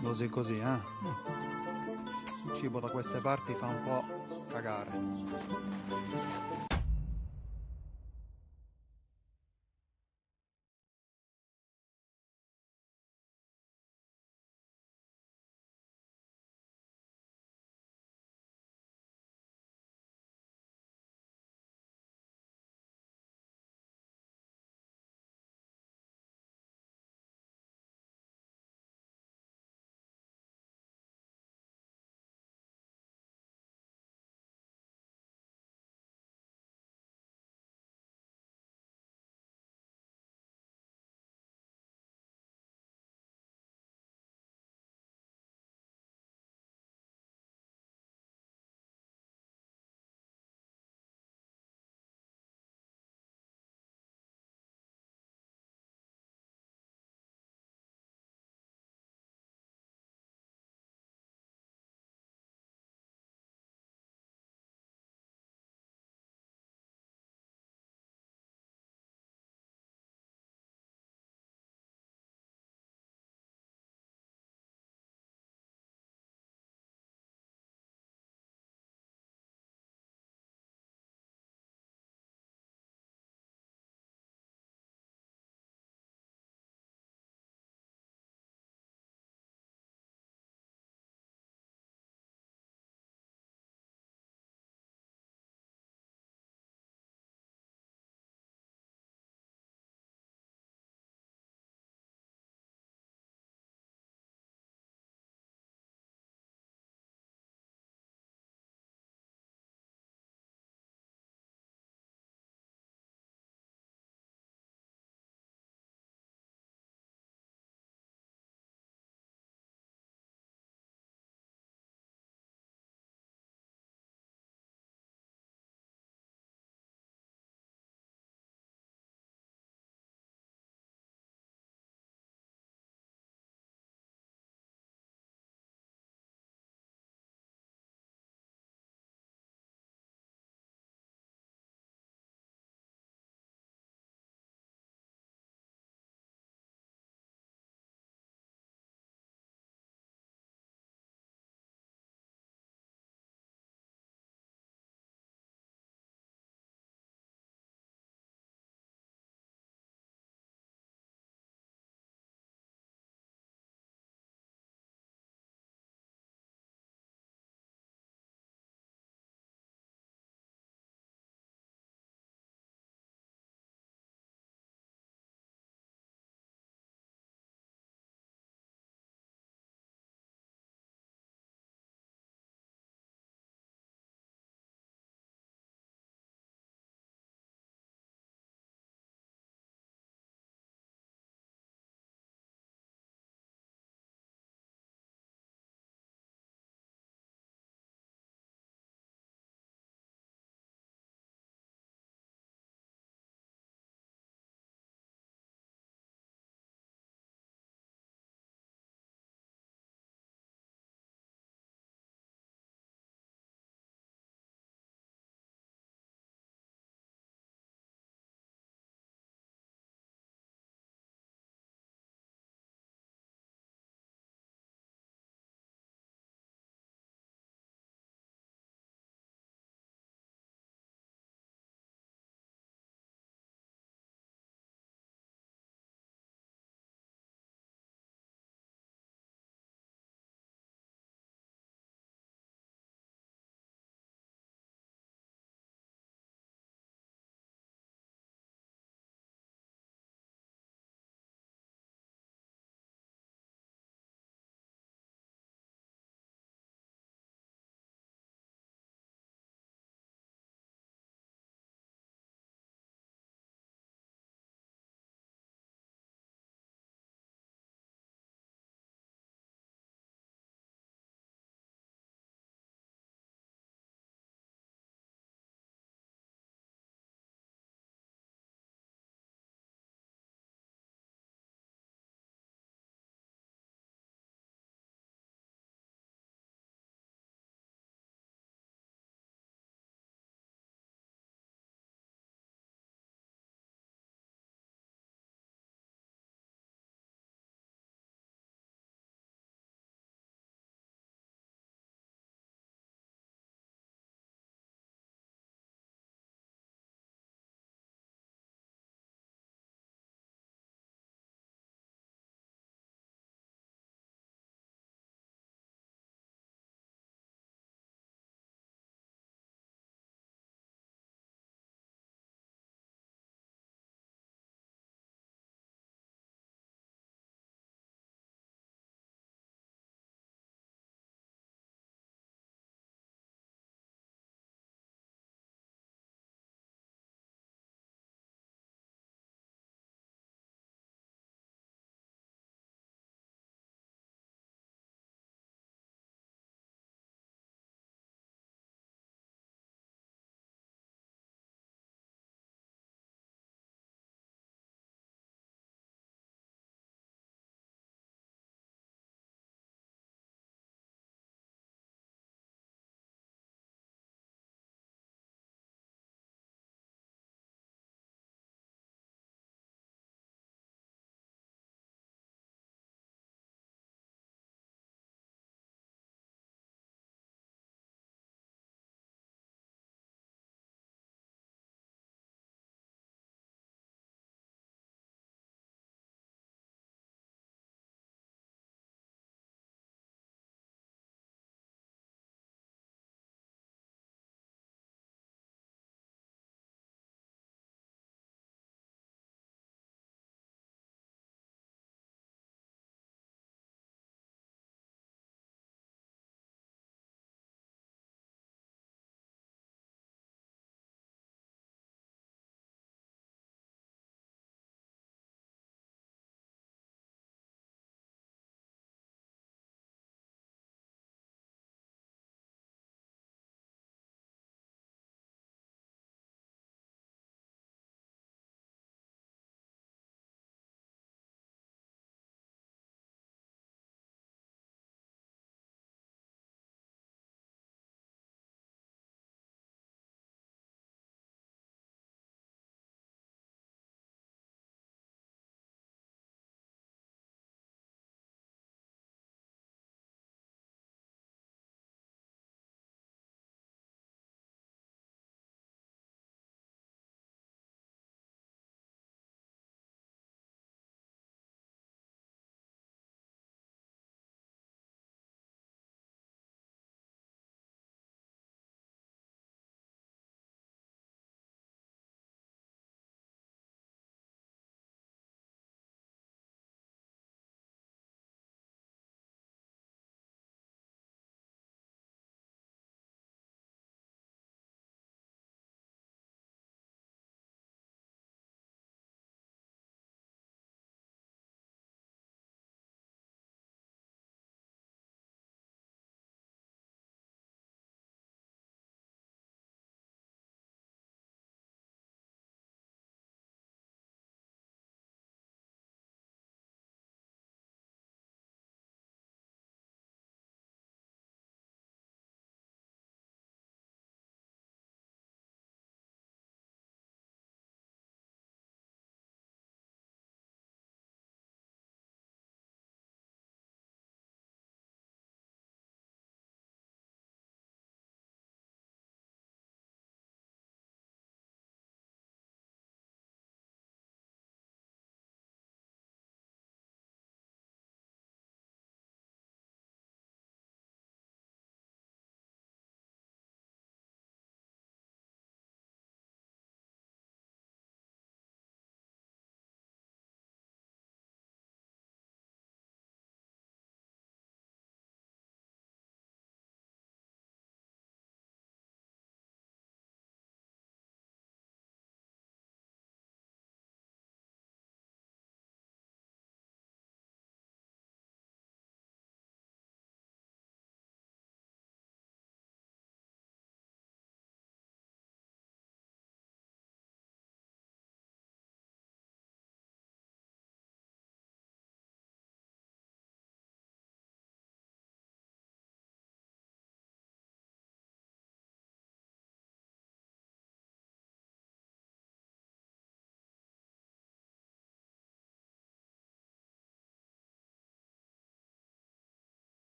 Così così, eh? Il cibo da queste parti fa un po' cagare.